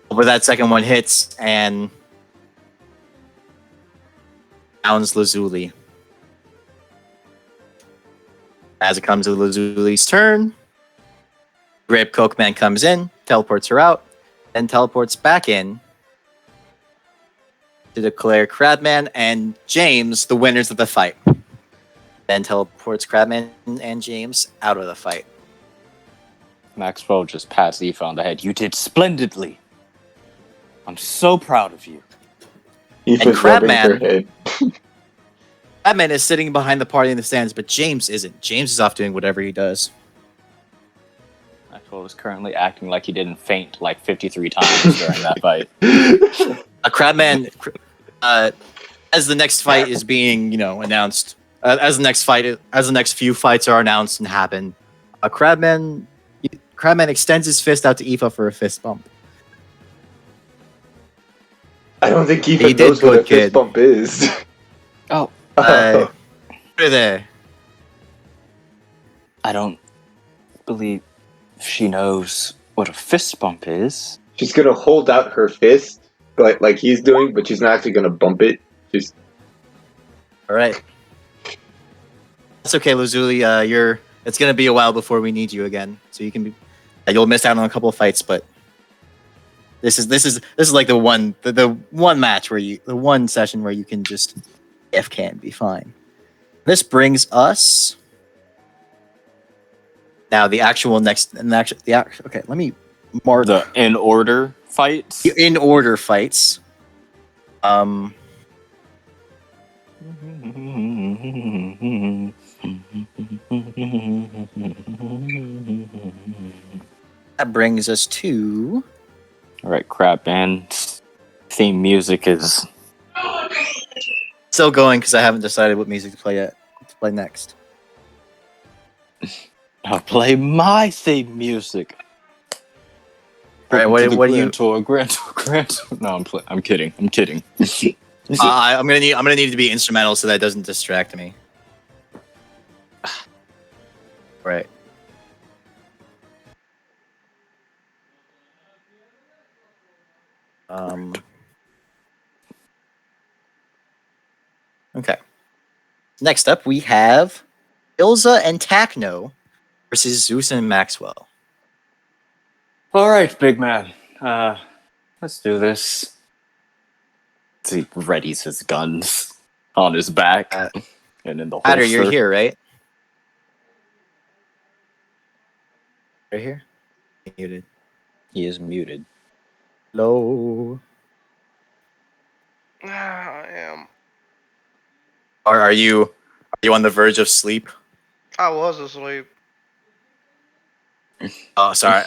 But that second one hits and downs Lazuli. As it comes to Lazuli's turn, Grape Cokeman comes in, teleports her out, then teleports back in to declare Crabman and James the winners of the fight. Then teleports Crabman and James out of the fight.
Maxwell just pats Aoife on the head. You did splendidly. I'm so proud of you.
Aoife's rubbing her head.
Crabman is sitting behind the party in the stands, but James isn't. James is off doing whatever he does.
Maxwell is currently acting like he didn't faint like 53 times during that fight.
Crabman, as the next fight is being, announced, as the next few fights are announced and happen, Crabman extends his fist out to Aoife for a fist bump.
I don't think
He
Aoife
did
knows what a
good,
fist
kid.
bump is.
Oh,
Right there.
I don't believe she knows what a fist bump is.
She's gonna hold out her fist, like he's doing, but she's not actually gonna bump it. Just
All right. That's okay, Lazuli. It's gonna be a while before we need you again, so you can be. You'll miss out on a couple of fights, but this is like the one match where the one session where you can just can be fine. This brings us now the actual okay. Let me mark
The in order fights.
in order fights. That brings us to.
All right, Crabman's theme music is
Still going because I haven't decided what music to play yet. To play next.
I'll play my theme music.
All right, what do you?
Grand tour. No, I'm kidding. I'm kidding.
I'm gonna need it to be instrumental so that doesn't distract me. Right. Okay. Next up, we have Ilza and Takno versus Zeus and Maxwell.
All right, big man. Let's do this. He readies his guns on his back and in the holster.
Adder, you're here, right? Right here. Muted.
He is muted.
Hello.
I am.
Are you on the verge of sleep?
I was asleep.
Oh, sorry.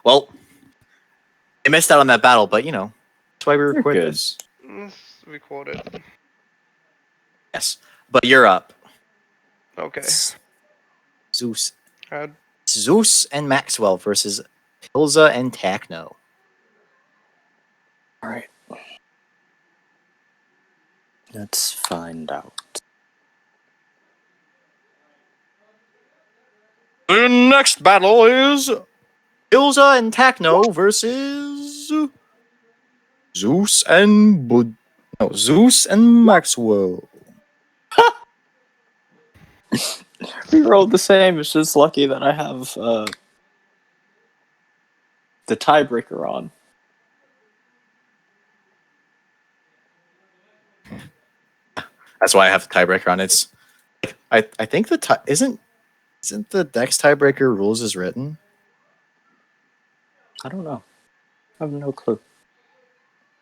Well, I missed out on that battle, but that's why we
You're
record
good.
this.
Let's record it.
Yes, but you're up.
Okay.
Zeus
How'd-
and Maxwell versus Ilza and Takno.
All right. Let's find out.
The next battle is Ilza and Takno versus Zeus and Maxwell.
We rolled the same. It's just lucky that I have the tiebreaker on.
That's why I have the tiebreaker on. It's I think isn't the Dex tiebreaker rules as written?
I don't know. I have no clue.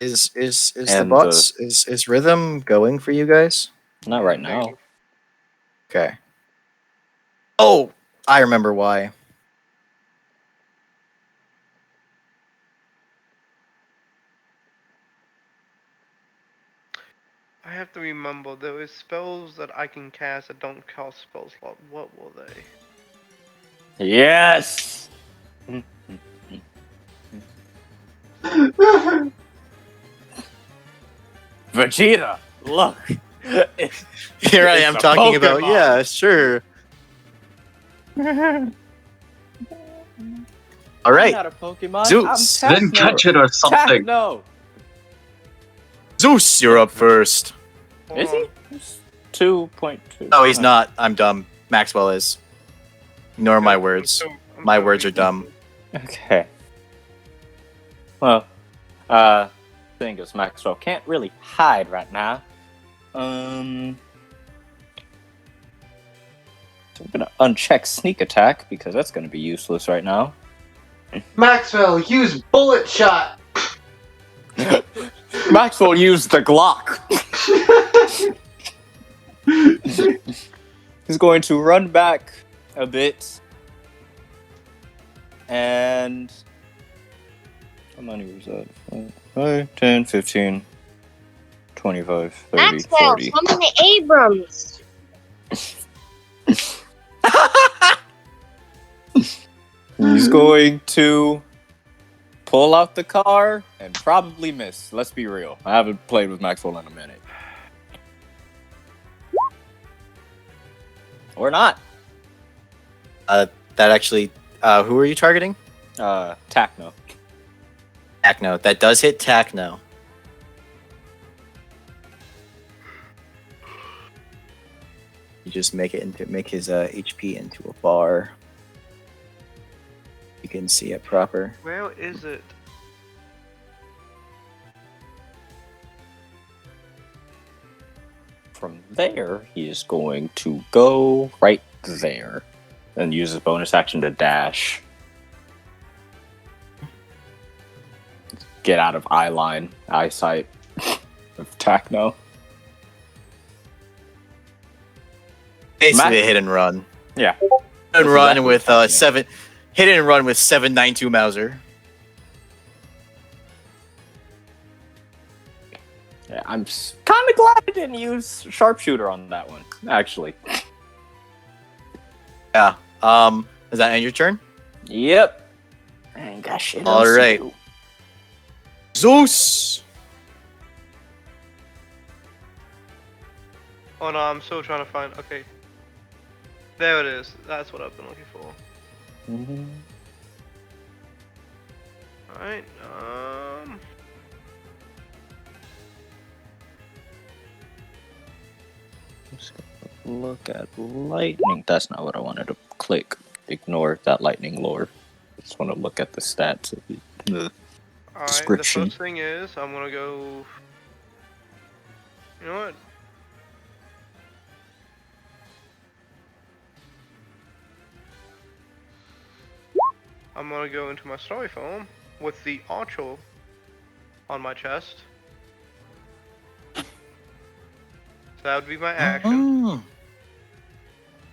Is the
And,
bots is rhythm going for you guys?
Not right now.
Okay. Oh, I remember why.
I have to remember there is spells that I can cast that don't cost spell slot. What were they?
Yes! Vegeta, look!
Here I
It's
am
a
talking about.
Pokemon.
Yeah, sure. All right,
I'm not a Pokemon.
Zeus.
I'm
Didn't
Techno.
catch it or something.
Techno!
Zeus, you're up first.
Hold
Is he?
on.
He's 2.2.
No, he's not. I'm dumb. Maxwell is. Ignore my
I'm
words.
so- I'm
My
so
words are
weak.
dumb.
Okay. Well, thing is, Maxwell can't really hide right now. So I'm gonna uncheck sneak attack because that's gonna be useless right now.
Maxwell, use bullet shot.
Maxwell used the Glock. He's going to run back a bit. And how many was that? 5, 10, 15, 25, 30,
Maxwell,
40.
summon the Abrams.
He's going to pull out the car and probably miss. Let's be real. I haven't played with Maxwell in a minute. Or not.
That actually. Who are you targeting?
Techno.
Techno. That does hit Techno. You just make his HP into a bar. You can see it proper.
Where is it?
From there, he is going to go right there and use his bonus action to dash. Get out of eyesight of Techno.
Basically,
Max-
a hit and run.
Yeah.
Hit and
That's
run
exactly
with
what's happening.
7. Hit and run with 792 Mauser.
Yeah, I'm kind of glad I didn't use sharpshooter on that one, actually.
Yeah. Is that end your turn?
Yep. I ain't got shit
All
else to
right.
do.
Zeus.
Oh no, I'm still trying to find. Okay. There it is. That's what I've been looking for.
Mm-hmm.
Alright,
Just gonna look at lightning. That's not what I wanted to click. Ignore that lightning lore. Just want to look at the stats of the
alright, the
description.
first thing is, I'm gonna go... You know what? I'm gonna go into my story form with the archer on my chest. So that would be my action.
Mm.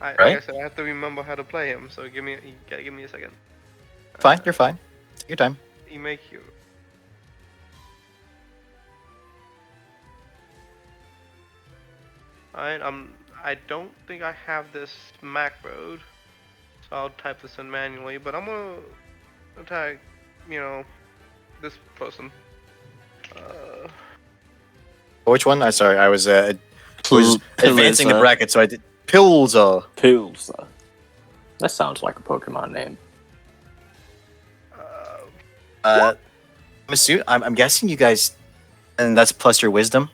Like
Right.
I said, I have to remember how to play him, so you gotta give me a second.
Fine. You're fine. Take your time.
You make you. Alright, I don't think I have this macroed, so I'll type this in manually, but I'm gonna attack, you know, this person.
Which one? I'm sorry. I was advancing the
Pilza.
bracket, so I did Pilza.
Pilza. That sounds like a Pokemon name.
I'm guessing you guys, and that's plus your wisdom.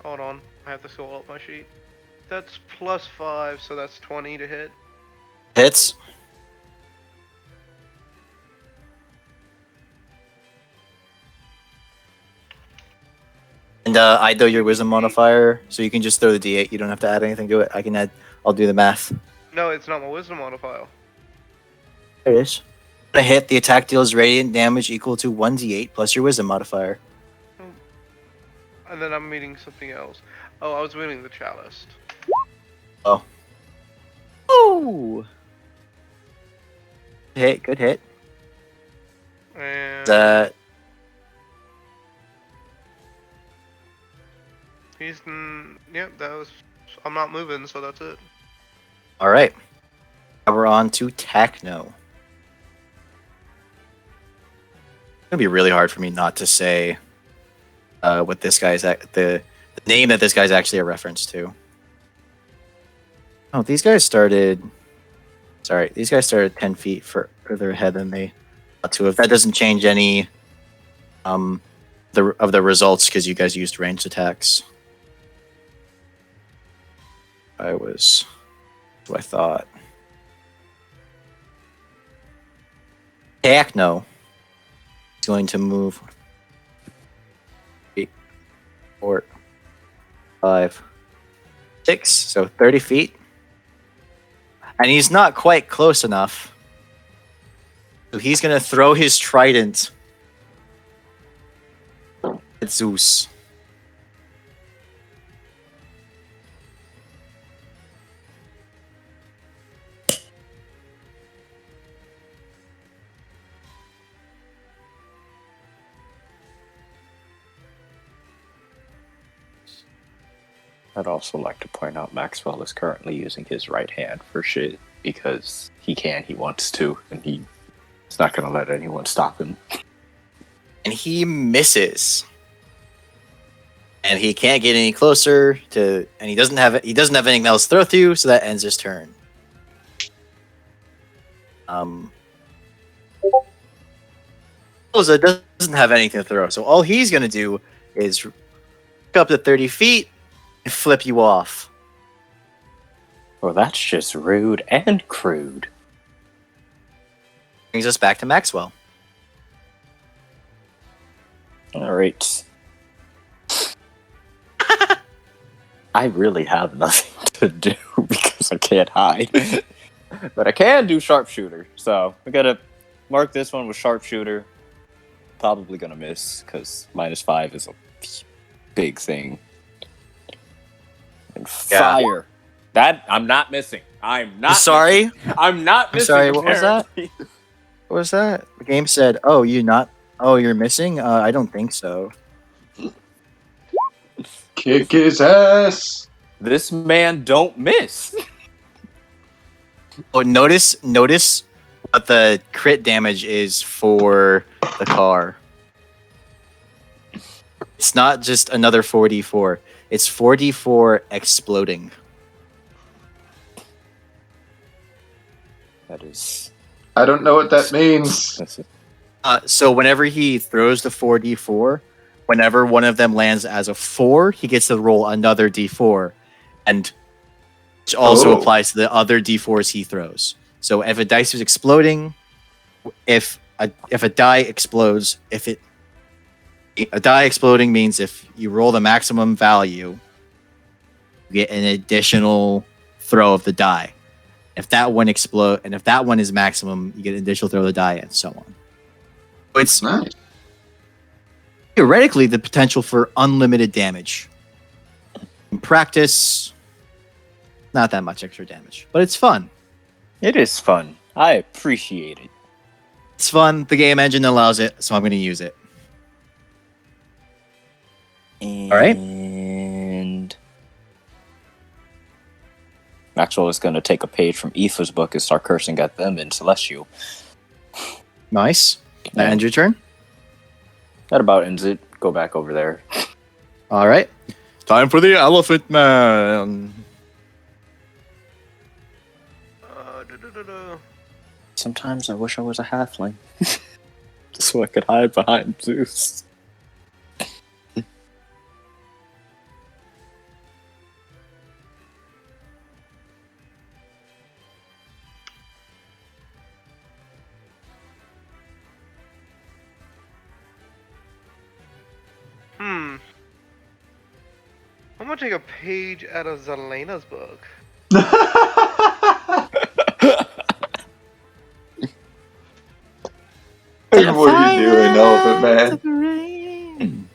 Hold on, I have to scroll up my sheet. That's +5, so that's 20 to hit.
Hits. And I do your wisdom modifier, so you can just throw the d8. You don't have to add anything to it. I can add. I'll do the math.
No, it's not my wisdom modifier.
There it is. A hit. The attack deals radiant damage equal to 1d8 plus your wisdom modifier.
Oh And then I'm meeting something else. Oh, I was winning the chalice.
Oh. Oh. Good hit.
And he's yep. That was. I'm not moving, so that's it.
All right. Now we're on to Techno. It's gonna be really hard for me not to say what this guy's the name that this guy's actually a reference to. Oh, these guys started. Sorry, these guys started 10 feet further ahead than they ought to have. That doesn't change any of the results because you guys used ranged attacks. What I thought. Techno is going to move 8, 4, 5, 6, so 30 feet. And he's not quite close enough. So he's going to throw his trident at Zeus.
I'd also like to point out Maxwell is currently using his right hand for shit because he wants to, and he's not going to let anyone stop him.
And he misses. And he can't get any closer to, and he doesn't have anything else to throw through, so that ends his turn. Rosa doesn't have anything to throw, so all he's gonna do is go up to 30 feet and flip you off.
Well, that's just rude and crude.
Brings us back to Maxwell.
All right. I really have nothing to do because I can't hide. But I can do sharpshooter, so we gotta mark this one with sharpshooter. Probably gonna miss because -5 is a big thing. And fire. That I'm not missing. I'm not.
Sorry.
Missing. I'm not missing.
Sorry. What was that? What was that? The game said, "Oh, you're missing." I don't think so.
Kick his ass.
This man don't miss.
Oh, notice what the crit damage is for the car. It's not just another 4d4. It's 4d4 exploding.
That is.
I don't know what that means.
So whenever he throws the 4d4, whenever one of them lands as a 4, he gets to roll another d4, and which also applies to the other d4s he throws. So if a dice is exploding, if a die explodes, a die exploding means if you roll the maximum value, you get an additional throw of the die. If that one explode, and if that one is maximum, you get an additional throw of the die, and so on. So it's
Nice.
theoretically the potential for unlimited damage. In practice, not that much extra damage, but it's fun.
It is fun. I appreciate it.
It's fun. The game engine allows it, so I'm going to use it.
And
right.
Maxwell is going to take a page from Aoife's book and start cursing at them in Celestial.
Nice. That ends your turn.
That about ends it. Go back over there.
All right. Time for the Elephant Man.
Sometimes I wish I was a halfling. So I could hide behind Zeus.
I'm gonna take a page out of Zelena's book.
What are you doing, Elephant Man?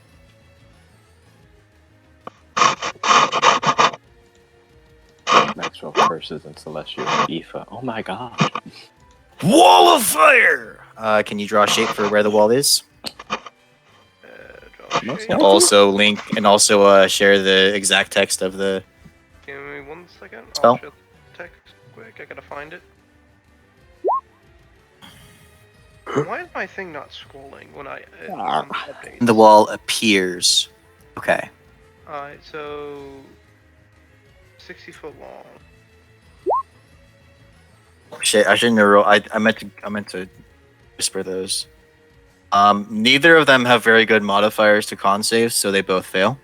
Maxwell curses and Celestial Aoife. Oh my god.
Wall of fire! Can you draw a shape for where the wall is?
Draw
Most
shape.
likely.
Also link and also share the exact text of the.
Give me 1 second.
Spell?
I'll share the text quick. I gotta find it. Why is my thing not scrolling when I on the update?
The wall appears. Okay.
Alright, so 60-foot long.
Shit, I shouldn't have rolled. I meant to whisper those. Neither of them have very good modifiers to con saves, so they both fail.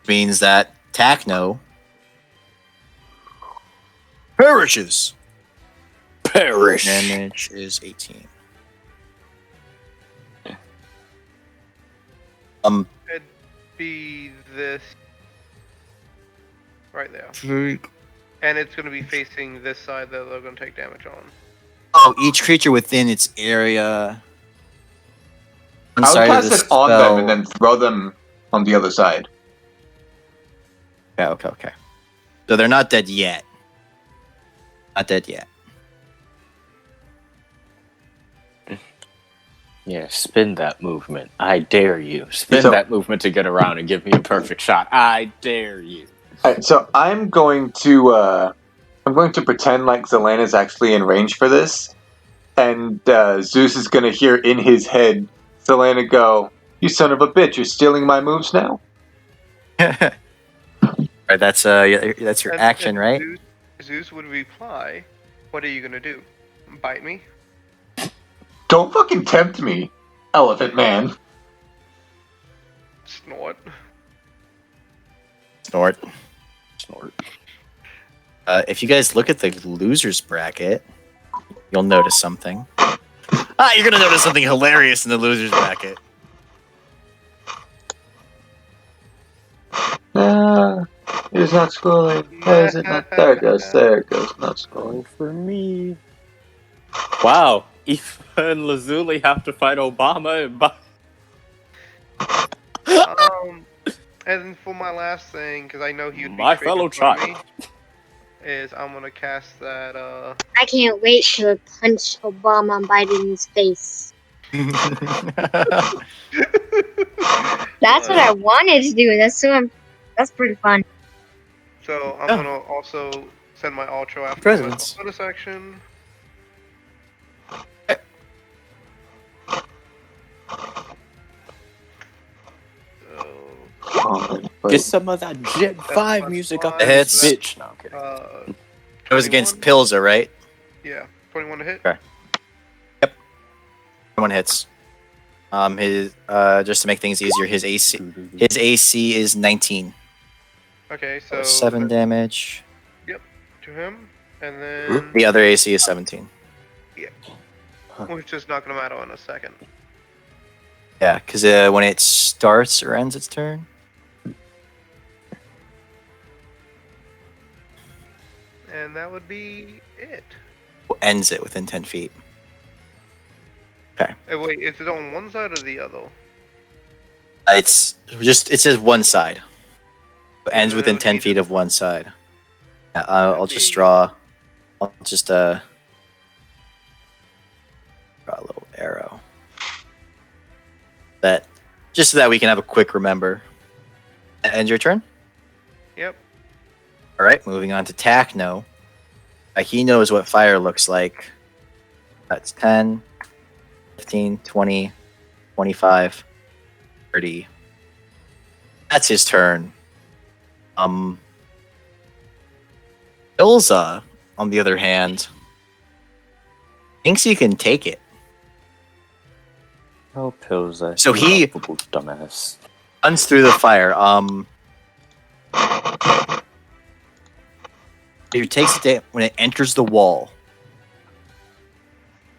Means that Techno perishes.
Perish.
Damage is 18.
It'd be this right there. And it's gonna be facing this side that they're gonna take damage on.
Oh, each creature within its area. One
I would
side of
cast
the
it on them
spell-
and then throw them on the other side.
Okay. So they're not dead yet. Not dead yet.
Yeah, spin that movement. I dare you. Spin
So-
that movement to get around and give me a perfect shot. I dare you.
Alright, so I'm going to pretend like Zelana's actually in range for this, and Zeus is going to hear in his head Zelana go, "You son of a bitch! You're stealing my moves now."
Right, that's your
And-
action,
and
right?
Zeus would reply, "What are you gonna do? Bite me?"
Don't fucking tempt me, Elephant Man.
Snort.
Snort.
Snort.
If you guys look at the losers bracket, you'll notice something. You're gonna notice something hilarious in the losers bracket.
It's not scrolling. Why is it not? There it goes. There it goes. Not scrolling.
Go for me. Wow. Aoife and Lazuli have to fight Obama and
And for my last thing, because I know he would be
My
straight
fellow
in front of
child.
me, is I'm gonna cast that.
I can't wait to punch Obama and Biden in his face. That's what I wanted to do. That's pretty fun.
So I'm
Oh.
gonna also send my ultra after
Presidents.
my bonus action. So,
Get some of that Jet 5
plus
music up
five,
in this
Hits.
bitch. No, I'm kidding.
It was against
21?
Pilzer, right?
Yeah, 21 to hit.
Okay. One hits. His just to make things easier, his AC is 19.
Okay,
So
so
7
that's
damage.
to him, and then
The other AC is 17.
which is not gonna matter in a second.
Yeah, because when it starts or ends its turn.
And that would be it.
Ends it within 10 feet.
Hey, wait, is it on one side or the other?
It says one side. Ends within 10 feet of one side. Yeah, I'll just draw. I'll just draw a little arrow. That just so that we can have a quick remember. End your turn.
Yep.
All right, moving on to Techno. He knows what fire looks like. That's 10, 15, 20, 25, 30. That's his turn. Ilza, on the other hand, thinks he can take it.
Oh, Pilza.
So he-
Dumbass.
Runs through the fire. It takes it when it enters the wall.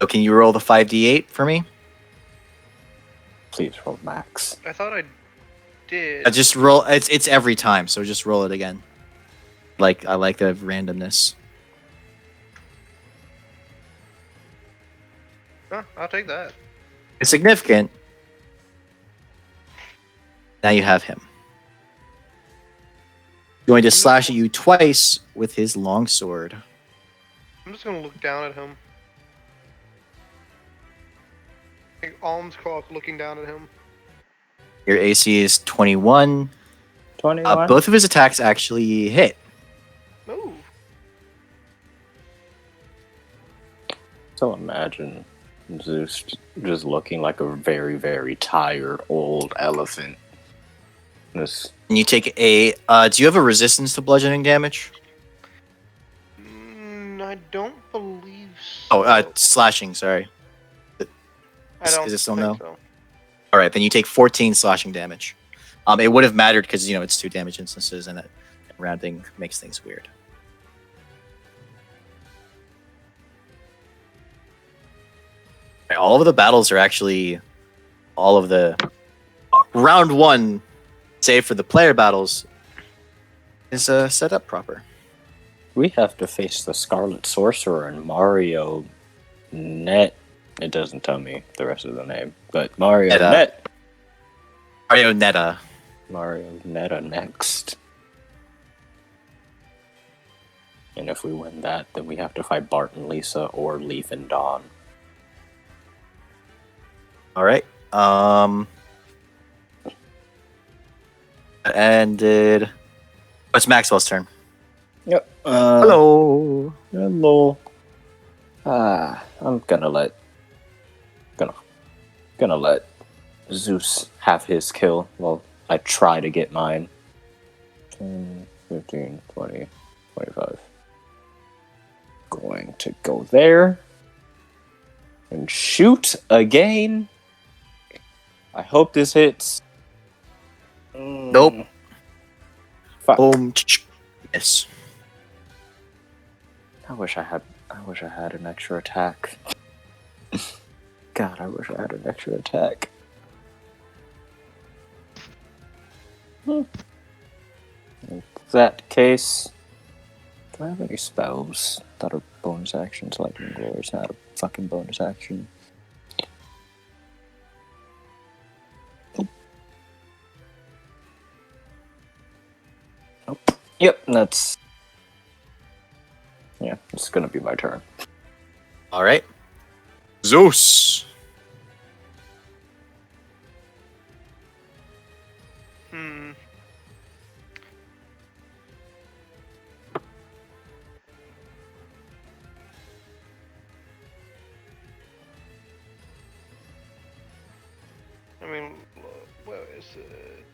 So can you roll the 5d8 for me?
Please roll max.
I thought I did.
Just roll. It's every time, so just roll it again. I like the randomness.
Huh, I'll take that.
It's significant. Now you have him. Going to slash at you twice with his longsword.
I'm just gonna look down at him. Like arms crossed, looking down at him.
Your AC is 21.
21.
Both of his attacks actually hit.
Move.
So imagine Zeus just looking like a very, very tired old elephant. This
And you take a. Do you have a resistance to bludgeoning damage?
I don't believe so.
Oh, slashing. Sorry.
I don't
is it still
think
no?
so.
All right, then you take 14 slashing damage. It would have mattered because it's 2 damage instances, and that rounding makes things weird. Right, all of the battles are actually all of the round 1, save for the player battles, is set up proper.
we have to face the Scarlet Sorcerer and Mario Net. It doesn't tell me the rest of the name, but Mario
Netta.
Net.
Mario Netta.
Mario Netta next. And if we win that, then we have to fight Bart and Lisa or Leaf and Dawn.
All right. That ended. It's Maxwell's turn.
Yep.
Hello.
Hello. I'm gonna let Zeus have his kill while I try to get mine. 10, 15, 20, 25. Going to go there and shoot again. I hope this hits.
Nope.
Fuck.
Boom. Yes.
I wish I had an extra attack. God, I wish I had an extra attack. In that case, do I have any spells that are bonus actions? Lightning Glory is not a fucking bonus action. Nope. Yep, that's... Yeah, it's gonna be my turn.
All right. Zeus.
I mean, where is it?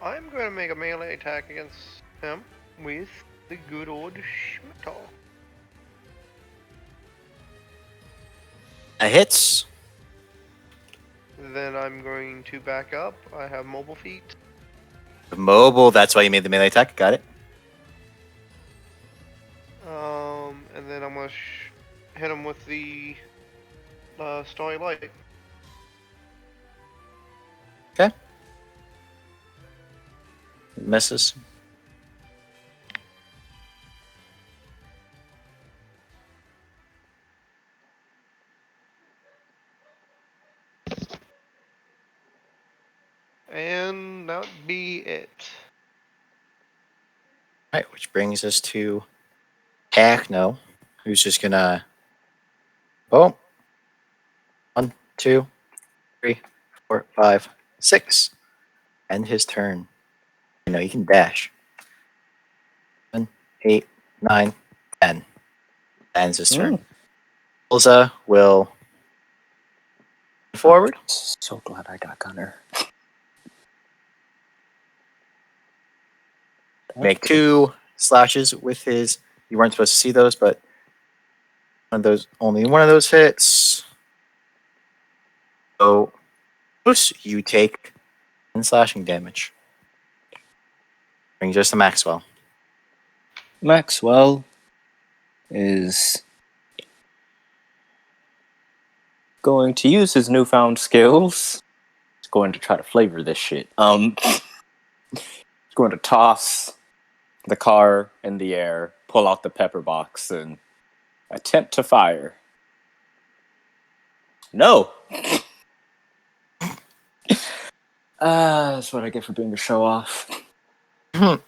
I'm going to make a melee attack against him with the good old Schmittal.
That hits.
Then I'm going to back up. I have mobile feet.
Mobile. That's why you made the melee attack. Got it.
And then I'm going to hit him with the Starry Light.
Okay. Misses.
And that would be it.
All right, which brings us to Hackno, who's just gonna. Boom. 1, 2, 3, 4, 5, 6. End his turn. You can dash. 7, 8, 9, 10. Ends his turn. Elsa will forward.
So glad I got Gunner.
Make 2 slashes with his. You weren't supposed to see those, but only one of those hits. So, you take 10 slashing damage. Brings us to Maxwell.
Maxwell is going to use his newfound skills. He's going to try to flavor this shit. He's going to toss the car in the air pull out the pepper box and attempt to fire. No. That's what I get for being a show off.
All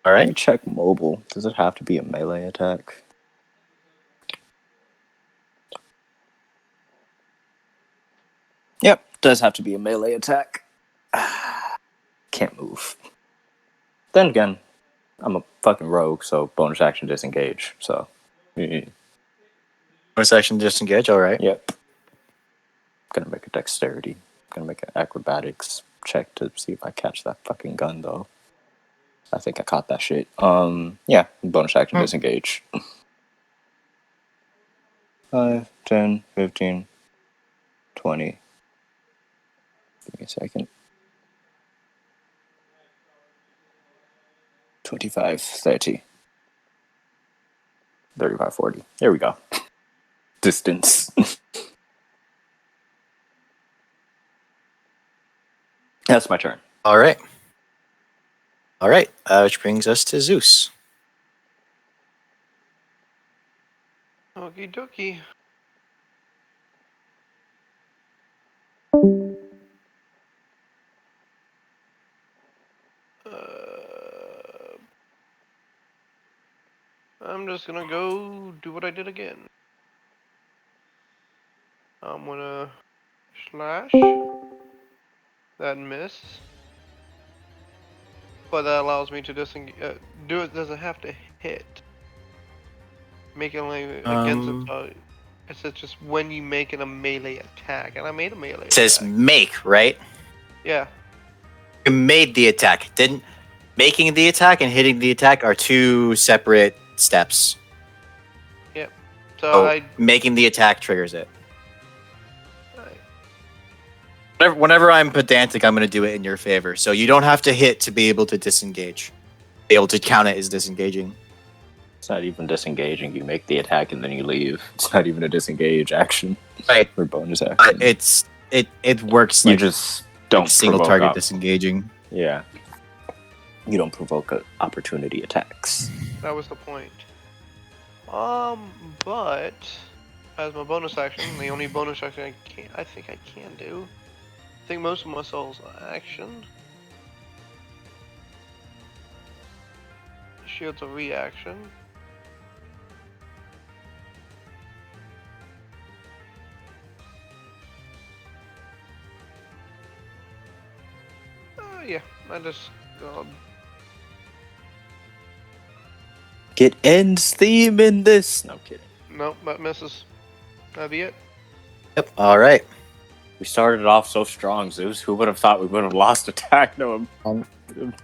Let me
right.
check mobile. Does it have to be a melee attack? Yep, does have to be a melee attack. Can't move. Then again, I'm a fucking rogue, so bonus action disengage. So,
Bonus action disengage. All right.
yep. Gonna make a dexterity. Gonna make an acrobatics check to see if I catch that fucking gun, though. I think I caught that shit. Yeah, bonus action disengage. 5, 10, 15, 20. Give me a second. 25, 30. 35, 40. There we go. Distance. That's my turn.
All right. All right. Which brings us to Zeus.
Okie dokie. I'm just gonna go do what I did again. I'm gonna slash. That miss. But that allows me to disengage. Do it doesn't have to hit. Make it only against it. It says just when you make it a melee attack, and I made a melee.
It says
attack.
make, right?
Yeah.
You made the attack. Didn't making the attack and hitting the attack are two separate steps.
Yep. So
So making the attack triggers it. Whenever I'm pedantic, I'm going to do it in your favor. So you don't have to hit to be able to disengage. Be able to count it as disengaging.
It's not even disengaging. You make the attack and then you leave. It's not even a disengage action.
Right.
Or bonus action.
But it works
You
like
just don't
single
provoke
target
up.
disengaging.
Yeah. You don't provoke opportunity attacks.
That was the point. But as my bonus action, the only bonus action I think I can do. I think most of my souls are action. Shield's a reaction. Yeah, I just
Get ends theme in this. No kidding.
nope, that misses. That'd be it.
Yep. All right.
We started off so strong, Zeus. Who would have thought we would have lost attack? No,
1,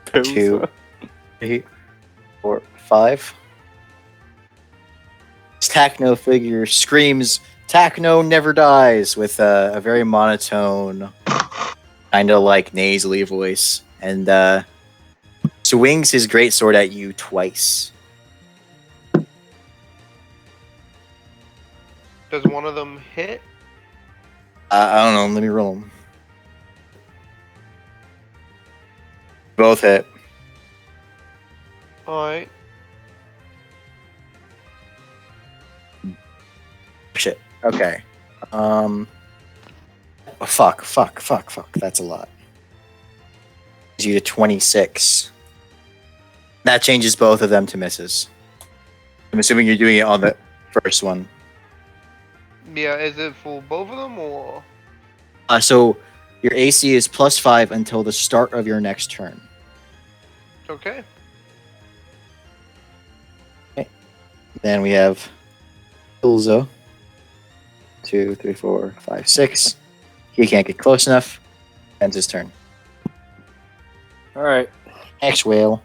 2, 3, 4, 5. This Techno figure screams, "Techno never dies," with a very monotone, kind of like nasally voice, and swings his greatsword at you twice.
Does one of them hit?
I don't know. Let me roll them. Both hit.
Alright.
Shit. Okay. Fuck. That's a lot. Gives you to 26. That changes both of them to misses. I'm assuming you're doing it on the first one.
Yeah, is it for both of them or?
So your AC is +5 until the start of your next turn.
Okay.
Then we have Ilzo. 2, 3, 4, 5, 6. He can't get close enough. Ends his turn.
Alright.
Next whale.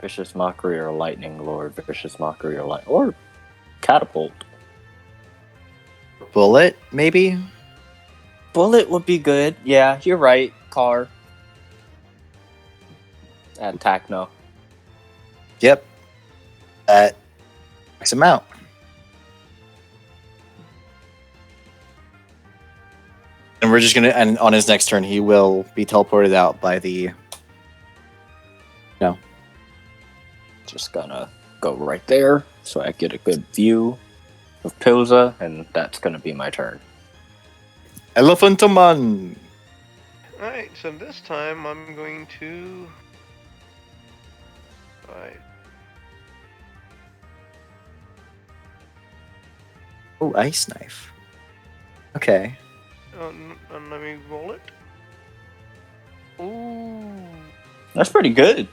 Vicious Mockery or Lightning Lord. Vicious Mockery or Catapult.
Bullet, maybe?
Bullet would be good. Yeah, you're right. Car. And Techno.
Yep. That knocks him out. And we're just gonna, and on his next turn, he will be teleported out by the,
just gonna go right there so I get a good view of Pilza, and that's gonna be my turn.
Elephantaman.
Alright, so this time I'm going to. Alright.
Oh, ice knife. Okay.
And let me roll it. Ooh.
That's pretty good.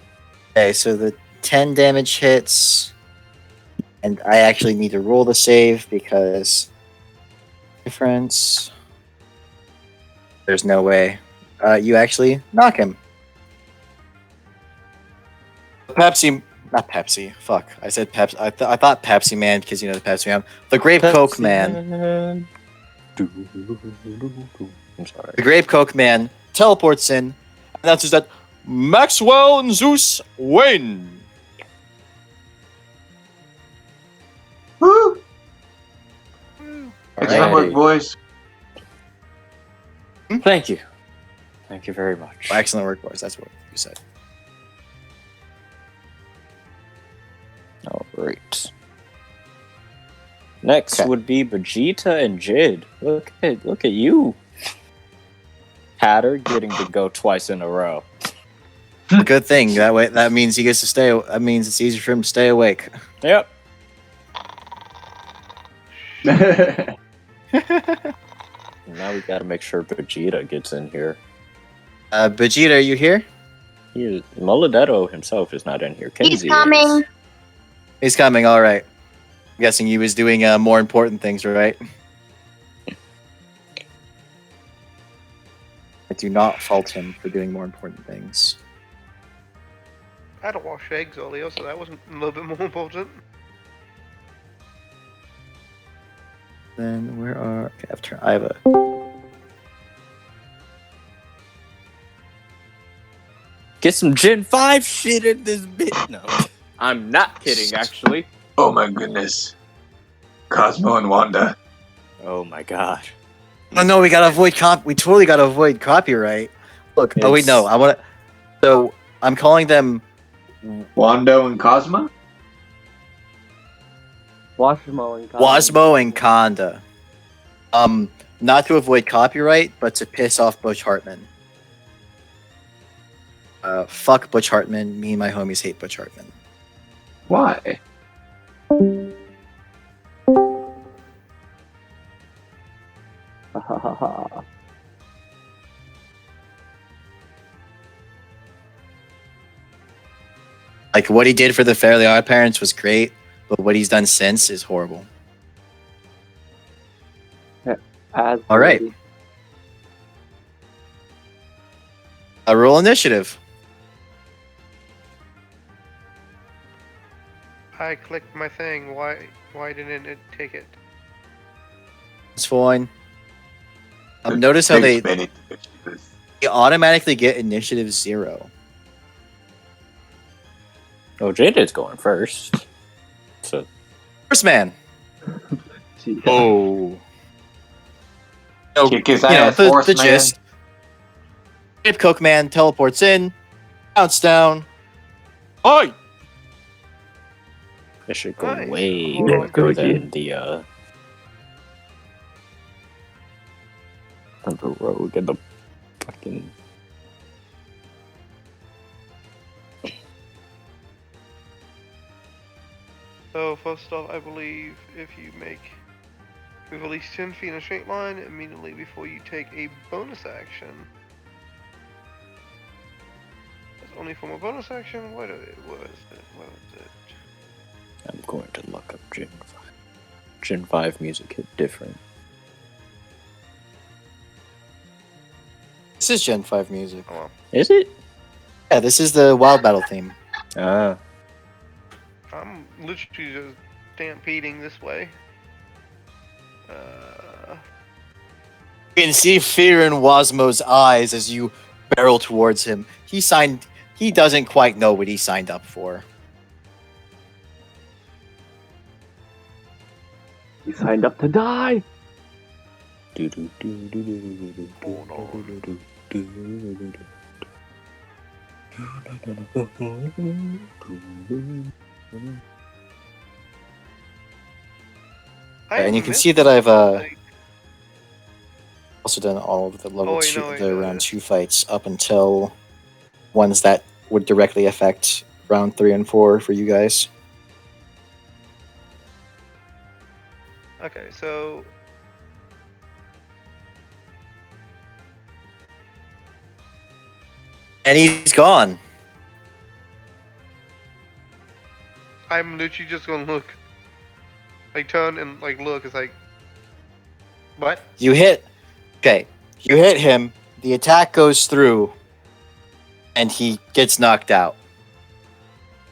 Okay, so the 10 damage hits, and I actually need to roll the save because difference. There's no way. You actually knock him. Pepsi, not Pepsi. Fuck, I said Pepsi. I thought Pepsi Man because you know the Pepsi Man. The Grape Coke Man.
I'm sorry.
The Grape Coke Man teleports in, announces that Maxwell and Zeus win.
Woo!
Woo.
Excellent work,
Alrighty.
boys.
Thank you. Thank you very much.
Oh, excellent work, boys. That's what you said.
All right. Next
Okay.
would be Vegeta and Jid. Look at you, Hatter, getting to go twice in a row.
A good thing. That means he gets to stay. That means it's easier for him to stay awake.
Yep. Now we gotta make sure Vegeta gets in here.
Vegeta, are you here?
Molodetto himself is not in here.
He's
Kenzie
coming.
is.
He's coming. All right. I'm guessing he was doing more important things, right? I do not fault him for doing more important things.
I had to wash eggs earlier, so that wasn't a little bit more important.
Then where are? Okay, I have a.
Get some Gen 5 shit in this bit. No, I'm not kidding, actually.
Oh my goodness. Cosmo and Wanda.
Oh my god.
Oh no, we gotta avoid We totally gotta avoid copyright. Look. Oh wait, no.
It's-
I want to. So I'm calling them
Wando and Cosmo?
Washmo and
Wasmo and Conda. Not to avoid copyright, but to piss off Butch Hartman. Fuck Butch Hartman. Me and my homies hate Butch Hartman.
Why?
Like what he did for the Fairly Odd Parents was great, but what he's done since is horrible. All right. A roll initiative.
I clicked my thing. Why didn't it take it?
It's fine. Notice how they automatically get initiative 0.
Oh, Jada's going first. So
First man. Oh. So,
Kick his ass,
the
horse man.
gist. Grape Coke Man teleports in, bounce down. Oi!
it should go
Nice.
way
Yeah,
quicker
good
than the rogue and the fucking.
So first off, I believe if you move at least 10 feet in a straight line immediately before you take a bonus action. That's only from a bonus action? What is it?
I'm going to look up Gen 5. Gen 5 music hit different.
This is Gen 5 music.
Oh, well.
Is it?
Yeah, this is the Wild Battle theme.
Ah.
I'm literally just stampeding this way.
You can see fear in Wasmo's eyes as you barrel towards him. He doesn't quite know what he signed up for.
He signed up to die.
And you can
missed
see that I've
like,
also done all of the level
wait,
2,
no, wait,
the round 2 fights up until ones that would directly affect round 3 and 4 for you guys.
Okay, so
And he's gone.
I'm literally just gonna look, like turn and like look. It's like, what?
You hit. Okay. You hit him. The attack goes through. And he gets knocked out.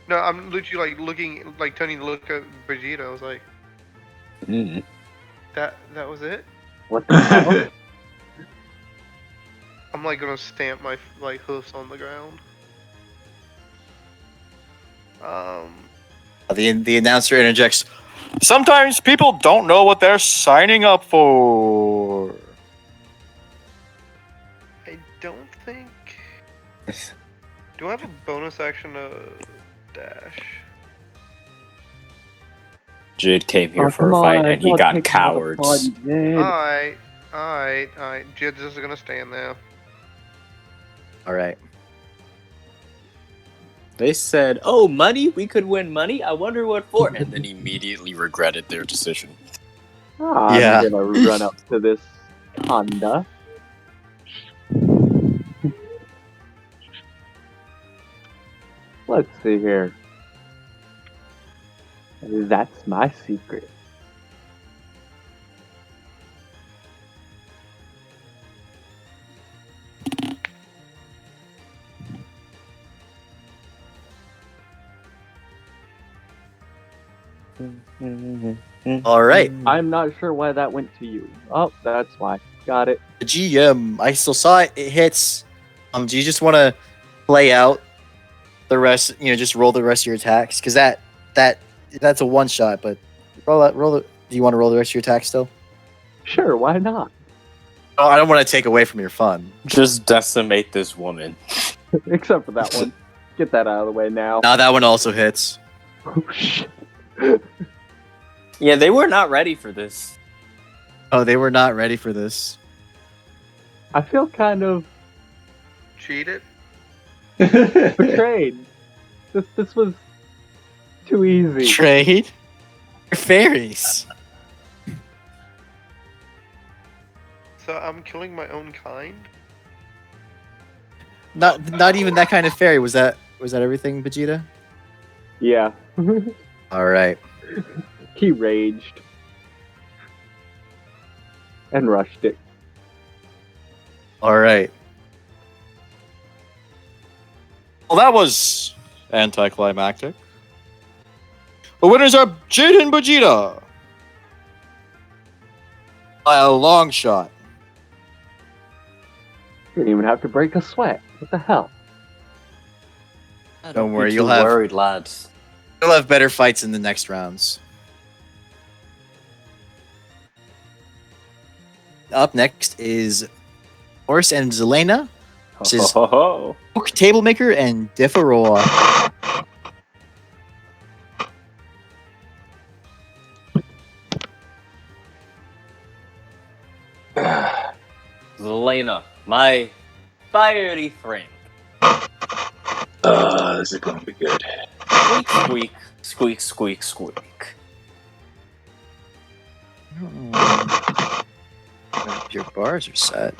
No, I'm literally like looking, like turning to look at Vegeta. I was like, that was it.
What the hell?
I'm like gonna stamp my like hoofs on the ground.
The announcer interjects. Sometimes people don't know what they're signing up for.
I don't think. Do I have a bonus action to dash?
Jid came here
Oh,
for
come
a fight
on,
and he
don't
got
take me out of
cowards.
fun, Jid.
Alright. Jid's just gonna stand there.
All right.
They said, "Oh, money? We could win money. I wonder what for." And then immediately regretted their decision.
Yeah.
I'm gonna run up to this Honda. Let's see here. That's my secret.
All right.
I'm not sure why that went to you. Oh, that's why. Got it.
The GM, I still saw it. It hits. Do you just want to play out the rest? Just roll the rest of your attacks because that's a one shot. But roll it. Do you want to roll the rest of your attacks still?
Sure, why not?
Oh, I don't want to take away from your fun.
Just decimate this woman.
Except for that one. Get that out of the way now.
Now that one also hits.
Oh, shit.
Yeah, they were not ready for this.
Oh, they were not ready for this.
I feel kind of
Cheated?
betrayed. This was too easy.
Trade? They're fairies.
So I'm killing my own kind?
Not even that kind of fairy. Was that everything, Vegeta?
Yeah.
All right.
He raged. And rushed it.
All right. Well, that was anticlimactic. The winners are Jid and Vegeta. By a long shot.
Didn't even have to break a sweat. What the hell?
Don't worry,
Be
you'll
too
have
worried, lads.
better fights in the next rounds. Up next is Horse and Zelena versus
Ho.
Oak Table Maker and Diffaroa.
Zelena, my fiery friend.
This is gonna be good.
Squeak, squeak, squeak, squeak, squeak.
I don't know if your bars are set.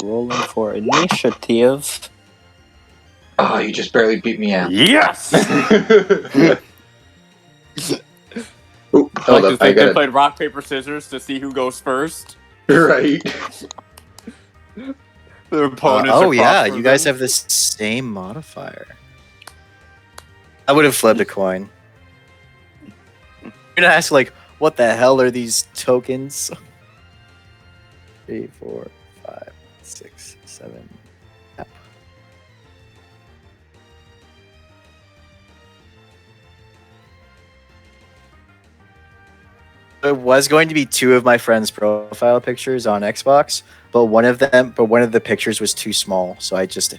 Rolling for initiative.
Oh, you just barely beat me out.
Yes!
Ooh,
I like
hold
to
up, I
think they
gotta.
played rock, paper, scissors to see who goes first.
Right.
Their opponents
Oh
across
yeah,
from
you guys
them.
have the same modifier. I would have flipped a coin. You're gonna ask like, what the hell are these tokens? 3, 4, 5, 6, 7. Yep. It was going to be 2 of my friends' profile pictures on Xbox, but one of the pictures was too small, so I just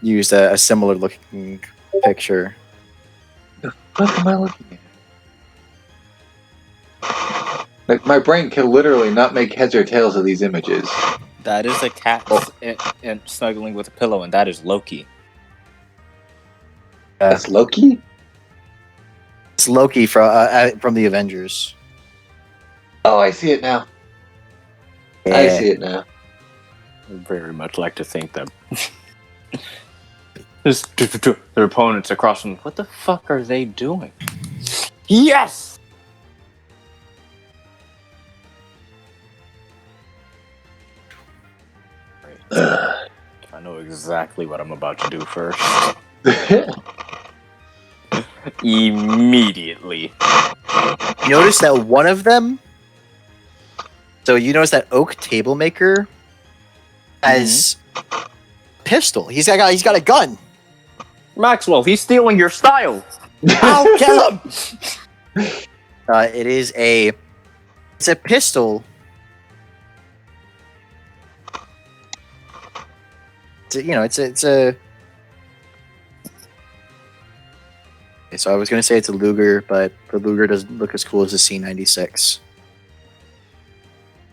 used a similar looking picture.
What am I looking at? Like, my brain can literally not make heads or tails of these images.
That is a cat and snuggling with a pillow, and that is Loki.
That's Loki?
It's Loki from the Avengers.
Oh, I see it now.
Yeah.
I see it now.
I very much like to think that their opponents across from. What the fuck are they doing? Yes. I know exactly what I'm about to do first. Immediately.
You notice that one of them. So you notice that oak table maker has a pistol. He's got a gun.
Maxwell, he's stealing your style. I'll kill him.
It's a pistol. It's a. Okay, so I was gonna say it's a Luger, but the Luger doesn't look as cool as the C96.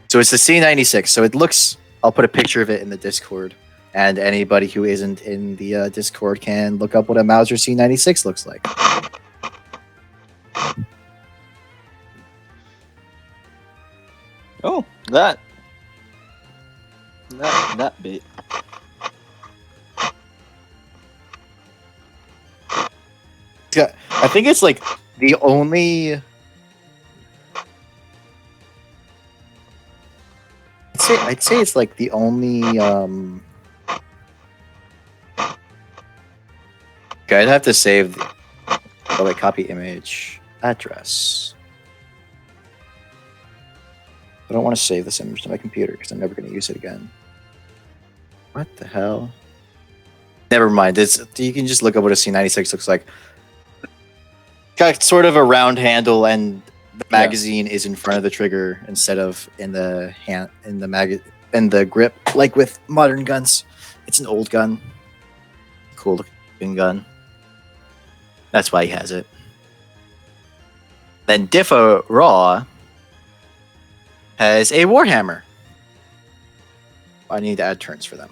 So it's the C96. So it looks. I'll put a picture of it in the Discord, and anybody who isn't in the Discord can look up what a Mauser C96 looks like.
Oh, that bit.
I think it's like the only. I'd say it's like the only. Okay, I'd have to save. Copy image address. I don't want to save this image to my computer because I'm never going to use it again. What the hell? Never mind. You can just look up what a C96 looks like. Got sort of a round handle, and the magazine is in front of the trigger instead of in the hand in the grip, like with modern guns. It's an old gun. Cool looking gun. That's why he has it. Then Diffa Raw has a Warhammer. I need to add turns for them.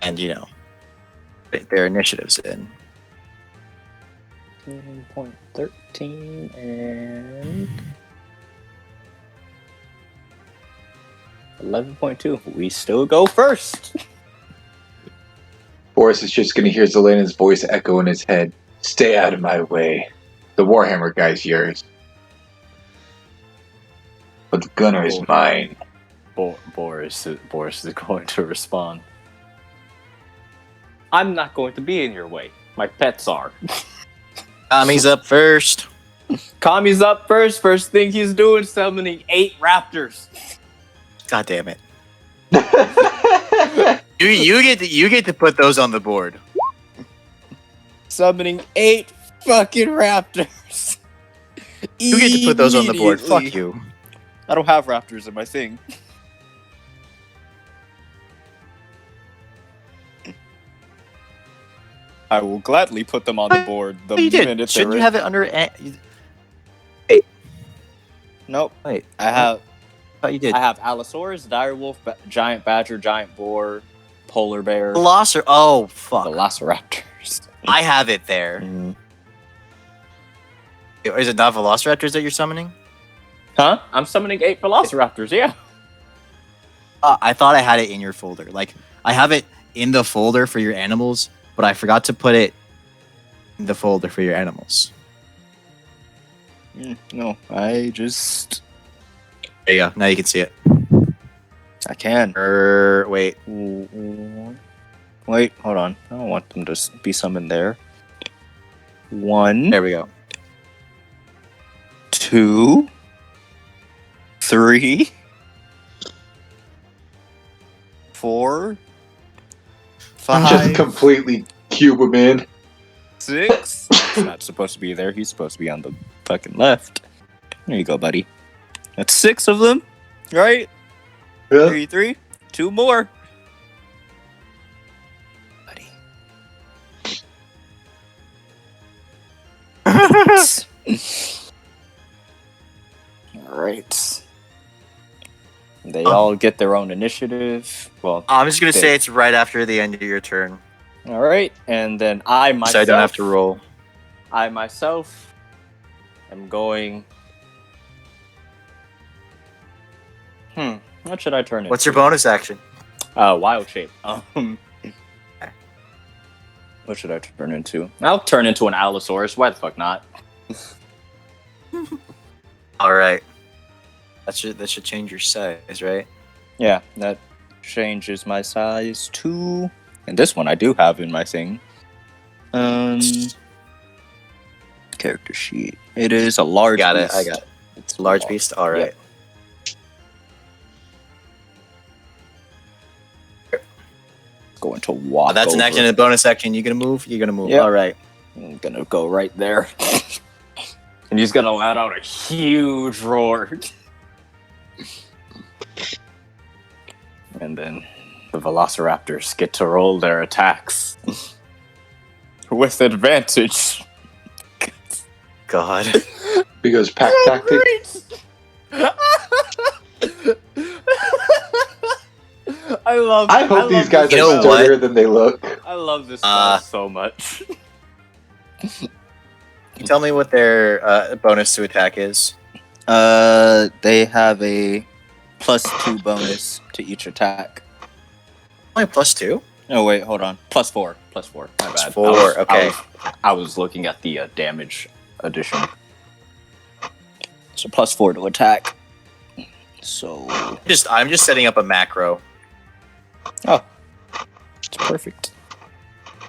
And their initiatives in.
13 and 11.2. We still go first.
Boris is just going to hear Zelena's voice echo in his head. Stay out of my way. The Warhammer guy's yours. But the gunner is mine.
Boris is going to respond. I'm not going to be in your way. My pets are.
Kami's up first.
Kami's up first. First thing he's doing, summoning 8 raptors.
God damn it. you get to put those on the board.
Summoning 8 fucking raptors.
You get to put those on the board. Fuck you.
I don't have raptors in my thing. I will gladly put them on the board the minute
Shouldn't you have it under?
Nope.
Wait,
I have.
I thought you did.
I have Allosaurus, direwolf, giant badger, giant boar, polar bear,
Oh fuck!
velociraptors.
I have it there. Is it not velociraptors that you're summoning?
Huh? I'm summoning 8 velociraptors. Yeah.
I thought I had it in your folder. Like I have it in the folder for your animals, but I forgot to put it in the folder for your animals.
No, I just.
There you go. Now you can see it.
I can.
Wait.
Wait, hold on. I don't want them to be summoned there. 1.
There we go.
2. 3. 4. 5.
Just completely cube him in.
6. 6. That's not supposed to be there. He's supposed to be on the fucking left. There you go, buddy. That's 6 of them, right?
Yeah.
33. 2 more. Buddy. Alright. They all get their own initiative. Well,
I'm just gonna say it's right after the end of your turn,
alright. And then I myself.
so I don't have to roll.
I myself am going. What should I turn into?
What's your bonus action?
Wild shape. What should I turn into? I'll turn into an Allosaurus. Why the fuck not?
All right. That should change your size, right?
Yeah, that changes my size to. And this one I do have in my thing. Character sheet. It is a large
Got it.
beast.
I got it.
It's
Large beast. All right.
Yep. Going to walk.
That's an
over.
action and a bonus action. You gonna move? You're gonna move.
Yep.
All right.
I'm gonna go right there. And he's gonna let out a huge roar. And then the Velociraptors get to roll their attacks with advantage.
God.
Because pack tactic. I hope these guys are sturdier than they look.
I love this spell so much.
Tell me what their bonus to attack is.
They have a +2 bonus to each attack.
Only +2?
No, wait, hold on. +4. +4. My bad.
+4, okay.
I was looking at the damage addition. So +4 to attack. So
I'm just setting up a macro.
oh, it's perfect.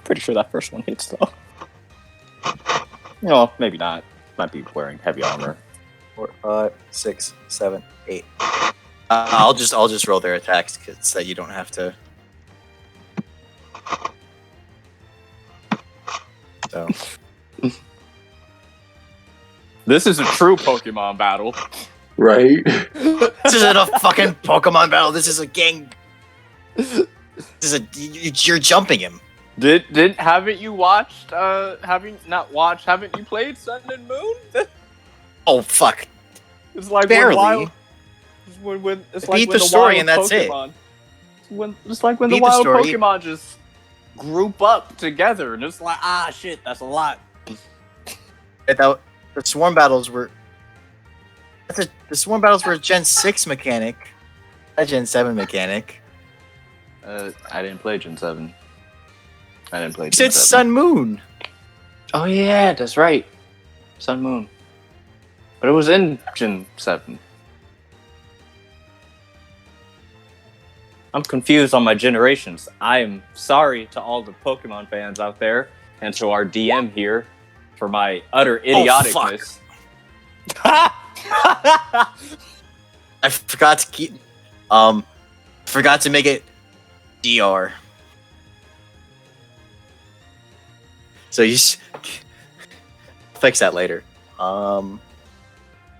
Pretty sure that first one hits though. No, maybe not. Might be wearing heavy armor.
4, 5, 6, 7, 8. I'll just roll their attacks so that you don't have to. So
This is a true Pokemon battle.
Right?
this isn't a fucking Pokemon battle. This is a gang. You're jumping him.
Haven't you watched? Haven't you played Sun and Moon?
Oh fuck!
It's like
barely.
It's
Beat the story and that's
Pokemon, it's like when
Beat
the
the
wild
story.
Pokemon just group up together, and it's like shit, that's a lot.
The swarm battles were. The swarm battles were a Gen 6 mechanic, a Gen 7 mechanic.
I didn't play Gen 7. I didn't play.
You said Sun Moon.
Oh yeah, that's right. Sun Moon. But it was in Gen 7. I'm confused on my generations. I'm sorry to all the Pokemon fans out there and to our DM here for my utter idioticness.
I forgot to keep. Forgot to make it DR. So you fix that later.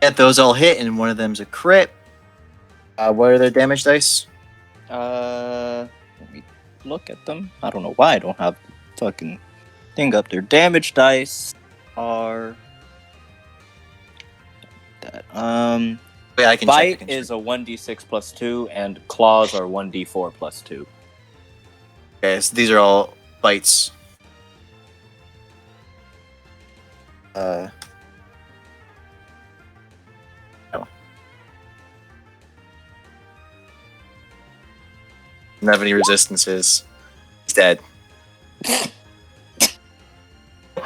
Get those all hit, and one of them's a crit. What are their damage dice?
Let me look at them. I don't know why I don't have fucking thing up there. Damage dice are that.
Yeah, I can
Bite
check.
is a 1d6 plus 2, and claws are 1d4 plus 2.
Okay, so these are all bites. No. Don't have any resistances. He's dead.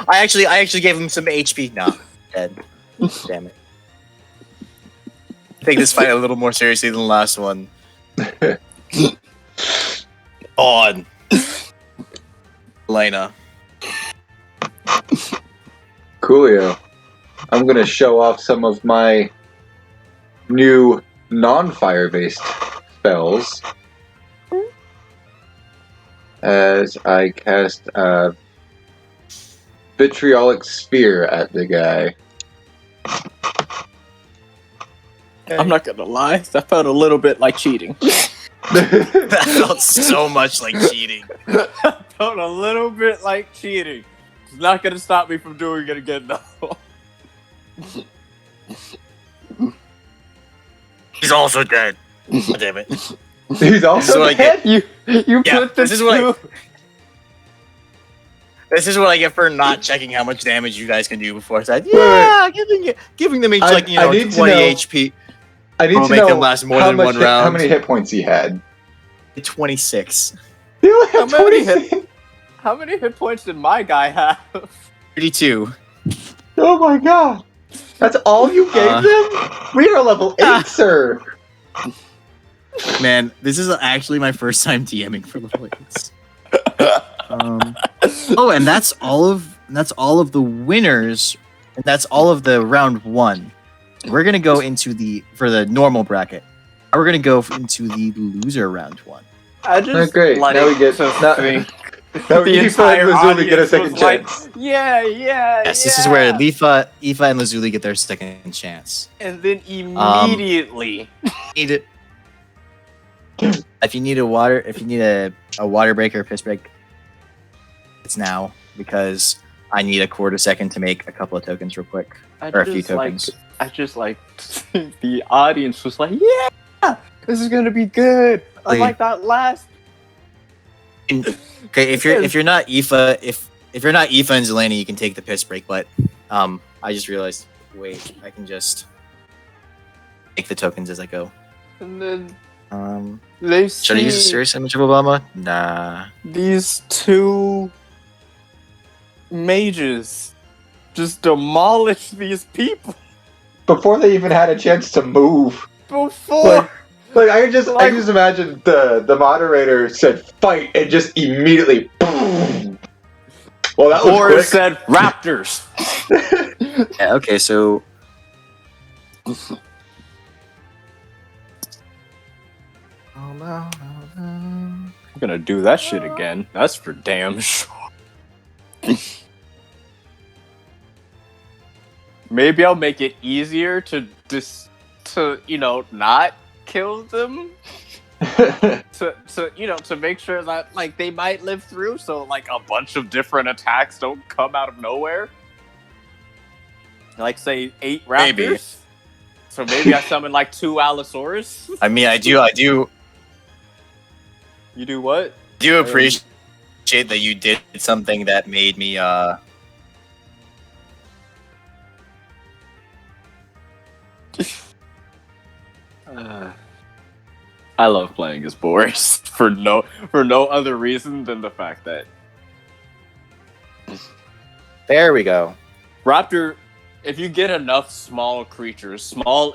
I actually gave him some HP. No, dead. Damn it. Take this fight a little more seriously than the last one. On. Elena.
Coolio. I'm gonna show off some of my new non-fire based spells as I cast vitriolic spear at the guy.
I'm not gonna lie, that felt a little bit like cheating.
That felt so much like cheating.
That felt a little bit like cheating. It's not gonna stop me from doing it again, though.
He's also dead. God damn it.
He's also
what I
dead?
You
Yeah,
put the
this is what I-
two.
This is what I get for not checking how much damage you guys can do before I said,
Wait.
yeah, giving them each
I
like,
need to
20
know-
HP.
I need
Will
to
make
know
them last more
how
than
much
one
hit- how
round.
many hit points he had.
26.
He only had
How many
26.
How many hit points did my guy have?
32.
Oh my god. That's all you gave them? We are level 8, sir.
Man, this is actually my first time DMing for level 8s. Oh, and that's all of the winners, and that's all of the round 1. We're gonna go into for the normal bracket. We're gonna go into the loser round 1.
I just
Oh, great.
like
Now we get-
to
now-
think
Now
the
Aoife
entire
and Lazuli get a
audience
second
was like,
chance.
yeah.
Yes, this is where Aoife and Lazuli get their second chance.
And then immediately,
If you need a water break or a piss break, it's now, because I need a quarter second to make a couple of tokens real quick. Or a few tokens.
I just like the audience was like, yeah, this is gonna be good. I
Like-
like that last.
Okay, if you're not Aoife, if you're not Aoife and Zelani, you can take the piss break. But I just realized, wait, I can just make the tokens as I go.
And then
Should
they
I
see
use a serious image of Obama? Nah.
these two mages just demolish these people
Before they even had a chance to move.
before.
Like I can just imagine the moderator said fight and just immediately boom. Well, that was
Or it
quick.
said raptors.
Yeah. Okay. So.
I'm gonna do that shit again. That's for damn sure. Maybe I'll make it easier to not kill them. To make sure that like they might live through, so like a bunch of different attacks don't come out of nowhere. Like say 8 raptors.
Maybe.
So maybe I summon like 2 Allosaurus.
I mean, I do
You do what?
appreciate that you did something that made me
I love playing as Boris for no other reason than the fact that
There we go.
Raptor, if you get enough small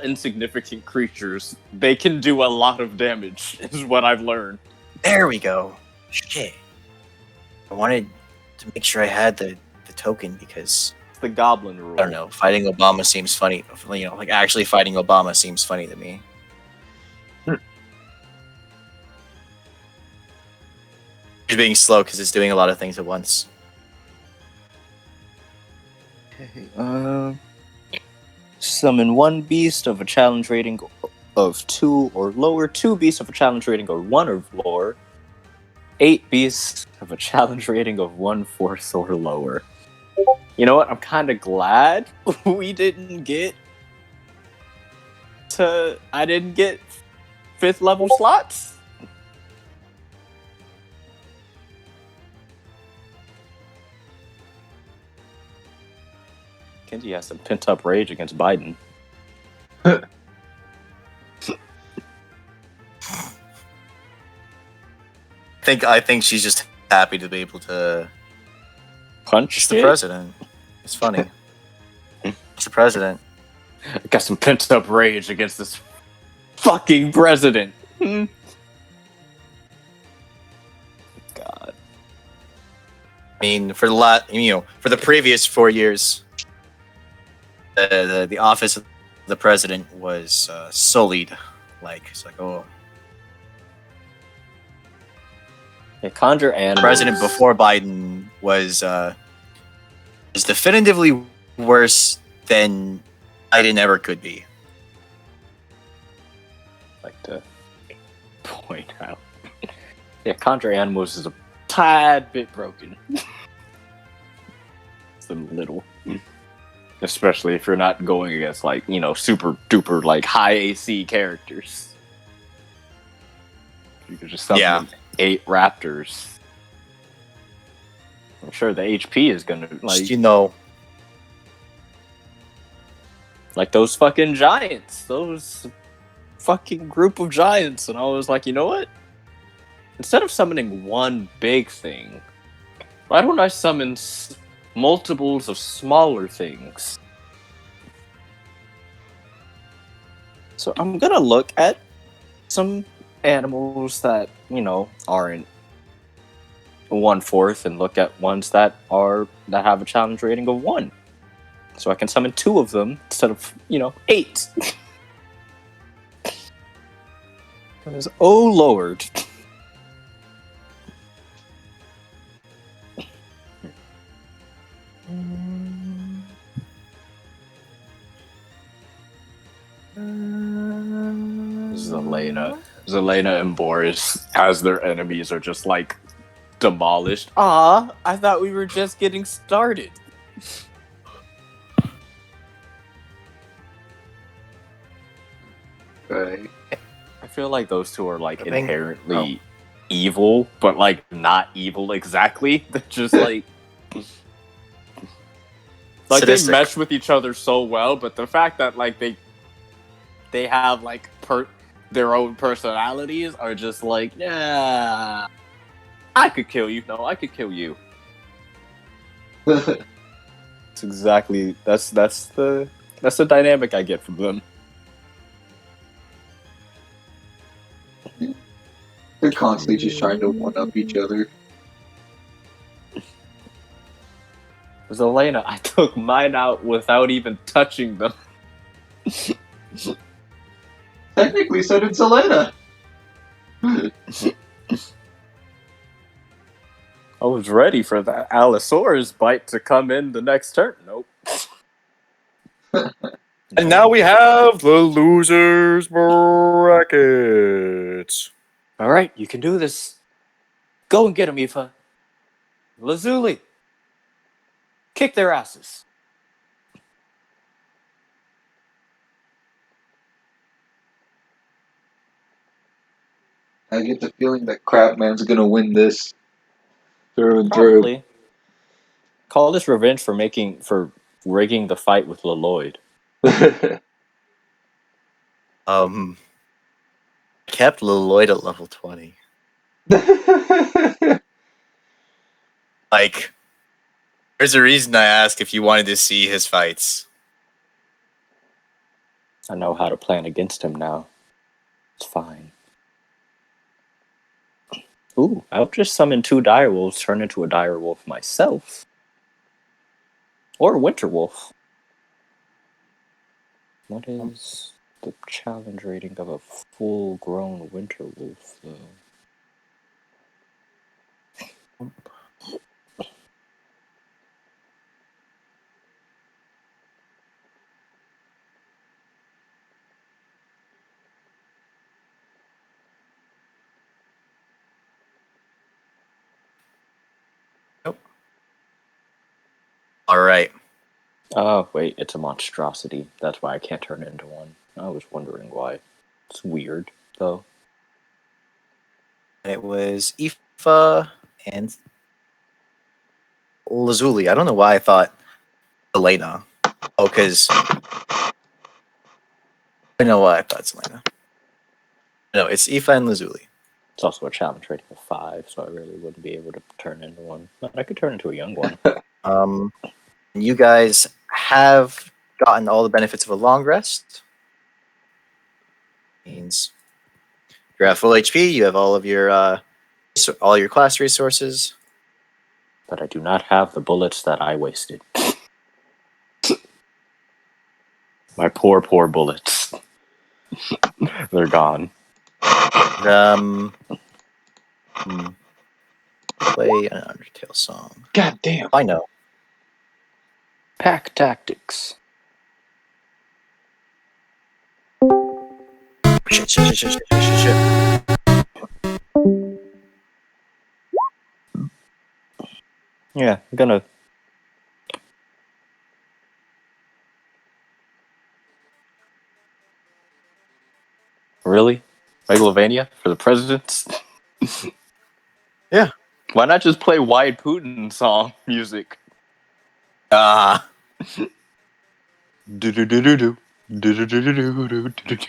insignificant creatures, they can do a lot of damage, is what I've learned.
There we go. Shit. I wanted to make sure I had the token because
It's the goblin rule.
I don't know. Fighting Obama seems funny. Like actually fighting Obama seems funny to me. It's being slow because it's doing a lot of things at once.
Summon 1 beast of a challenge rating of 2 or lower, 2 beasts of a challenge rating of 1 or lower, 8 beasts of a challenge rating of 1/4 or lower. You know what? I'm kind of glad we didn't get I didn't get 5th level slots. Kenji has some pent up rage against Biden.
I think she's just happy to be able to
Punch
It's the
it?
president. It's funny. It's the president.
I got some pent up rage against this fucking president.
God.
I mean, for the previous 4 years, the office of the president was sullied. It's like, oh,
Yeah, conjure animals.
the president before Biden was is definitively worse than Titan ever could be.
Like to point out. Yeah, Contra Animals is a tad bit broken. It's a little. Especially if you're not going against, like, you know, super duper, like, high AC characters. You could just summon 8 raptors. I'm sure the HP is gonna, like...
Just, you know...
Like those fucking giants. Those fucking group of giants. And I was like, you know what? Instead of summoning one big thing, why don't I summon multiples of smaller things? So I'm gonna look at some animals that, you know, aren't 1/4 and look at ones that have a challenge rating of 1. So I can summon 2 of them instead of, you know, 8. Because, oh lord. Zelena and Boris, as their enemies, are just like demolished. Ah, I thought we were just getting started.
Right.
I feel like those two are like inherently evil, but like not evil exactly. They're just like
Sadistic.
They mesh with each other so well, but the fact that like they have like their own personalities are just like, yeah, I could kill you. No, I could kill you. It's exactly that's the dynamic I get from them.
They're constantly just trying to one-up each other.
Zelena, I took mine out without even touching them.
Technically, so did Zelena.
I was ready for that Allosaurus bite to come in the next turn. Nope.
And now we have the losers brackets.
All right, you can do this. Go and get him, Aoife. Lazuli, kick their asses.
I get the feeling that Crabman's gonna win this through and
Probably. Call this revenge for rigging the fight with Lloyd.
through.
Kept Lloyd at level 20. Like, there's a reason I asked if you wanted to see his fights.
I know how to plan against him now. It's fine. Ooh, I'll just summon 2 direwolves, turn into a direwolf myself. Or a winterwolf. What is the challenge rating of a full-grown winterwolf, though?
Alright.
Oh, wait, it's a monstrosity. That's why I can't turn it into one. I was wondering why. It's weird, though.
It was Aoife and Lazuli. I don't know why I thought Elena. Oh, because I know why I thought Selena. No, it's Aoife and Lazuli.
It's also a challenge rating of 5, so I really wouldn't be able to turn into one. But I could turn into a young one.
You guys have gotten all the benefits of a long rest. Means you're at full HP. You have all of your class resources.
But I do not have the bullets that I wasted. My poor bullets. They're gone.
Play an Undertale song.
God damn.
I know.
Pack tactics.
Shit.
Yeah, I'm gonna. Really? Megalovania for the presidents?
Yeah.
Why not just play Wide Putin song music?
Ah.
Do-do-do-do-do. Do-do-do-do-do-do-do-do.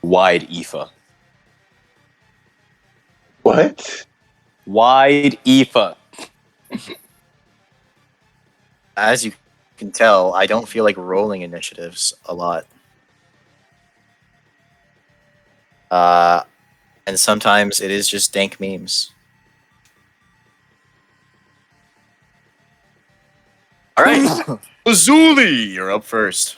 Wide IFA.
What?
Wide IFA.
As you can tell, I don't feel like rolling initiatives a lot. And sometimes it is just dank memes. All right, Lazuli, you're up first.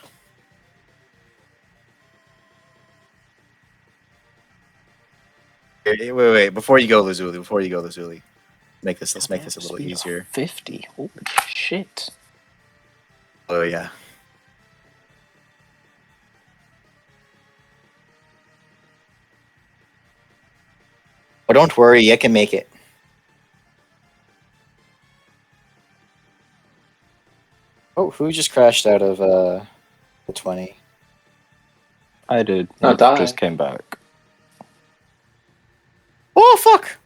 Wait. Before you go, Lazuli. Let's make this a little
Speed of
easier.
50. Holy shit.
Oh yeah. Oh, don't worry, you can make it. Oh, who just crashed out of the 20?
I did.
Not
It
die.
just came back.
Oh fuck!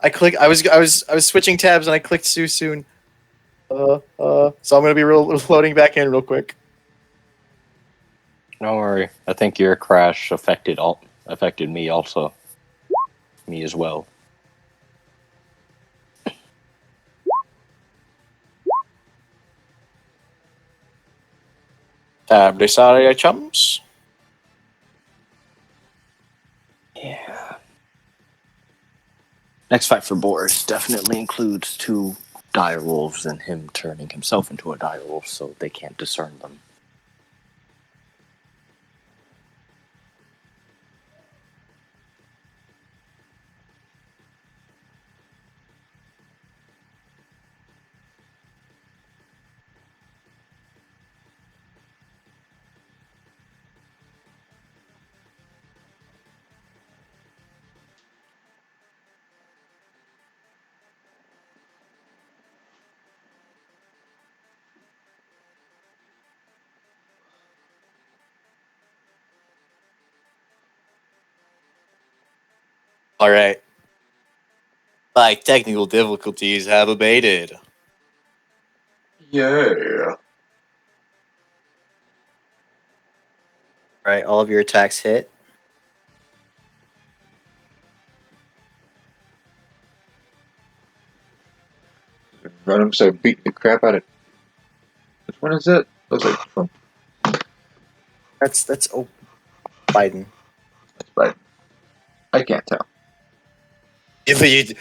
I was switching tabs and I clicked too soon. So I'm gonna be loading back in real quick.
Don't worry. I think your crash affected me also. Me as well.
Tab decided chums.
Yeah. Next fight for Boris definitely includes 2 dire wolves and him turning himself into a dire wolf so they can't discern them.
All right. My technical difficulties have abated.
Yeah.
All right, all of your attacks hit.
Run him, so beat the crap out of. Which one is it? Looks like from.
That's Biden.
That's right. I can't tell.
If you,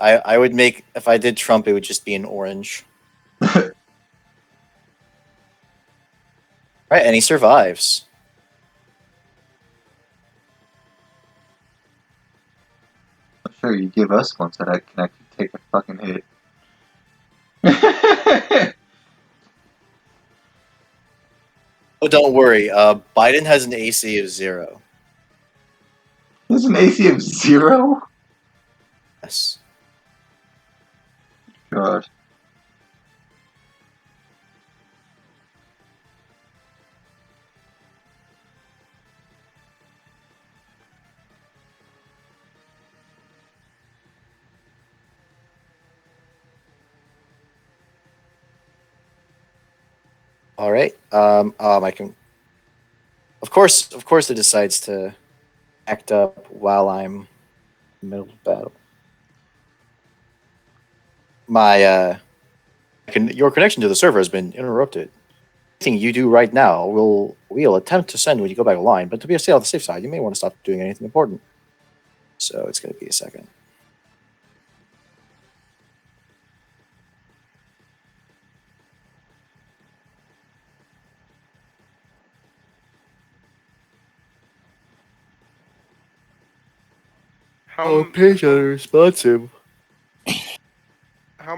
I would make if I did Trump, it would just be an orange. Right, and he survives.
I'm sure you give us ones that I can actually take a fucking hit.
Oh, don't worry. Biden has an AC of 0.
There's an AC of 0?
Yes.
God.
All right. I can. Of course, it decides to act up while I'm in the middle of battle. Your connection to the server has been interrupted. Anything you do right now, we'll attempt to send when you go back online. But to be on the safe side, you may want to stop doing anything important. So it's going to be a second.
How
patient responsive.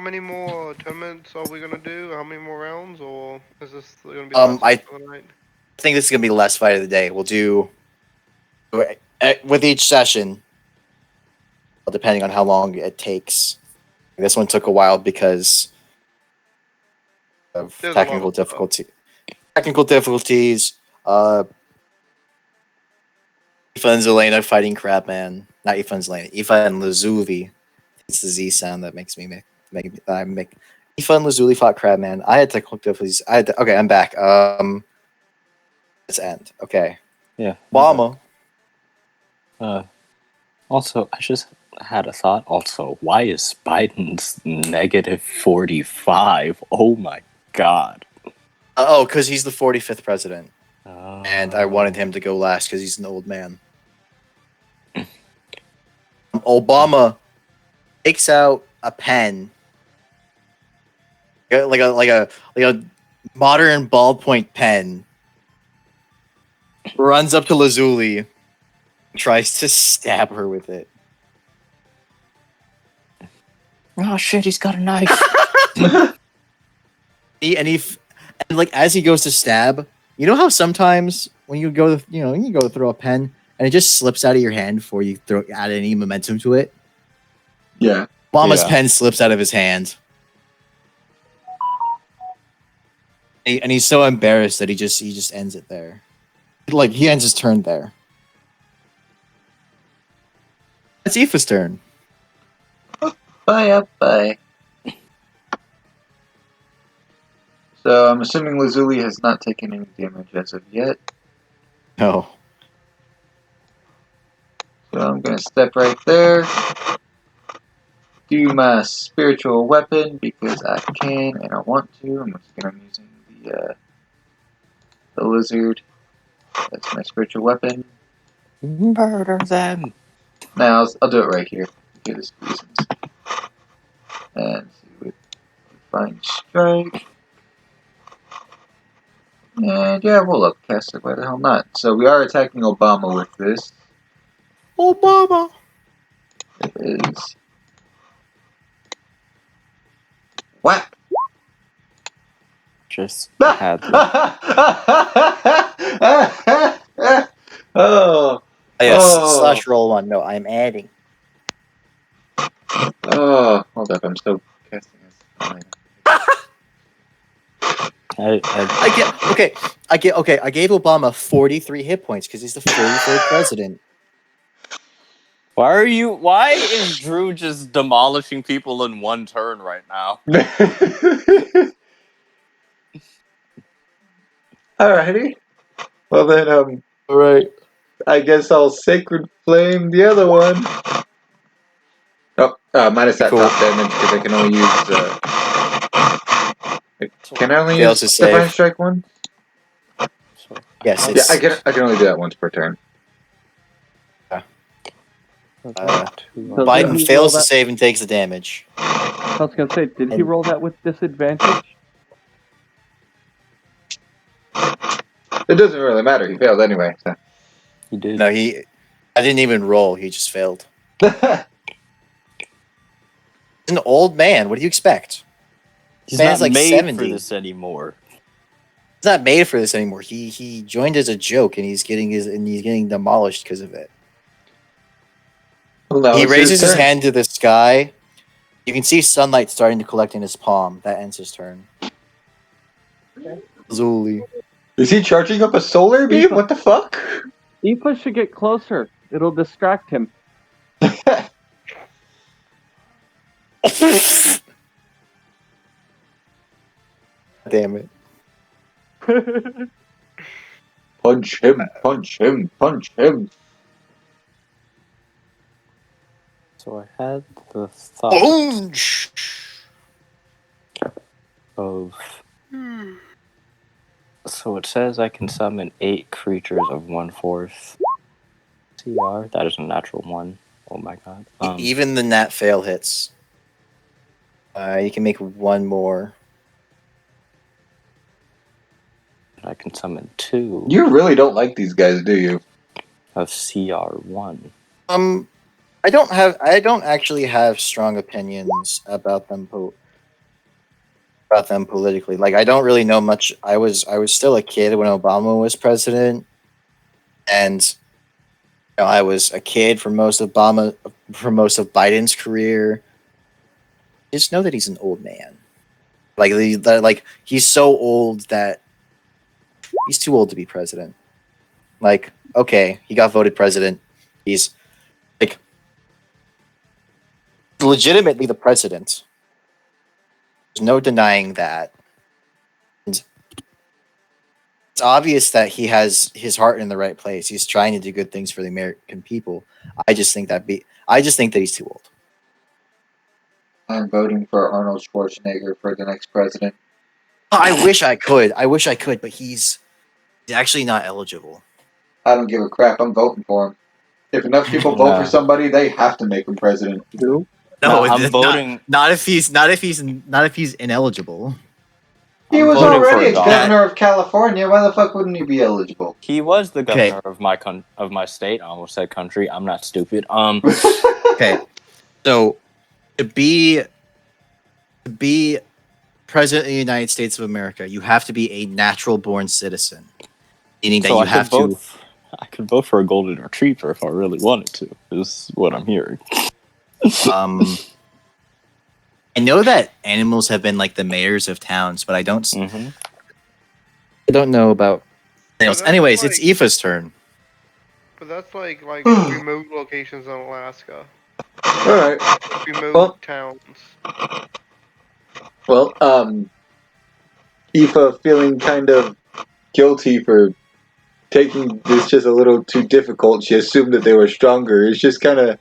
many more tournaments are we gonna do? How many more rounds, or is this gonna be the last
I
one for the night?
think this is gonna be the last fight of the day. We'll do with each session, depending on how long it takes. This one took a while because of
There's a lot of stuff.
Technical difficulties. Aoife and Zelena fighting Crabman. Not Aoife and Zelena. Aoife and Lazuli. It's the Z sound that makes me make. Aoife and Lazuli fought Crabman. I had technical difficulties. Okay, I'm back. Let's end. Okay.
Yeah.
Obama.
Also, I just had a thought. Also, why is Biden's -45? Oh my god.
Oh, because he's the 45th president.
Oh.
And I wanted him to go last because he's an old man. Obama takes out a pen, like a modern ballpoint pen, runs up to Lazuli, tries to stab her with it.
Oh shit! He's got a knife.
And like as he goes to stab, you know how sometimes when you go to throw a pen and it just slips out of your hand before you add any momentum to it.
Yeah.
Obama's
Yeah.
pen slips out of his hand. And he's so embarrassed that he just ends it there. Like he ends his turn there. It's Aoife's turn.
Bye. So I'm assuming Lazuli has not taken any damage as of yet.
No.
So I'm gonna step right there. Do my spiritual weapon because I can and I want to. I'm using the lizard. That's my spiritual weapon.
Murder them.
Now I'll do it right here because reasons. And see what Divine Strike. And yeah, we'll upcast it. Why the hell not? So we are attacking Obama with this.
Obama.
It is. What?
Just had the
Oh.
Yes,
Oh.
/roll one. No, I'm adding.
Oh. Hold up, I'm still casting this.
I gave Obama 43 hit points because he's the 43rd president.
Why is Drew just demolishing people in one turn right now?
Alrighty. Well then,
Alright.
I guess I'll Sacred Flame the other one. Oh, minus that
Cool.
top damage because I can only use. Can I only
Fails
use
to
Divine
save.
Strike one?
Yes,
Yeah,
it's
I can only do that once per turn.
Biden
he
fails
roll
to
that-
save and takes the damage.
I was gonna say, did he
And-
roll that with disadvantage?
It doesn't really matter. He failed anyway. So.
He did.
No, I didn't even roll. He just failed. He's an old man. What do you expect?
He's
Man's
not
like
made
70.
for this anymore.
He's not made for this anymore. He joined as a joke and he's getting demolished because of it.
Well, now
He
it's
raises his
turn.
hand to the sky. You can see sunlight starting to collect in his palm. That ends his turn. Zuli.
Is he charging up a solar beam? What the fuck?
Aoife should get closer. It'll distract him.
Damn it.
Punch him! Punch him! Punch him!
So I had the thought
Boom!
of. So it says I can summon 8 creatures of 1/4 CR. That is a natural 1. Oh my god.
Even the nat fail hits. You can make one more.
I can summon 2
You really don't like these guys, do you?
of CR1.
I don't actually have strong opinions about them about them politically. Like I don't really know much. I was still a kid when Obama was president, and I was a kid for most of Biden's career. Just know that he's an old man. Like he's so old that he's too old to be president. Like, okay, he got voted president. He's like legitimately the president. There's no denying that. And it's obvious that he has his heart in the right place. He's trying to do good things for the American people. I just think that he's too old.
I'm voting for Arnold Schwarzenegger for the next president.
I wish I could, but he's actually not eligible.
I don't give a crap. I'm voting for him. If enough people vote for somebody, they have to make him president.
Who?
No,
I'm voting.
Not if he's ineligible.
He
I'm
was
voting for
already
Donald.
governor of California. Why the fuck wouldn't he be eligible?
He was the
Okay.
governor of my state. I almost said country. I'm not stupid.
Okay, so to be president of the United States of America, you have to be a natural born citizen, meaning that
So
you
I
have
could vote.
to.
I could vote for a golden retriever if I really wanted to. Is what I'm hearing.
I know that animals have been like the mayors of towns, but I don't.
Mm-hmm.
I don't know about animals.
that's
Anyways,
like-
it's Aoife's turn.
But that's like remote locations in Alaska.
Alright.
Remote
Well-
towns.
Well, Aoife feeling kind of guilty for taking this just a little too difficult. She assumed that they were stronger. It's just kind of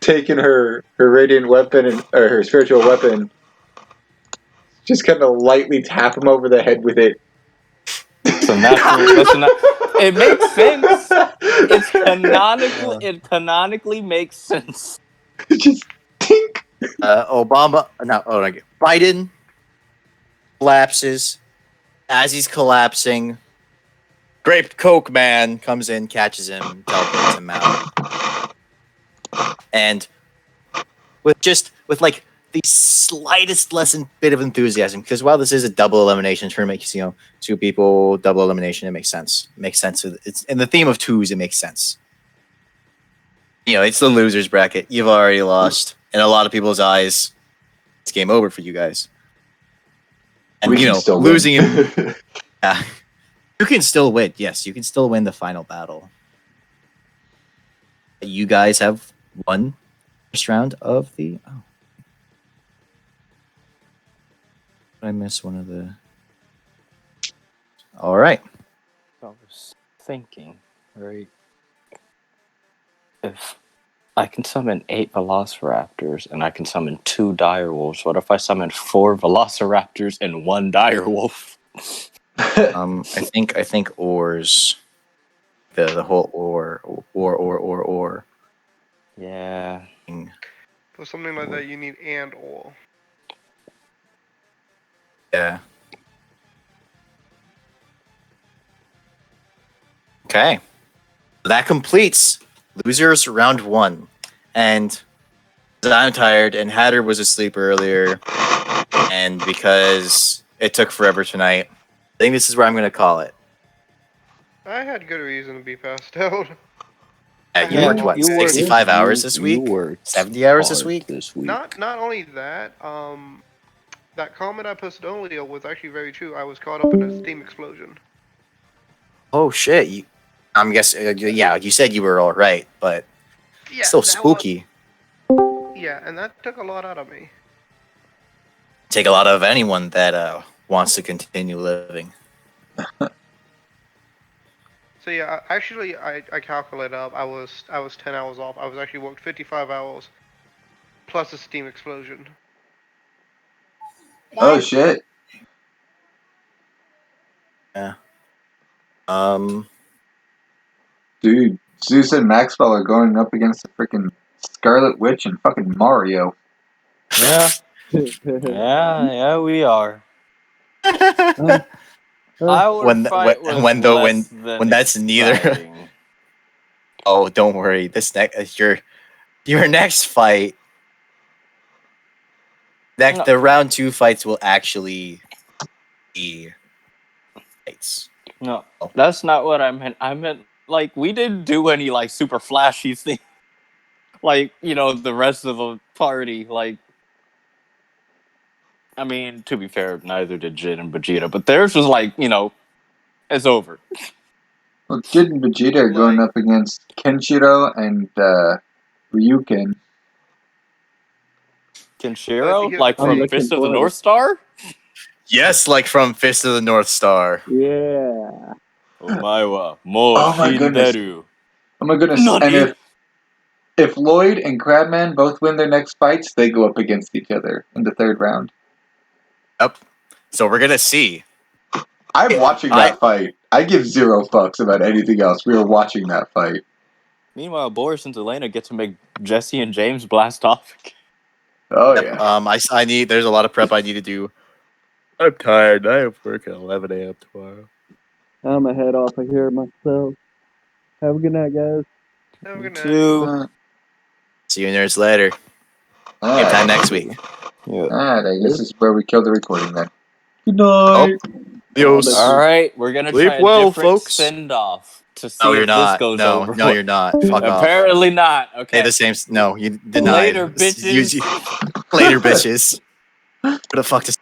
taking her radiant weapon or her spiritual weapon, just kind of lightly tap him over the head with it.
So it makes sense. It's canonical. It canonically makes sense.
Just tink.
Biden collapses. As he's collapsing, Grape Coke Man comes in, catches him, teleports him out, and with like the slightest bit of enthusiasm, because while this is a double elimination tournament, two people, double elimination, it makes sense. It makes sense. It's in the theme of twos. It makes sense. It's the losers bracket. You've already lost. In a lot of people's eyes, it's game over for you guys. And
We can still
losing
win.
him, you can still win. Yes, you can still win the final battle. You guys have won first round of the. Oh, did I miss one of the? All right.
I was thinking, right? If I can summon 8 velociraptors and I can summon 2 direwolves, what if I summon 4 velociraptors and 1 direwolf?
I think ores. The whole or.
Yeah.
For something like that, you need and or.
Yeah. Okay. That completes losers round 1. And I'm tired, and Hatter was asleep earlier, and because it took forever tonight, I think this is where I'm going to call it.
I had good reason to be passed out.
You worked what? 65 hours this week?
You worked
70 hours this
hard
week?
Not only that, that comment I posted earlier was actually very true. I was caught up in a steam explosion.
Oh shit! I'm guessing. Yeah, you said you were all right, but
Yeah,
still
that
spooky.
Yeah, and that took a lot out of me.
Take a lot of anyone that wants to continue living.
So yeah, actually, I calculated up. I was 10 hours off. I was actually worked 55 hours plus a steam explosion.
Oh shit.
Yeah.
Dude, Zeus and Maxwell are going up against the freaking Scarlet Witch and fucking Mario.
Yeah. Yeah, we are. I would fight with less than
when that's neither.
exciting.
Oh, don't worry. This your next fight The round 2 fights will actually be fights.
No,
Oh.
that's not what I meant. I meant like we didn't do any like super flashy thing. Like the rest of the party. Like, I mean, to be fair, neither did Jin and Vegeta, but theirs was like it's over.
Well, Jid and Vegeta are going up against Kenshiro and Ryuken.
Kenshiro, like
I'm
from
looking
Fist of the
forward.
North Star.
Yes, like from Fist of the North Star.
Yeah.
Omaewa mo
Oh my goodness.
shinderu.
Oh my goodness!
Nani?
And if Lloyd and Crabman both win their next fights, they go up against each other in the third round.
Yep. So we're gonna see.
I'm watching that fight. I give 0 fucks about anything else. We are watching that fight.
Meanwhile, Boris and Elena get to make Jesse and James blast off.
Oh
Yep.
yeah.
I need. There's a lot of prep I need to do. I'm tired. I have work at 11 a.m. tomorrow.
I'm gonna head off of here myself. Have a good night, guys.
Have a good night.
Two.
See you nerds later.
All
Same time
right.
next week.
Yeah.
Alright, I guess this is where we kill the recording then. Good night.
Adios.
All right, we're gonna
Sleep
try a
well,
different
folks.
send off to see
No, you're
if
not.
this goes
No,
over.
no, you're not. Fuck off.
Apparently not. Okay.
Hey, the same. No, you denied.
Later, bitches.
Later, bitches. Who the fuck does